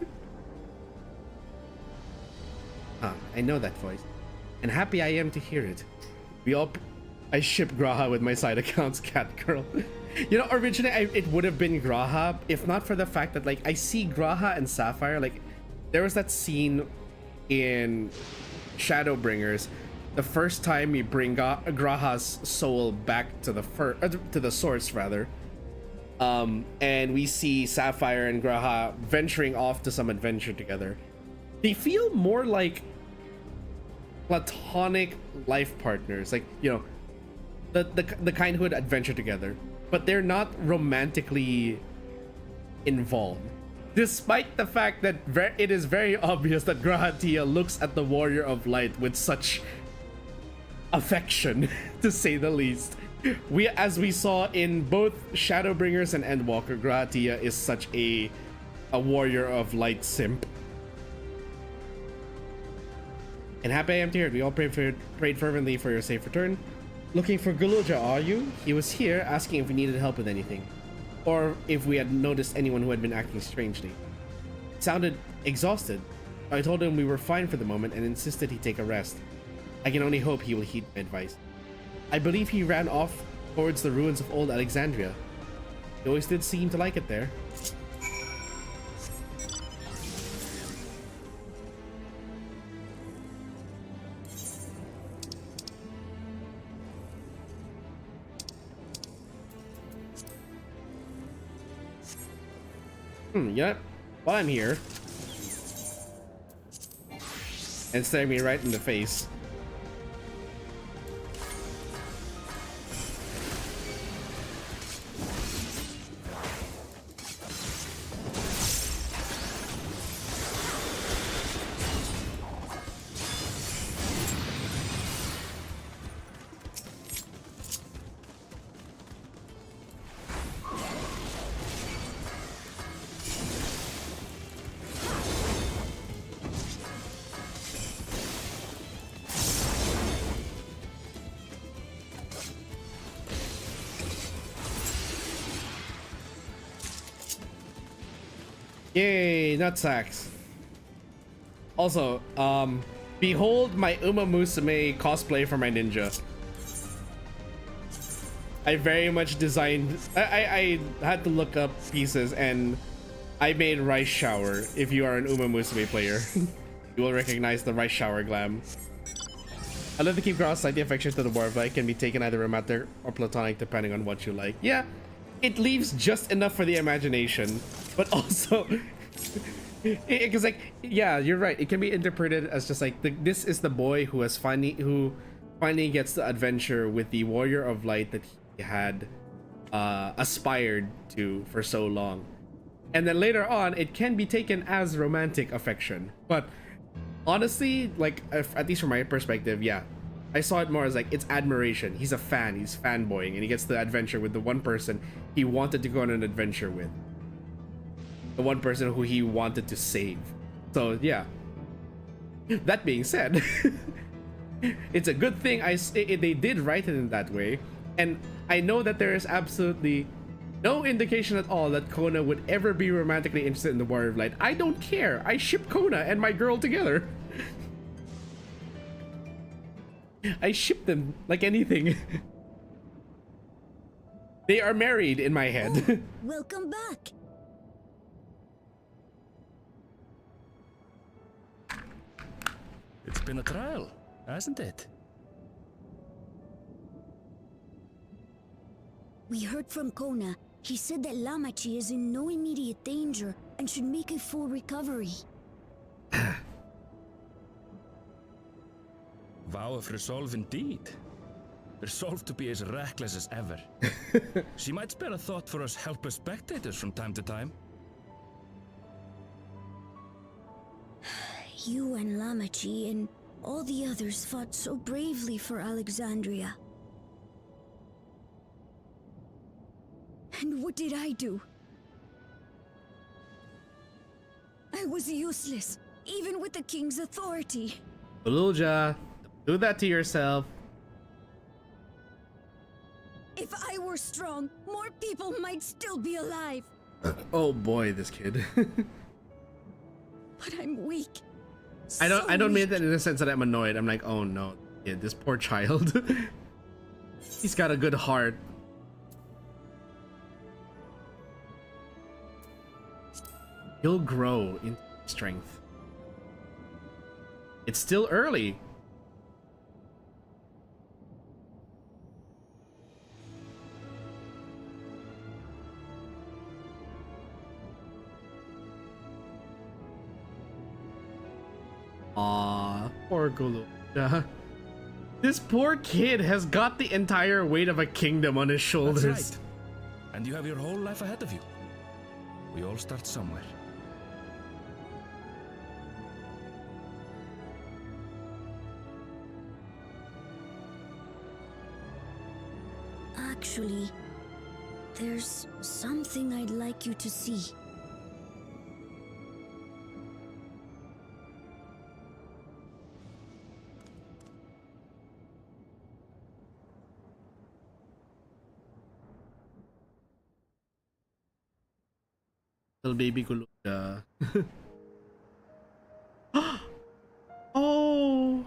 Speaker 1: Ah, I know that voice, and happy I am to hear it. I ship Graha with my side account's cat girl. You know, originally it would have been Graha if not for the fact that like I see Graha and Sapphire like there was that scene in Shadowbringers, the first time we bring Graha's soul back to the source rather, and we see Sapphire and Graha venturing off to some adventure together. They feel more like platonic life partners, like, you know, the kind who would adventure together, but they're not romantically involved, despite the fact that it is very obvious that Grahatia looks at the Warrior of Light with such affection, to say the least. As we saw in both Shadowbringers and Endwalker, Grahatia is such a Warrior of Light simp. And happy I am here. We all prayed fervently for your safe return. Looking for Guluja, are you? He was here asking if we needed help with anything, or if we had noticed anyone who had been acting strangely. He sounded exhausted. I told him we were fine for the moment and insisted he take a rest. I can only hope he will heed my advice. I believe he ran off towards the ruins of old Alexandria. He always did seem to like it there. Yep. While I'm here, and staring me right in the face. Yay, nutsacks. Also, behold my Uma Musume cosplay for my ninja. I very much designed, I had to look up pieces and I made Rice Shower. If you are an Uma Musume player, you will recognize the Rice Shower glam. I love to keep Graha's slightly affection to the War of Light can be taken either romantic or platonic depending on what you like. Yeah, it leaves just enough for the imagination, but also because like, yeah, you're right, it can be interpreted as just like this is the boy who finally gets the adventure with the Warrior of Light that he had aspired to for so long, and then later on it can be taken as romantic affection. But honestly, like, at least from my perspective, yeah, I saw it more as like, it's admiration. He's a fan, he's fanboying, and he gets the adventure with the one person he wanted to go on an adventure with, the one person who he wanted to save. So yeah, that being said, it's a good thing they did write it in that way, and I know that there is absolutely no indication at all that Kona would ever be romantically interested in the Warrior of Light. I don't care. I ship Kona and my girl together. I ship them like anything. They are married in my head.
Speaker 3: Welcome back.
Speaker 12: It's been a trial, hasn't it?
Speaker 3: We heard from Kona. He said that Lamachi is in no immediate danger and should make a full recovery.
Speaker 12: Vow of resolve indeed. Resolved to be as reckless as ever. She might spare a thought for us helpless spectators from time to time.
Speaker 3: You and Lamachi and all the others fought so bravely for Alexandria. And what did I do? I was useless, even with the king's authority.
Speaker 1: Ulja, do that to yourself.
Speaker 3: If I were strong, more people might still be alive.
Speaker 1: Oh boy, this kid.
Speaker 3: But I'm weak.
Speaker 1: I don't mean that in the sense that I'm annoyed. I'm like, oh no, kid, this poor child. He's got a good heart. He'll grow in strength. It's still early. Aw, poor Guluja. This poor kid has got the entire weight of a kingdom on his shoulders.
Speaker 12: That's right. And you have your whole life ahead of you. We all start somewhere.
Speaker 3: Actually, there's something I'd like you to see.
Speaker 1: Little baby Guluja. Oh!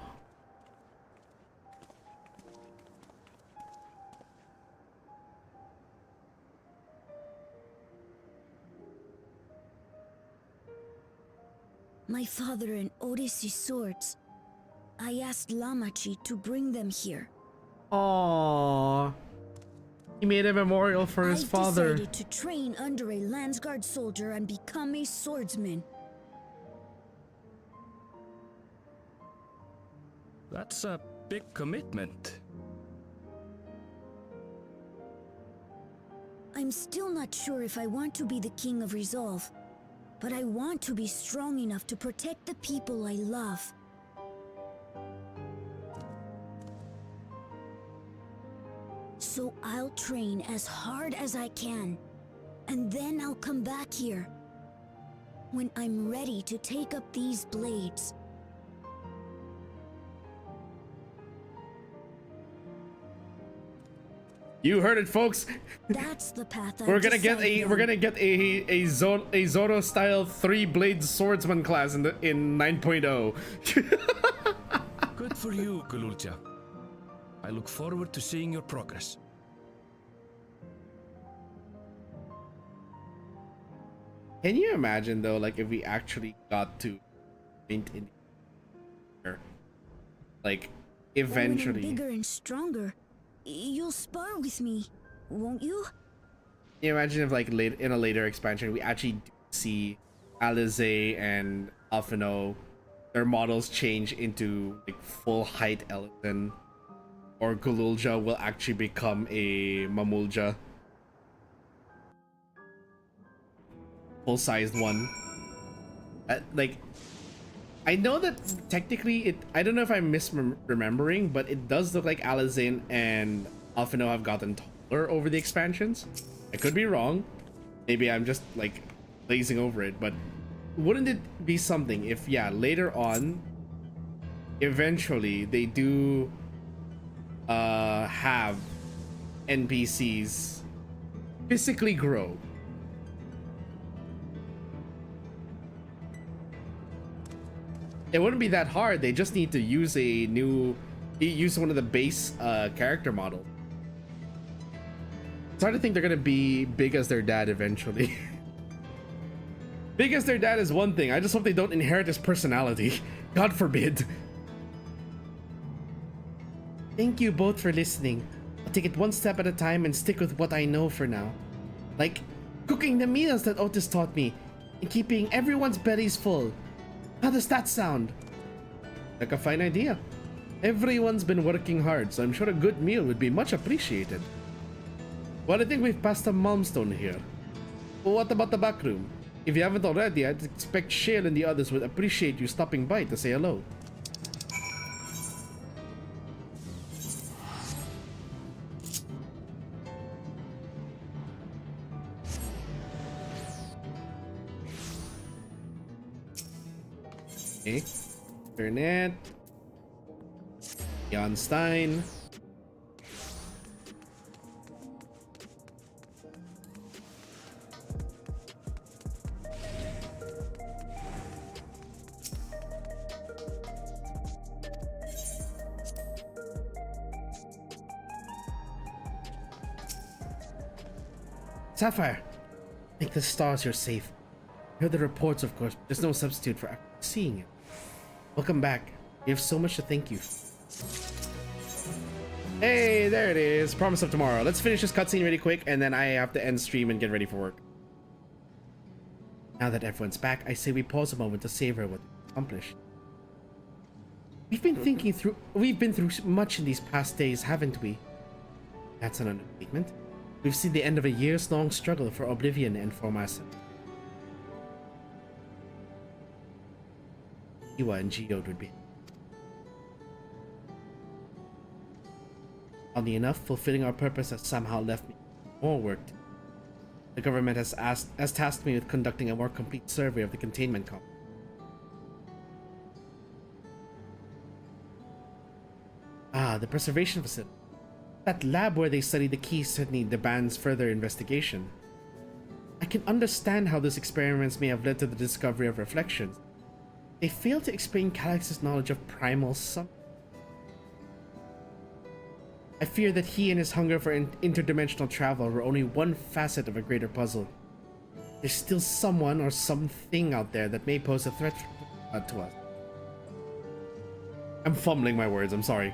Speaker 3: My father and Odyssey's swords. I asked Lamachi to bring them here.
Speaker 1: Aww. He made a memorial for his father.
Speaker 3: I decided to train under a Landsguard soldier and become a swordsman.
Speaker 12: That's a big commitment.
Speaker 3: I'm still not sure if I want to be the King of Resolve, but I want to be strong enough to protect the people I love. So I'll train as hard as I can, and then I'll come back here when I'm ready to take up these blades.
Speaker 1: You heard it, folks.
Speaker 3: That's the path
Speaker 1: We're gonna get a Zoro style 3-blade swordsman class in 9.0.
Speaker 12: Good for you, Gululja. I look forward to seeing your progress.
Speaker 1: Can you imagine though, like if we actually got to paint in here, like eventually?
Speaker 3: When I'm bigger and stronger, you'll spar with me, won't you?
Speaker 1: Can you imagine if like in a later expansion we actually do see Alizé and Alphino, their models change into like full height Eleton, or Gululja will actually become a Mamulja, full-sized one. Like, I know that technically I don't know if I'm misremembering, but it does look like Alizé and Alphino have gotten taller over the expansions. I could be wrong. Maybe I'm just like glazing over it, but wouldn't it be something if, yeah, later on, eventually they do have NPCs physically grow? It wouldn't be that hard. They just need to use one of the base character models. It's hard to think they're gonna be big as their dad eventually. Big as their dad is one thing. I just hope they don't inherit his personality. God forbid. Thank you both for listening. I'll take it one step at a time and stick with what I know for now. Like cooking the meals that Otis taught me and keeping everyone's bellies full. How does that sound? Like a fine idea. Everyone's been working hard, so I'm sure a good meal would be much appreciated. Well, I think we've passed a milestone here. Well, what about the back room? If you haven't already, I'd expect Shale and the others would appreciate you stopping by to say hello. Okay. Burnett. Jan Stein. Sapphire, make the stars your safe. Hear the reports, of course. There's no substitute for seeing it. Welcome back. You have so much to thank you. Hey, there it is. Promise of tomorrow. Let's finish this cutscene really quick, and then I have to end stream and get ready for work. Now that everyone's back, I say we pause a moment to savor what we've accomplished. We've been through much in these past days, haven't we? That's an understatement. We've seen the end of a years-long struggle for Oblivion and for myself. Iwa and Geode would be. Oddly enough, fulfilling our purpose has somehow left me more work to do. The government has tasked me with conducting a more complete survey of the containment complex. Ah, the preservation facility. That lab where they study the keys certainly demands further investigation. I can understand how those experiments may have led to the discovery of reflections. They fail to explain Calyx's knowledge of primal something. I fear that he and his hunger for interdimensional travel were only one facet of a greater puzzle. There's still someone or something out there that may pose a threat to us. I'm fumbling my words, I'm sorry.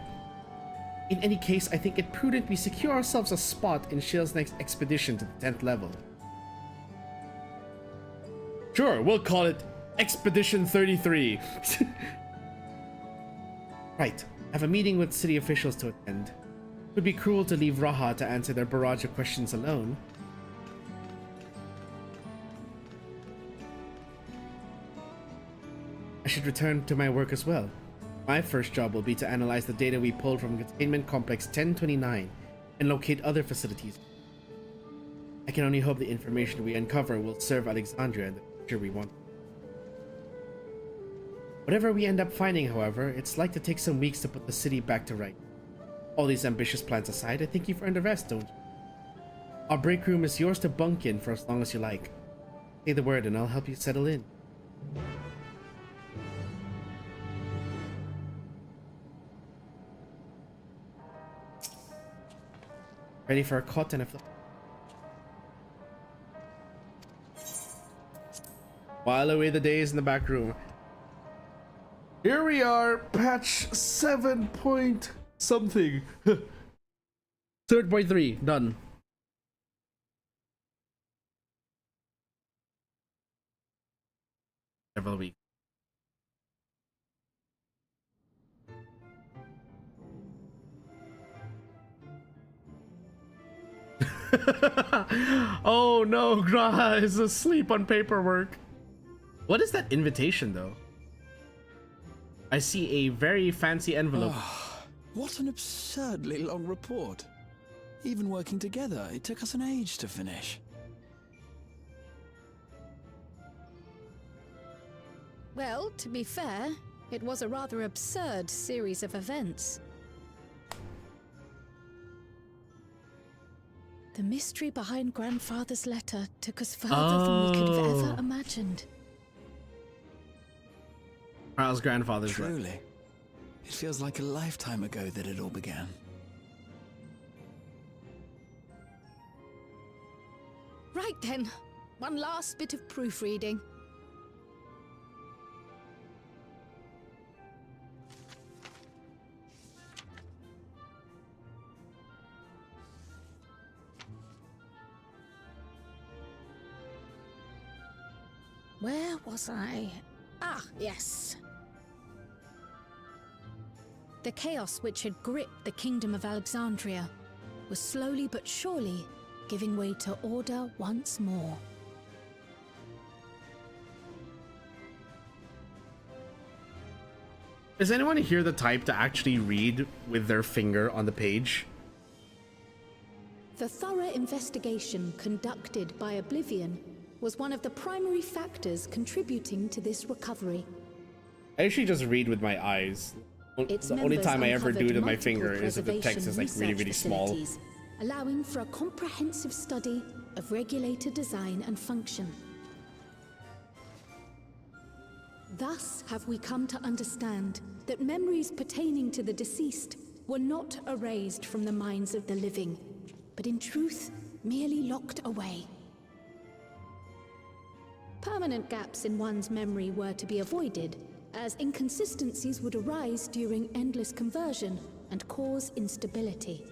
Speaker 1: In any case, I think it prudent we secure ourselves a spot in Shale's next expedition to the 10th level. Sure, we'll call it Expedition 33. Right, I have a meeting with city officials to attend. It would be cruel to leave Raha to answer their barrage of questions alone. I should return to my work as well. My first job will be to analyze the data we pulled from Containment Complex 1029 and locate other facilities. I can only hope the information we uncover will serve Alexandria in the future we want. Whatever we end up finding, however, it's like to take some weeks to put the city back to right. All these ambitious plans aside, I think you've earned a rest, don't you? Our break room is yours to bunk in for as long as you like. Say the word and I'll help you settle in. Ready for a cot and a flip. While away the days in the back room. Here we are, patch 7 point something. 3.3, done. Several weeks. Oh no, Graha is asleep on paperwork. What is that invitation though? I see a very fancy envelope.
Speaker 5: What an absurdly long report. Even working together, it took us an age to finish.
Speaker 13: Well, to be fair, it was a rather absurd series of events. The mystery behind Grandfather's letter took us further than we could have ever imagined.
Speaker 1: Kyle's grandfather's letter.
Speaker 5: Truly. It feels like a lifetime ago that it all began.
Speaker 13: Right then, one last bit of proofreading. Where was I? Ah, yes. The chaos which had gripped the kingdom of Alexandria was slowly but surely giving way to order once more.
Speaker 1: Is anyone here the type to actually read with their finger on the page?
Speaker 13: The thorough investigation conducted by Oblivion was one of the primary factors contributing to this recovery.
Speaker 1: I usually just read with my eyes. The only time I ever do it with my finger is if the text is like really, really small.
Speaker 13: Allowing for a comprehensive study of regulator design and function. Thus have we come to understand that memories pertaining to the deceased were not erased from the minds of the living, but in truth merely locked away. Permanent gaps in one's memory were to be avoided, as inconsistencies would arise during endless conversion and cause instability.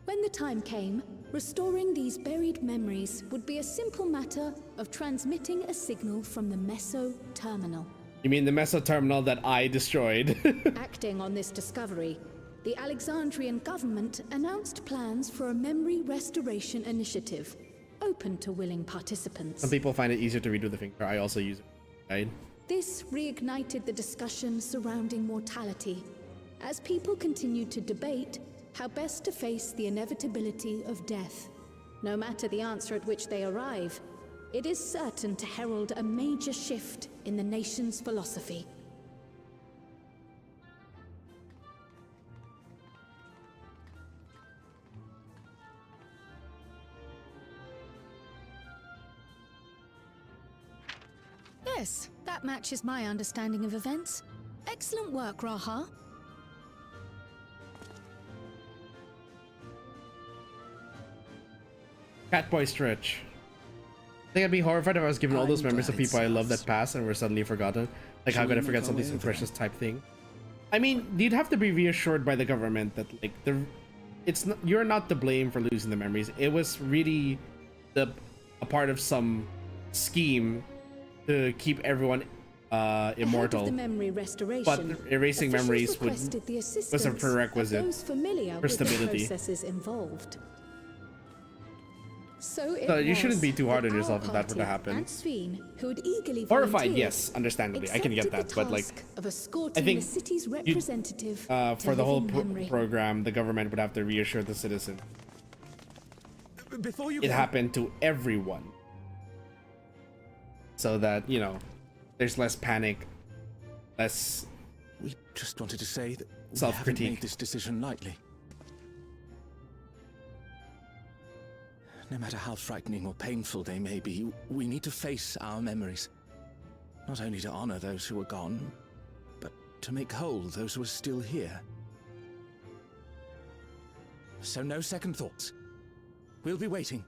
Speaker 13: When the time came, restoring these buried memories would be a simple matter of transmitting a signal from the Meso terminal.
Speaker 1: You mean the Meso terminal that I destroyed?
Speaker 13: Acting on this discovery, the Alexandrian government announced plans for a memory restoration initiative, open to willing participants.
Speaker 1: Some people find it easier to read with the finger. I also use it. Right?
Speaker 13: This reignited the discussion surrounding mortality, as people continued to debate how best to face the inevitability of death. No matter the answer at which they arrive, it is certain to herald a major shift in the nation's philosophy. Yes, that matches my understanding of events. Excellent work, Raha.
Speaker 1: Catboy stretch. I think I'd be horrified if I was given all those memories of people I love that passed and were suddenly forgotten. Like, how could I forget something so precious type thing? I mean, you'd have to be reassured by the government that, like, you're not to blame for losing the memories. It was really a part of some scheme to keep everyone immortal.
Speaker 13: The memory restoration,
Speaker 1: but erasing memories was a prerequisite for stability.
Speaker 13: Processes involved. So
Speaker 1: you shouldn't be too hard on yourself if that were to happen.
Speaker 13: SPHENE, who had eagerly
Speaker 1: horrified, yes, understandably, I can get that, but like, I think
Speaker 13: the city's representative
Speaker 1: for the whole program, the government would have to reassure the citizen. It happened to everyone, so that, you know, there's less panic, less.
Speaker 5: We just wanted to say that
Speaker 1: self-critique.
Speaker 5: We haven't made this decision lightly. No matter how frightening or painful they may be, we need to face our memories. Not only to honor those who are gone, but to make whole those who are still here. So no second thoughts. We'll be waiting.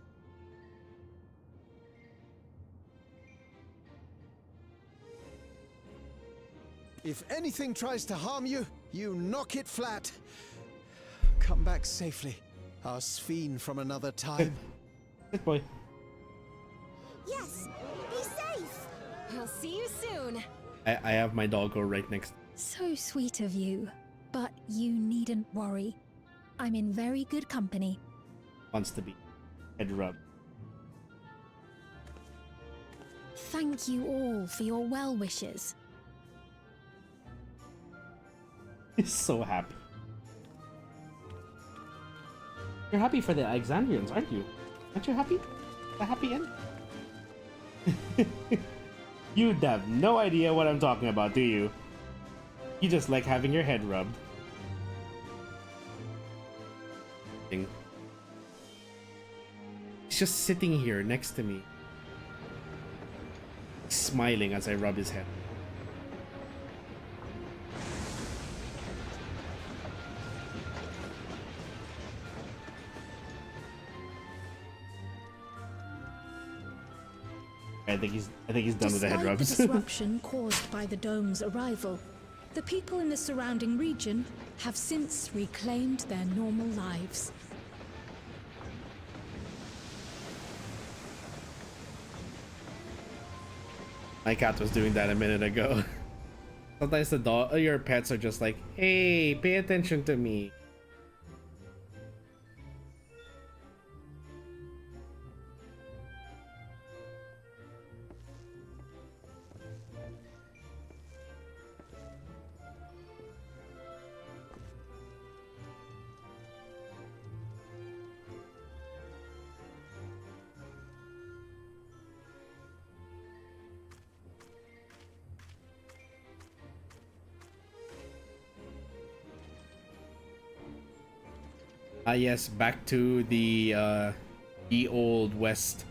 Speaker 11: If anything tries to harm you, you knock it flat. Come back safely, our SPHENE from another time.
Speaker 1: Good boy.
Speaker 3: Yes, be safe. I'll see you soon.
Speaker 1: I have my doggo right next.
Speaker 14: So sweet of you, but you needn't worry. I'm in very good company.
Speaker 1: Wants to be head rub.
Speaker 14: Thank you all for your well wishes.
Speaker 1: He's so happy. You're happy for the Alexandrians, aren't you? Aren't you happy? A happy end? You have no idea what I'm talking about, do you? You just like having your head rubbed. He's just sitting here next to me, smiling as I rub his head. I think he's done with the head rubs.
Speaker 13: The disruption caused by the dome's arrival, the people in the surrounding region have since reclaimed their normal lives.
Speaker 1: My cat was doing that a minute ago. Sometimes the dog, your pets are just like, hey, pay attention to me. Yes, back to the old west.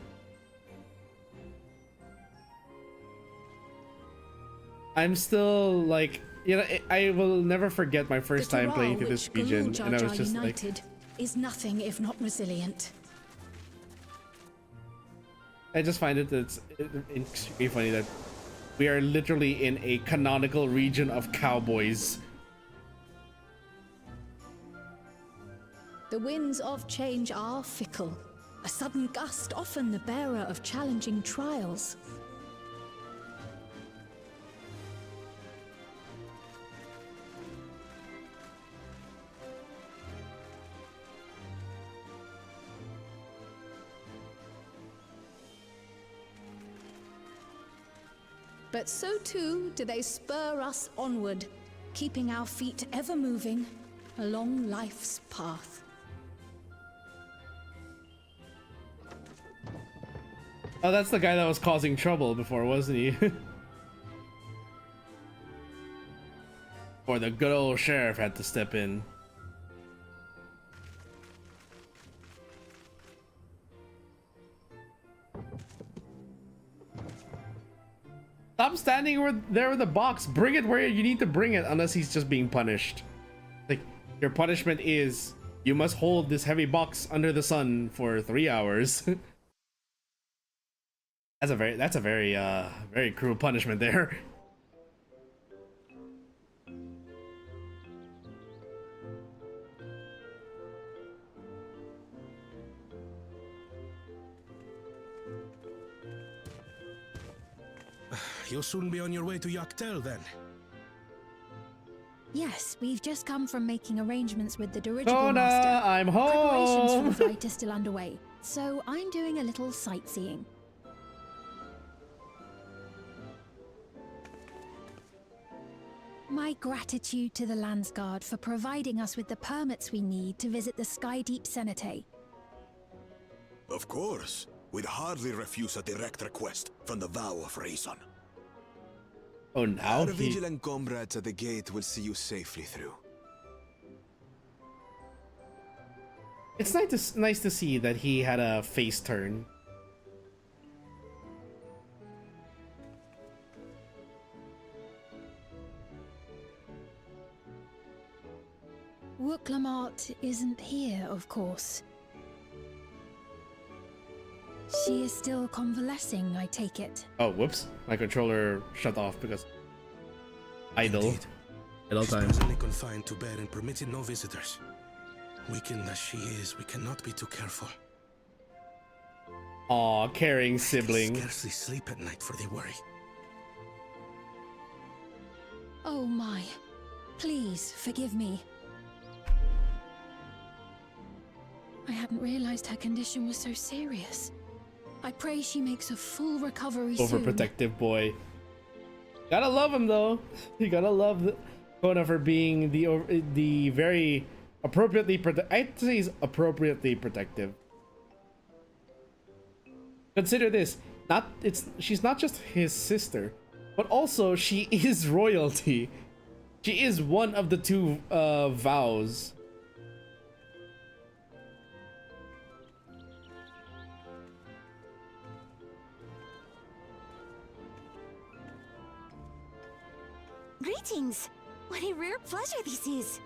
Speaker 1: I'm still like, you know, I will never forget my first time playing through this region, and I was just like,
Speaker 13: is nothing if not resilient.
Speaker 1: I just find it's extremely funny that we are literally in a canonical region of cowboys.
Speaker 13: The winds of change are fickle. A sudden gust often the bearer of challenging trials. But so too do they spur us onward, keeping our feet ever moving along life's path.
Speaker 1: Oh, that's the guy that was causing trouble before, wasn't he? Or the good old sheriff had to step in. Stop standing there with the box. Bring it where you need to bring it, unless he's just being punished. Like, your punishment is you must hold this heavy box under the sun for 3 hours. That's a very cruel punishment there.
Speaker 15: You'll soon be on your way to Yaktel then.
Speaker 14: Yes, we've just come from making arrangements with the dirigible
Speaker 1: Kona,
Speaker 14: master.
Speaker 1: I'm
Speaker 14: Preparations for
Speaker 1: home.
Speaker 14: the flight are still underway, so I'm doing a little sightseeing. My gratitude to the Landsguard for providing us with the permits we need to visit the Skydeep Cenote.
Speaker 16: Of course. We'd hardly refuse a direct request from the vow of reason.
Speaker 1: Oh, now
Speaker 17: Our vigilant comrades at the gate will see you safely through.
Speaker 1: It's nice to see that he had a face turn.
Speaker 14: Wooklamart isn't here, of course. She is still convalescing, I take it.
Speaker 1: Oh, whoops. My controller shut off because idle at all
Speaker 15: She's
Speaker 1: times.
Speaker 15: presently confined to bed and permitted no visitors. Weakened as she is, we cannot be too careful.
Speaker 1: Aw, caring sibling.
Speaker 15: Scarcely sleep at night for the worry.
Speaker 14: Oh my. Please, forgive me. I hadn't realized her condition was so serious. I pray she makes a full recovery soon.
Speaker 1: Overprotective boy. Gotta love him though. You gotta love Kona for being the very appropriately I'd say he's appropriately protective. Consider this. She's not just his sister, but also she is royalty. She is one of the two vows.
Speaker 18: Greetings! What a rare pleasure this is!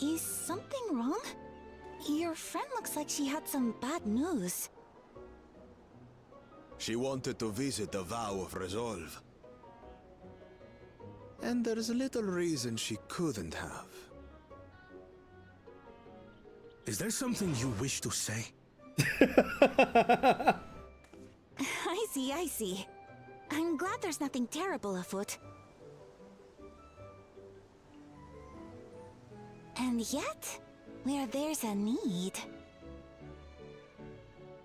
Speaker 18: Is something wrong? Your friend looks like she had some bad news.
Speaker 16: She wanted to visit the vow of resolve.
Speaker 17: And there's little reason she couldn't have.
Speaker 15: Is there something you wish to say?
Speaker 18: I see. I'm glad there's nothing terrible afoot. And yet, where there's a need...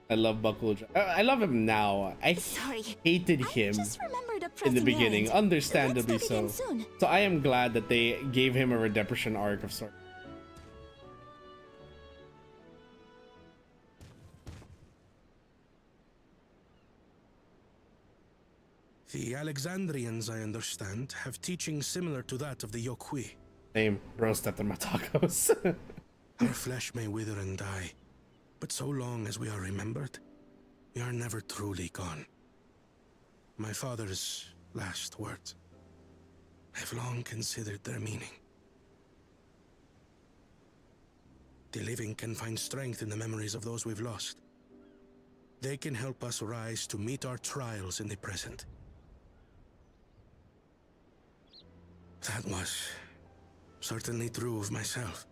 Speaker 1: I love Buckle. I love him now. I hated him in the beginning, understandably so. So I am glad that they gave him a redemption arc of sorts.
Speaker 15: The Alexandrians, I understand, have teaching similar to that of the Yokui.
Speaker 1: Same. Bro stepped on my tacos.
Speaker 15: Our flesh may wither and die, but so long as we are remembered, we are never truly gone. My father's last words. I've long considered their meaning. The living can find strength in the memories of those we've lost, They can help us rise to meet our trials in the present. That was certainly true of myself.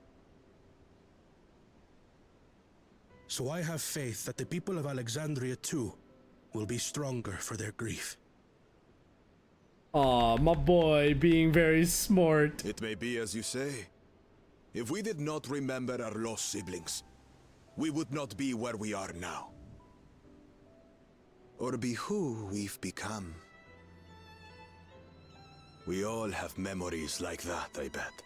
Speaker 15: So I have faith that the people of Alexandria too will be stronger for their grief.
Speaker 1: Aw, my boy being very smart.
Speaker 16: It may be as you say. If we did not remember our lost siblings, we would not be where we are now. Or be who we've become. We all have memories like that, I bet.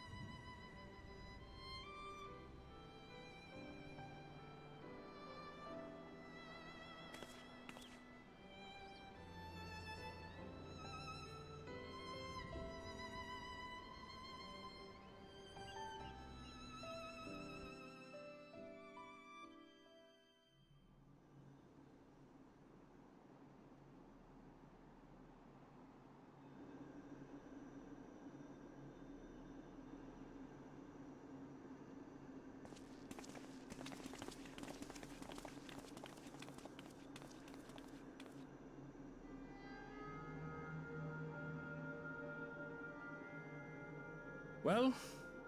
Speaker 12: Well,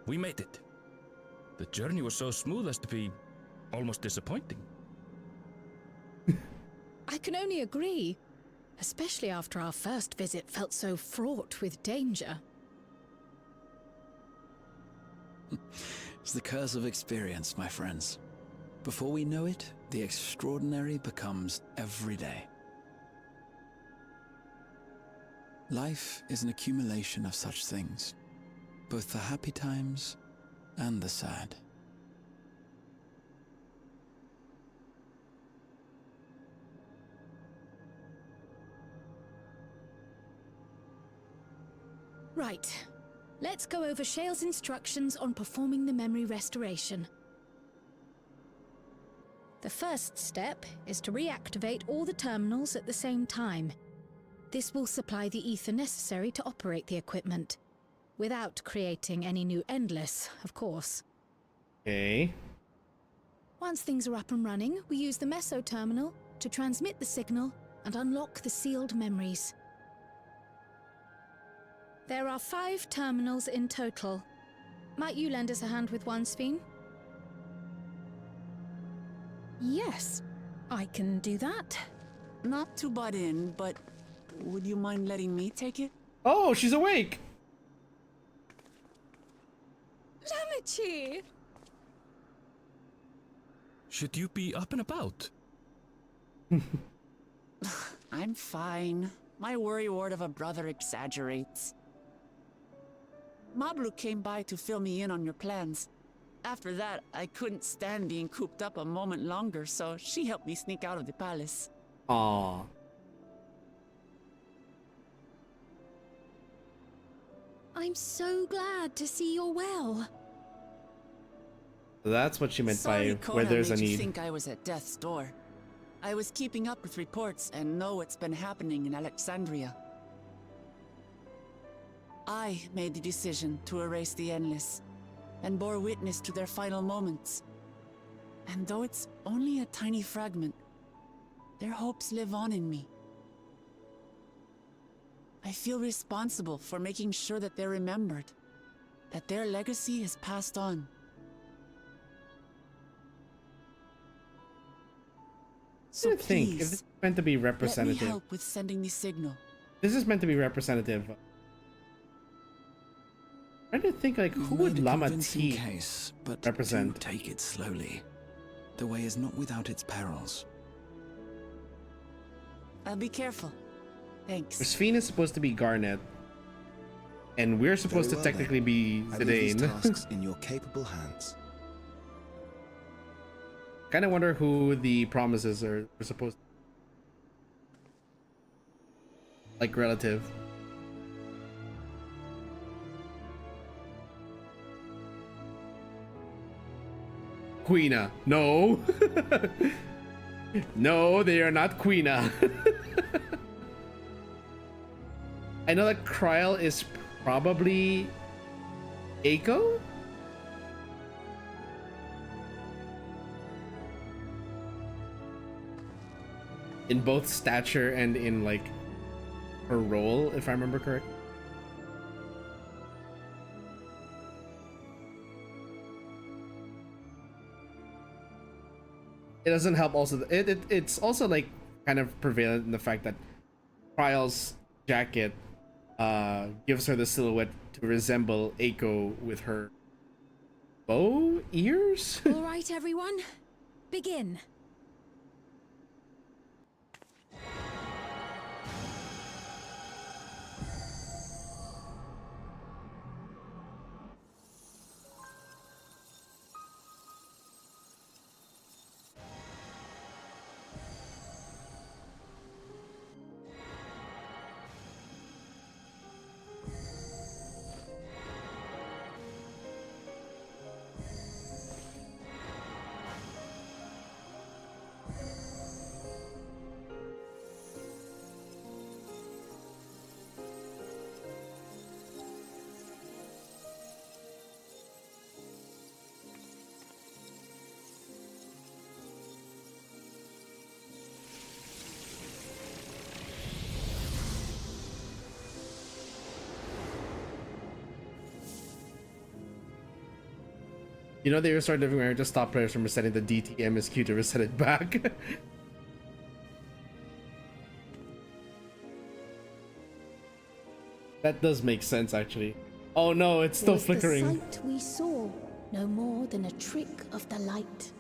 Speaker 12: we made it. The journey was so smooth as to be almost disappointing.
Speaker 13: I can only agree, especially after our first visit felt so fraught with danger.
Speaker 9: It's the curse of experience, my friends. Before we know it, the extraordinary becomes every day. Life is an accumulation of such things, both the happy times and the sad.
Speaker 13: Right. Let's go over Shale's instructions on performing the memory restoration. The first step is to reactivate all the terminals at the same time. This will supply the ether necessary to operate the equipment, without creating any new endless, of course.
Speaker 1: Okay.
Speaker 13: Once things are up and running, we use the meso terminal to transmit the signal and unlock the sealed memories. There are 5 terminals in total. Might you lend us a hand with one, SPHENE?
Speaker 19: Yes, I can do that.
Speaker 6: Not to butt in, but would you mind letting me take it?
Speaker 1: Oh, she's awake!
Speaker 19: Lamichi!
Speaker 12: Should you be up and about?
Speaker 6: I'm fine. My worrywart of a brother exaggerates. Mablu came by to fill me in on your plans. After that, I couldn't stand being cooped up a moment longer, so she helped me sneak out of the palace.
Speaker 1: Aww.
Speaker 14: I'm so glad to see you're well.
Speaker 1: That's what she meant
Speaker 6: Sorry,
Speaker 1: by where
Speaker 6: Kona
Speaker 1: there's a
Speaker 6: made you
Speaker 1: need.
Speaker 6: think I was at death's door. I was keeping up with reports and know what's been happening in Alexandria. I made the decision to erase the Endless, and bore witness to their final moments. And though it's only a tiny fragment, their hopes live on in me. I feel responsible for making sure that they're remembered, that their legacy is passed on. So
Speaker 1: I think if
Speaker 6: please,
Speaker 1: this is meant to be representative.
Speaker 6: let me help with sending the signal.
Speaker 1: This is meant to be representative. I didn't think like who would Lama T
Speaker 9: case, but
Speaker 1: represent?
Speaker 9: do take it slowly. The way is not without its perils.
Speaker 6: I'll be careful. Thanks.
Speaker 1: SPHENE is supposed to be Garnet, and we're supposed
Speaker 20: Very
Speaker 1: to
Speaker 20: well,
Speaker 1: technically be
Speaker 20: I leave these
Speaker 1: Zidane.
Speaker 20: tasks in your capable hands.
Speaker 1: Kind of wonder who the promises are supposed to like relative. Queena. No. No, they are not Queena. I know that Kryl is probably Eiko? in both stature and in like her role, if I remember correct. It doesn't help also it's also like kind of prevalent in the fact that Trial's jacket gives her the silhouette to resemble Eiko with her bow ears.
Speaker 14: All right, everyone, begin.
Speaker 1: You know, they were starting to just stop players from resetting the DT MSQ to reset it back. That does make sense, actually. Oh no, it's still flickering.
Speaker 13: Was the sight we saw no more than a trick of the light?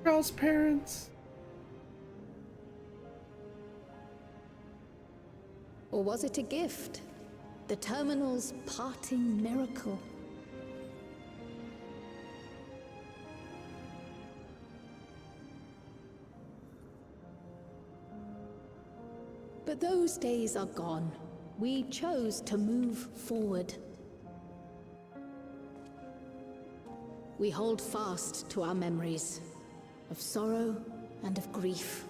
Speaker 1: Girl's parents.
Speaker 13: Or was it a gift? The terminal's parting miracle? But those days are gone. We chose to move forward. We hold fast to our memories of sorrow and of grief.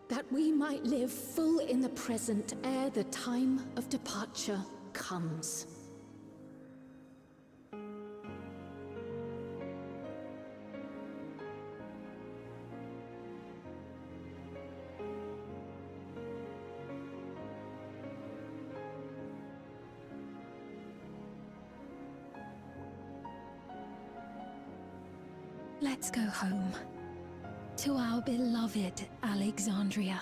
Speaker 13: That we might live full in the present ere the time of departure comes.
Speaker 14: Let's go home. To our beloved Alexandria.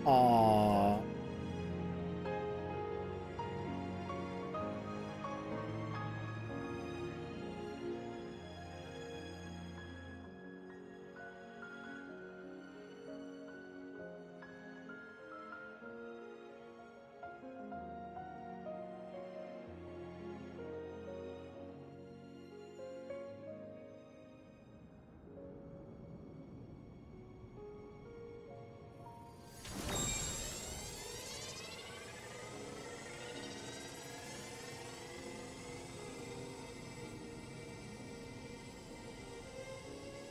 Speaker 1: Aww.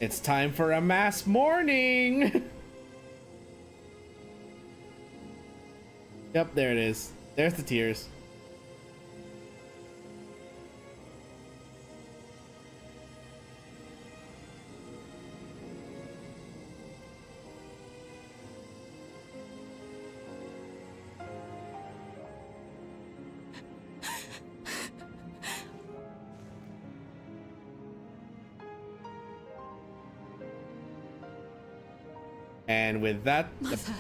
Speaker 1: It's time for a mass mourning. Yep, there it is. There's the tears. And with that,
Speaker 13: Mother,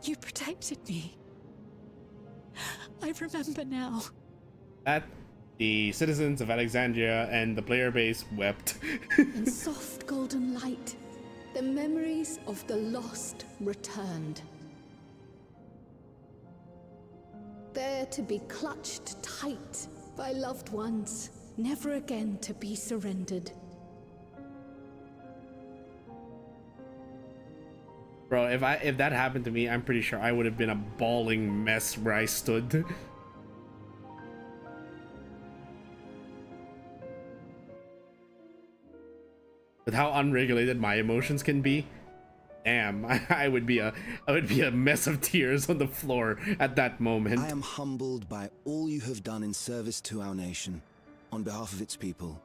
Speaker 13: you protected me. I remember now.
Speaker 1: That the citizens of Alexandria and the player base wept.
Speaker 13: In soft golden light, the memories of the lost returned. There to be clutched tight by loved ones, never again to be surrendered.
Speaker 1: Bro, if that happened to me, I'm pretty sure I would have been a bawling mess where I stood. With how unregulated my emotions can be, damn, I would be a mess of tears on the floor at that moment.
Speaker 20: I am humbled by all you have done in service to our nation. On behalf of its people,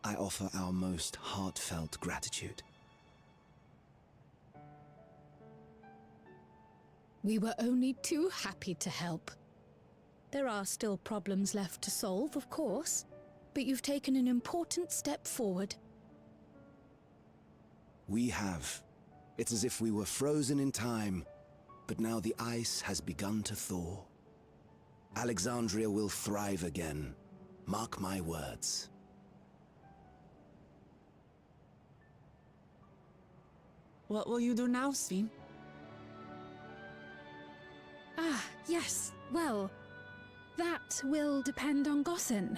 Speaker 20: I offer our most heartfelt gratitude.
Speaker 13: We were only too happy to help. There are still problems left to solve, of course, but you've taken an important step forward.
Speaker 20: We have. It's as if we were frozen in time, but now the ice has begun to thaw. Alexandria will thrive again. Mark my words.
Speaker 6: What will you do now, SPHENE?
Speaker 14: Ah, yes. Well, that will depend on Gossen.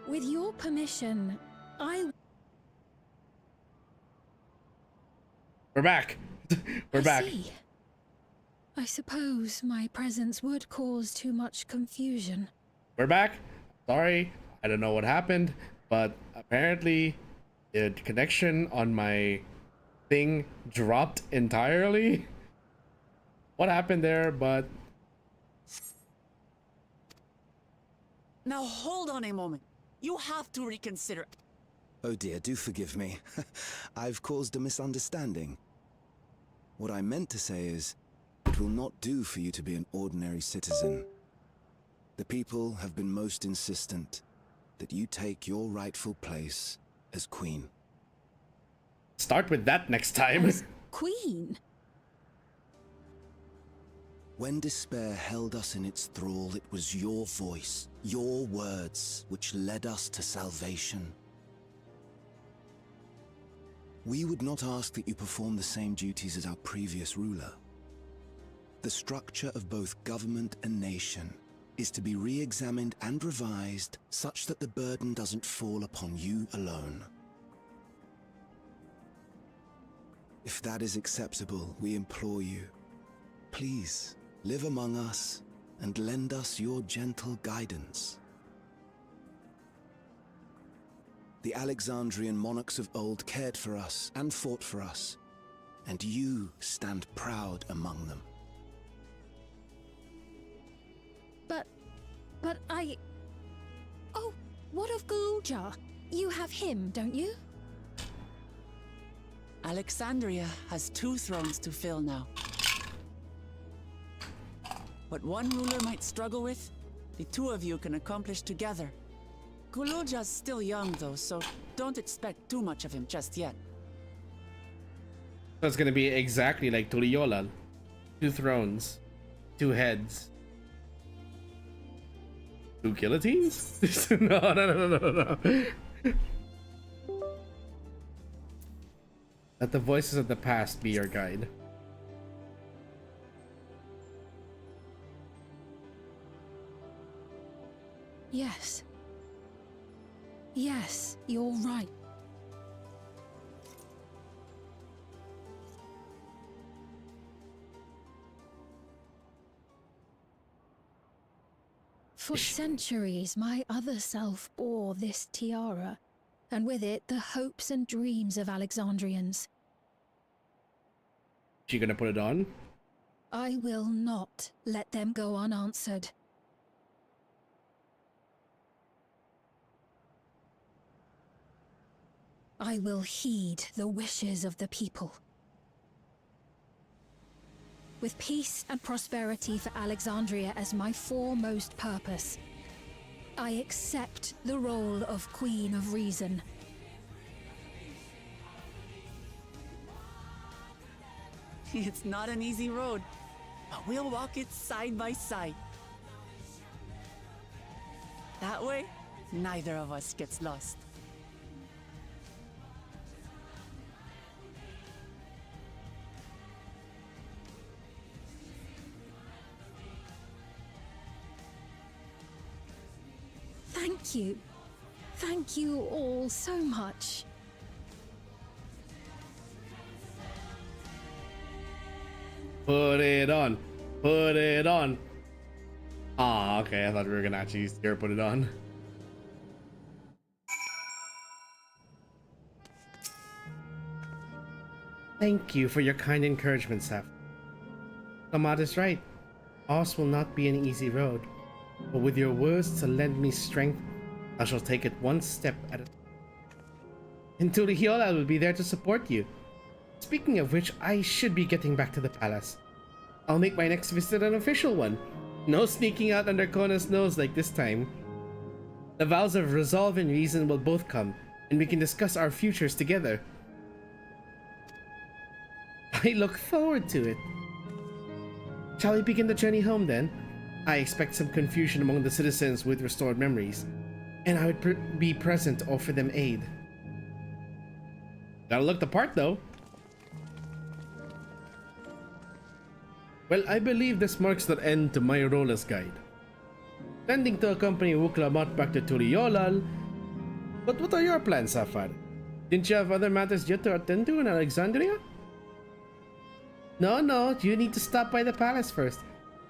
Speaker 14: With your permission,
Speaker 1: We're back. We're back.
Speaker 14: See. I suppose my presence would cause too much confusion.
Speaker 1: We're back. Sorry, I don't know what happened, but apparently the connection on my thing dropped entirely. What happened there? But
Speaker 6: Now hold on a moment. You have to reconsider.
Speaker 20: Oh dear, do forgive me. I've caused a misunderstanding. What I meant to say is, it will not do for you to be an ordinary citizen. The people have been most insistent that you take your rightful place as queen.
Speaker 1: Start with that next time.
Speaker 14: As queen?
Speaker 20: When despair held us in its thrall, it was your voice, your words, which led us to salvation. We would not ask that you perform the same duties as our previous ruler. The structure of both government and nation is to be re-examined and revised such that the burden doesn't fall upon you alone. If that is acceptable, we implore you, please live among us and lend us your gentle guidance. The Alexandrian monarchs of old cared for us and fought for us, and you stand proud among them.
Speaker 14: But I... Oh, what of Galuja? You have him, don't you?
Speaker 6: Alexandria has 2 thrones to fill now. What one ruler might struggle with, the 2 of you can accomplish together. Galuja's still young though, so don't expect too much of him just yet.
Speaker 1: So it's gonna be exactly like Tuliyola. 2 thrones, 2 heads. 2 guillotines? No. Let the voices of the past be your guide.
Speaker 14: Yes. Yes, you're right. For centuries, my other self bore this tiara, and with it the hopes and dreams of Alexandrians.
Speaker 1: She gonna put it on?
Speaker 14: I will not let them go unanswered. I will heed the wishes of the people. With peace and prosperity for Alexandria as my foremost purpose, I accept the role of Queen of Reason.
Speaker 6: It's not an easy road, but we'll walk it side by side. That way, neither of us gets lost.
Speaker 14: Thank you. Thank you all so much.
Speaker 1: Put it on. Put it on. Ah, okay. I thought we were gonna actually see her put it on. Thank you for your kind encouragement, Seth. Lamont is right. Ours will not be an easy road, but with your words to lend me strength, I shall take it one step at a time. And Tulihiola will be there to support you. Speaking of which, I should be getting back to the palace. I'll make my next visit an official one. No sneaking out under Kona's nose like this time. The vows of resolve and reason will both come, and we can discuss our futures together. I look forward to it. Shall we begin the journey home then? I expect some confusion among the citizens with restored memories, and I would be present to offer them aid. Gotta look the part though. Well, I believe this marks the end to my role as guide. Intending to accompany Wuklamat back to Turiolal. But what are your plans, Safar? Didn't you have other matters yet to attend to in Alexandria? No, you need to stop by the palace first.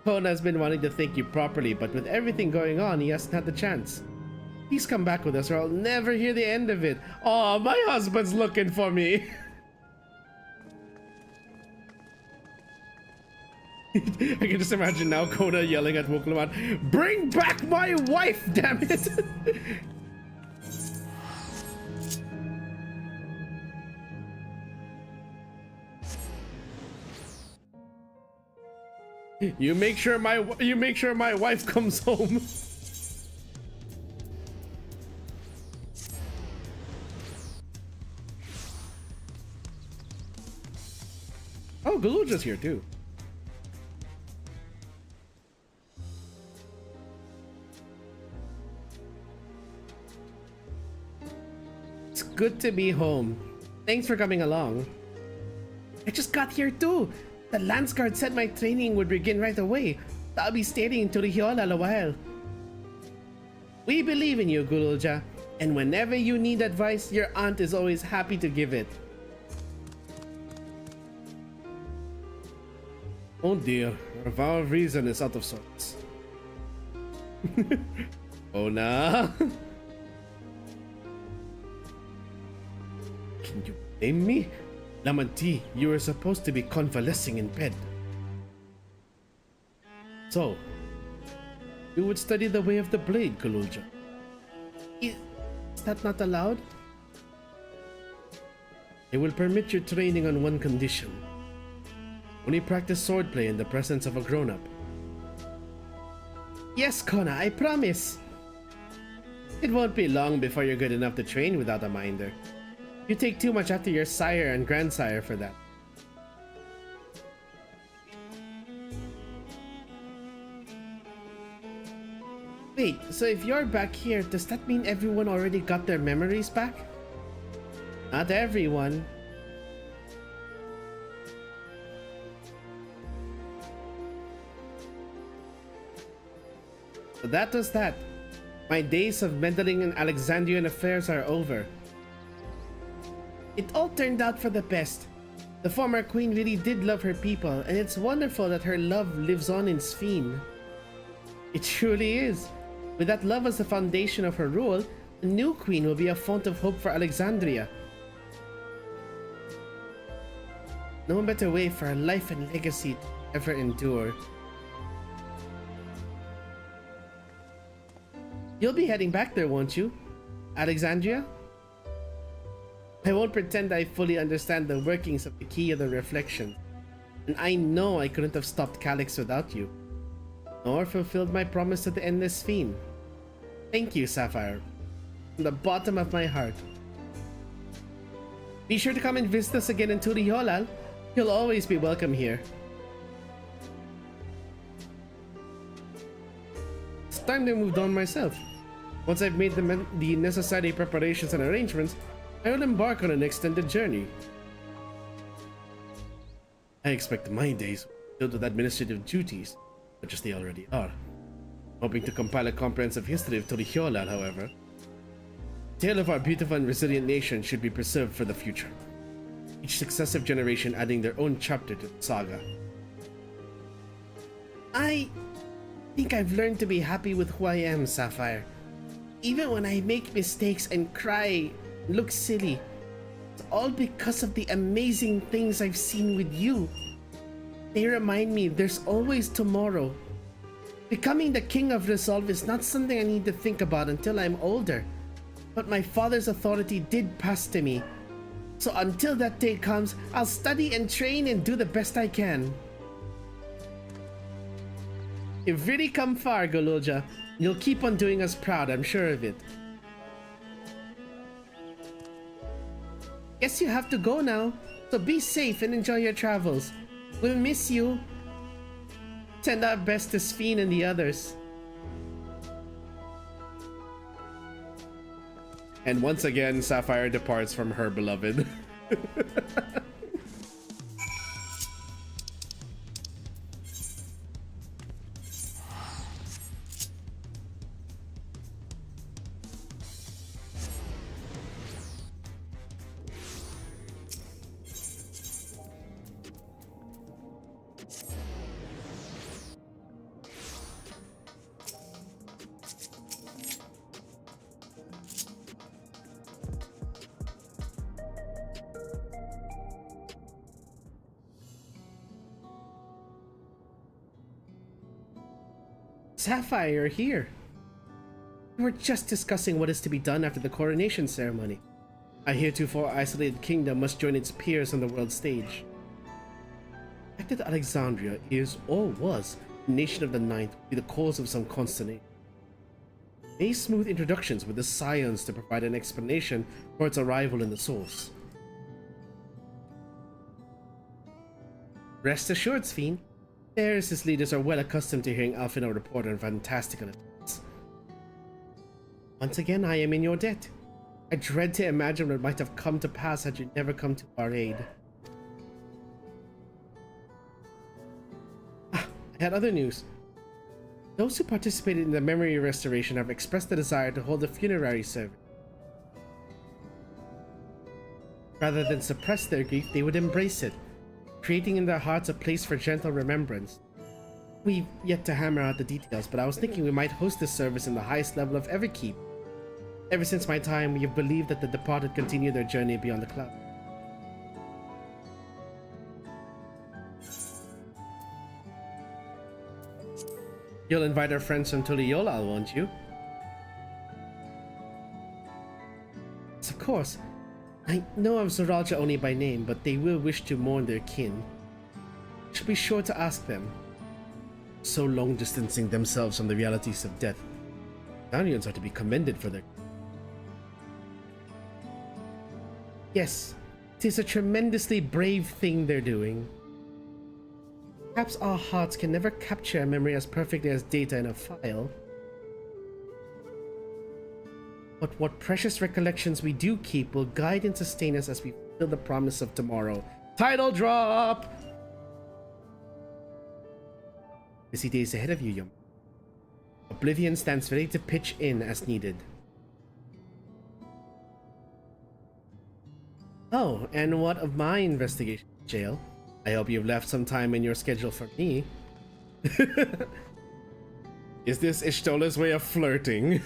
Speaker 1: Kona has been wanting to thank you properly, but with everything going on, he hasn't had the chance. Please come back with us or I'll never hear the end of it. Oh, my husband's looking for me. I can just imagine now Kona yelling at Wuklamat, "Bring back my wife, damn it!" You make sure my wife comes home. Oh, Galuja's here too. It's good to be home. Thanks for coming along. I just got here too. The Lance Guard said my training would begin right away. I'll be staying in Turihiola a while. We believe in you, Gululja, and whenever you need advice, your aunt is always happy to give it. Oh dear, our vow of reason is out of sorts. Oh nah. Can you blame me? Lamanti, you were supposed to be convalescing in bed. So, you would study the way of the blade, Kalulja. Is that not allowed? I will permit your training on one condition. Only practice swordplay in the presence of a grown-up. Yes, Kona, I promise. It won't be long before you're good enough to train without a minder. You take too much after your sire and grandsire for that. Wait, so if you're back here, does that mean everyone already got their memories back? Not everyone. So that was that. My days of meddling in Alexandrian affairs are over. It all turned out for the best. The former queen really did love her people, and it's wonderful that her love lives on in SPHENE. It truly is. With that love as the foundation of her rule, the new queen will be a font of hope for Alexandria. No better way for a life and legacy to ever endure. You'll be heading back there, won't you? Alexandria? I won't pretend I fully understand the workings of the key of the reflection, and I know I couldn't have stopped Calyx without you, nor fulfilled my promise to the endless SPHENE. Thank you, Sapphire, from the bottom of my heart. Be sure to come and visit us again in Turiholal. You'll always be welcome here. It's time to move on myself. Once I've made the necessary preparations and arrangements, I will embark on an extended journey. I expect my days filled with administrative duties, such as they already are. Hoping to compile a comprehensive history of Turiholal, however. The tale of our beautiful and resilient nation should be preserved for the future, each successive generation adding their own chapter to the saga. I think I've learned to be happy with who I am, Sapphire. Even when I make mistakes and cry, look silly, it's all because of the amazing things I've seen with you. They remind me there's always tomorrow. Becoming the King of Resolve is not something I need to think about until I'm older. But my father's authority did pass to me. So until that day comes, I'll study and train and do the best I can. You've really come far, Goloja. You'll keep on doing us proud, I'm sure of it. Guess you have to go now, so be safe and enjoy your travels. We'll miss you. Send our best to SPHENE and the others. And once again, Sapphire departs from her beloved. Sapphire, you're here. We were just discussing what is to be done after the coronation ceremony. A heretofore isolated kingdom must join its peers on the world stage. The fact that Alexandria is, or was, a nation of the ninth would be the cause of some consternation. May smooth introductions with the scions to provide an explanation for its arrival in the source. Rest assured, SPHENE. Paris' leaders are well accustomed to hearing Alphinaud report on fantastical events. Once again, I am in your debt. I dread to imagine what might have come to pass had you never come to our aid. I had other news. Those who participated in the memory restoration have expressed the desire to hold a funerary service. Rather than suppress their grief, they would embrace it, creating in their hearts a place for gentle remembrance. We've yet to hammer out the details, but I was thinking we might host this service in the highest level of Everkeep. Ever since my time, we have believed that the departed continue their journey beyond the cloud. You'll invite our friends from Tuliyollal, won't you? Yes, of course. I know of Zoraja only by name, but they will wish to mourn their kin. Should be sure to ask them. So long distancing themselves from the realities of death. Danians are to be commended for their... Yes, it is a tremendously brave thing they're doing. Perhaps our hearts can never capture a memory as perfectly as data in a file. But what precious recollections we do keep will guide and sustain us as we fulfill the promise of tomorrow. Title drop! Busy days ahead of you, Yum. Oblivion stands ready to pitch in as needed. Oh, and what of my investigation, Jail? I hope you've left some time in your schedule for me. Is this Ishtola's way of flirting?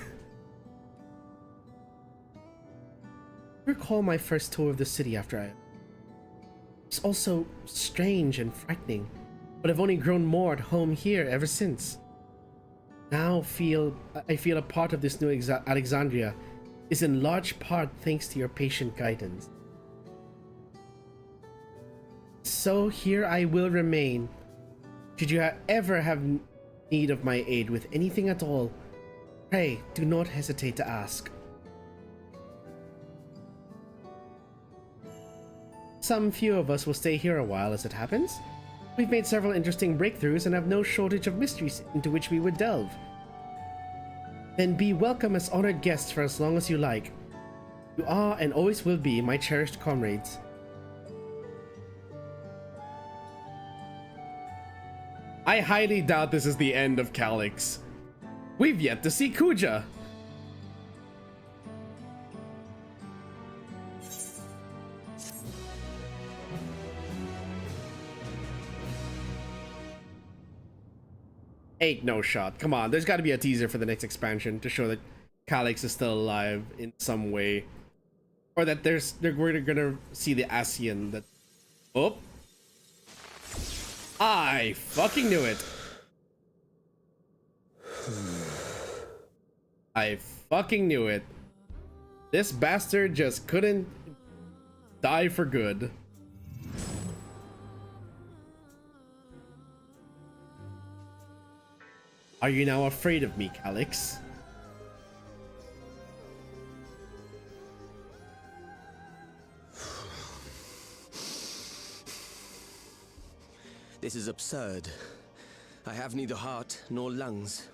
Speaker 1: I recall my first tour of the city after It was also strange and frightening, but I've only grown more at home here ever since. Now I feel a part of this new Alexandria is in large part thanks to your patient guidance. So here I will remain. Should you ever have need of my aid with anything at all, pray do not hesitate to ask. Some few of us will stay here a while as it happens. We've made several interesting breakthroughs and have no shortage of mysteries into which we would delve. Then be welcome as honored guests for as long as you like. You are and always will be my cherished comrades. I highly doubt this is the end of Calyx. We've yet to see Kuja. Ain't no shot. Come on, there's got to be a teaser for the next expansion to show that Calyx is still alive in some way, or that we're gonna see the ASEAN. That oh, I fucking knew it. I fucking knew it. This bastard just couldn't die for good. Are you now afraid of me, Calyx?
Speaker 21: This is absurd. I have neither heart nor lungs.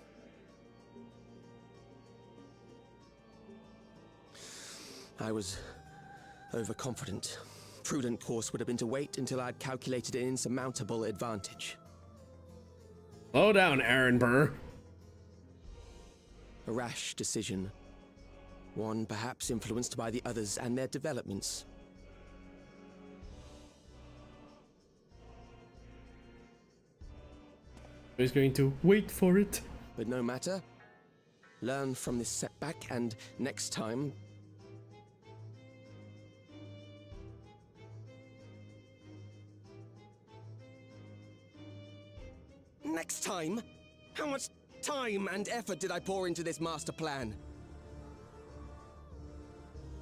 Speaker 21: I was overconfident. Prudent course would have been to wait until I'd calculated an insurmountable advantage.
Speaker 1: Slow down, Aaron Burr.
Speaker 21: A rash decision. One perhaps influenced by the others and their developments.
Speaker 1: He's going to wait for it.
Speaker 21: But no matter. Learn from this setback and next time... Next time? How much time and effort did I pour into this master plan?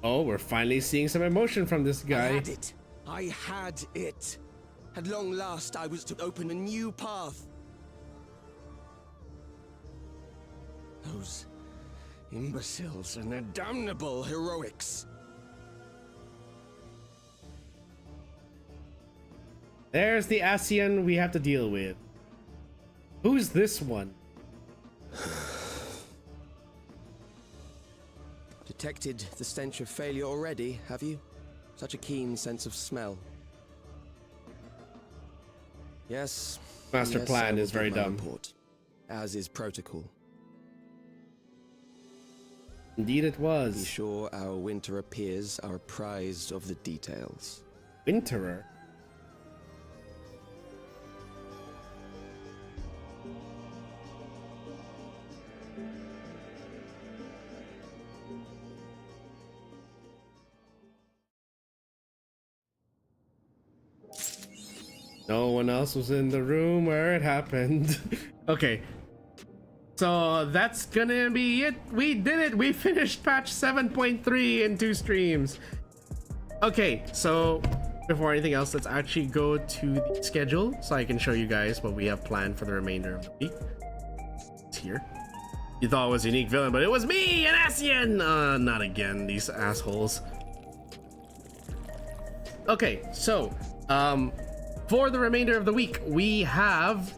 Speaker 1: Oh, we're finally seeing some emotion from this guy.
Speaker 21: I had it. I had it. At long last, I was to open a new path. Those imbeciles and their damnable heroics.
Speaker 1: There's the ASEAN we have to deal with. Who's this one?
Speaker 21: Detected the stench of failure already, have you? Such a keen sense of smell. Yes.
Speaker 1: Master plan is very dumb.
Speaker 21: Report, as is protocol.
Speaker 1: Indeed it was.
Speaker 21: Be sure our winterer peers are apprised of the details.
Speaker 1: Winterer? No one else was in the room where it happened. Okay. So that's gonna be it. We did it. We finished patch 7.3 in 2 streams. Okay, so before anything else, let's actually go to the schedule so I can show you guys what we have planned for the remainder of the week. It's here. You thought it was a unique villain, but it was me, an ASEAN! Not again, these assholes. Okay, so, for the remainder of the week, we have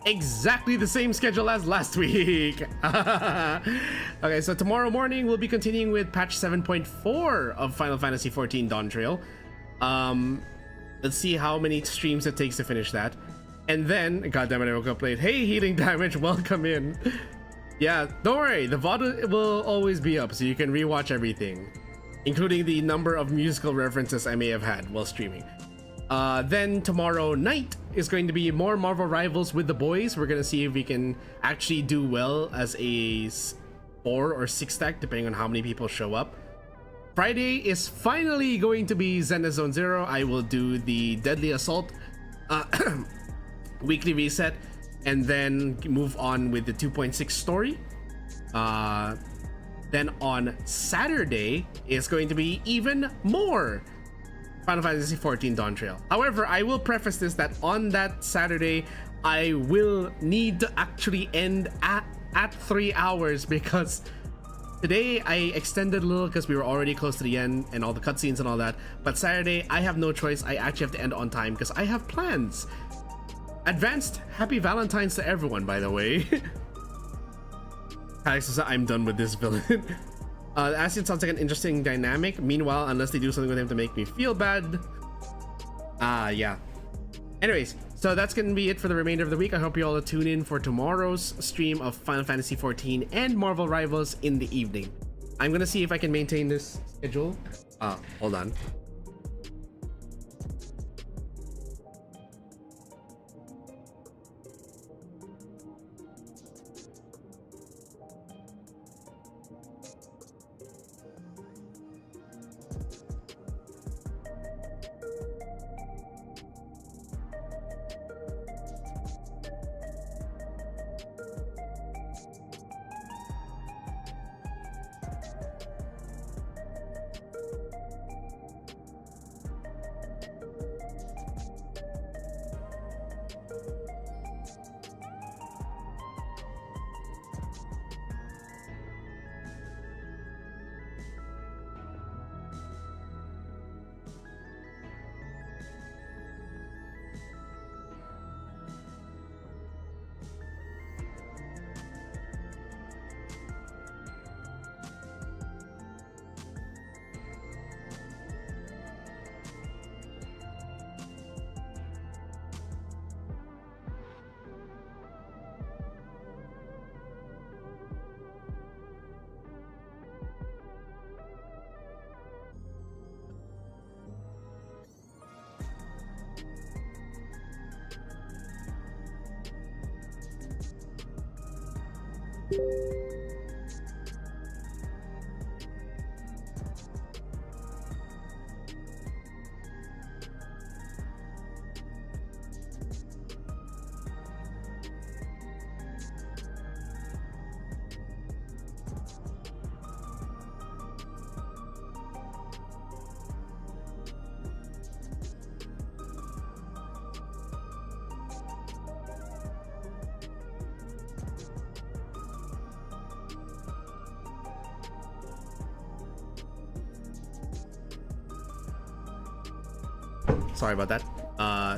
Speaker 1: exactly the same schedule as last week. Okay, so tomorrow morning we'll be continuing with patch 7.4 of Final Fantasy XIV DAWNTRAIL. Let's see how many streams it takes to finish that. And then, goddammit, I woke up late. Hey, healing damage, welcome in. Yeah, don't worry, the VOD will always be up so you can rewatch everything, including the number of musical references I may have had while streaming. Then tomorrow night is going to be more Marvel Rivals with the boys. We're gonna see if we can actually do well as a 4 or 6 stack, depending on how many people show up. Friday is finally going to be Zenith Zone Zero. I will do the Deadly Assault weekly reset, and then move on with the 2.6 story. Then on Saturday is going to be even more Final Fantasy XIV DAWNTRAIL. However, I will preface this that on that Saturday, I will need to actually end at 3 hours, because today I extended a little because we were already close to the end and all the cutscenes and all that. But Saturday, I have no choice. I actually have to end on time because I have plans. Advanced Happy Valentine's to everyone, by the way. Alex says, I'm done with this villain. Asien sounds like an interesting dynamic. Meanwhile, unless they do something with him to make me feel bad. Yeah. Anyways, so that's gonna be it for the remainder of the week. I hope you all tune in for tomorrow's stream of Final Fantasy XIV and Marvel Rivals in the evening. I'm gonna see if I can maintain this schedule. Hold on. Sorry about that.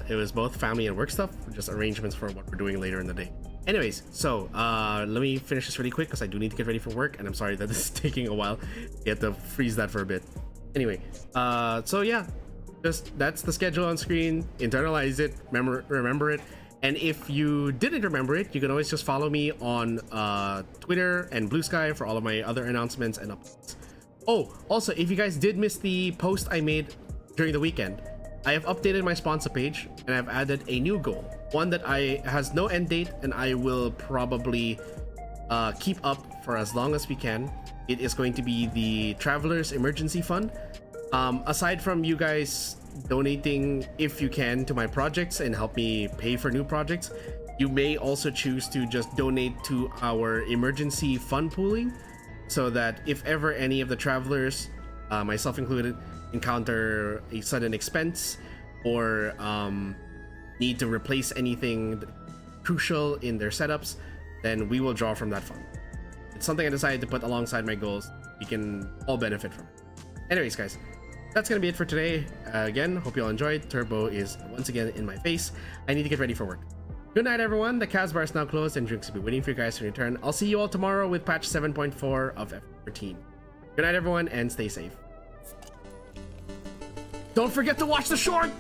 Speaker 1: It was both family and work stuff, just arrangements for what we're doing later in the day. Anyways, so let me finish this really quick because I do need to get ready for work, and I'm sorry that this is taking a while. You have to freeze that for a bit. Anyway, so yeah, just that's the schedule on screen. Internalize it, remember it. And if you didn't remember it, you can always just follow me on Twitter and Blue Sky for all of my other announcements and updates. Oh, also, if you guys did miss the post I made during the weekend, I have updated my sponsor page and I've added a new goal, one that has no end date, and I will probably keep up for as long as we can. It is going to be the Traveler's Emergency Fund. Aside from you guys donating, if you can, to my projects and help me pay for new projects, you may also choose to just donate to our emergency fund pooling, so that if ever any of the travelers, myself included, encounter a sudden expense or need to replace anything crucial in their setups, then we will draw from that fund. It's something I decided to put alongside my goals. We can all benefit from it. Anyways, guys, that's gonna be it for today. Again, hope you all enjoyed. Turbo is once again in my face. I need to get ready for work. Good night, everyone. The Kaz bar is now closed and drinks will be waiting for you guys to return. I'll see you all tomorrow with patch 7.4 of F14. Good night, everyone, and stay safe. Don't forget to watch the short!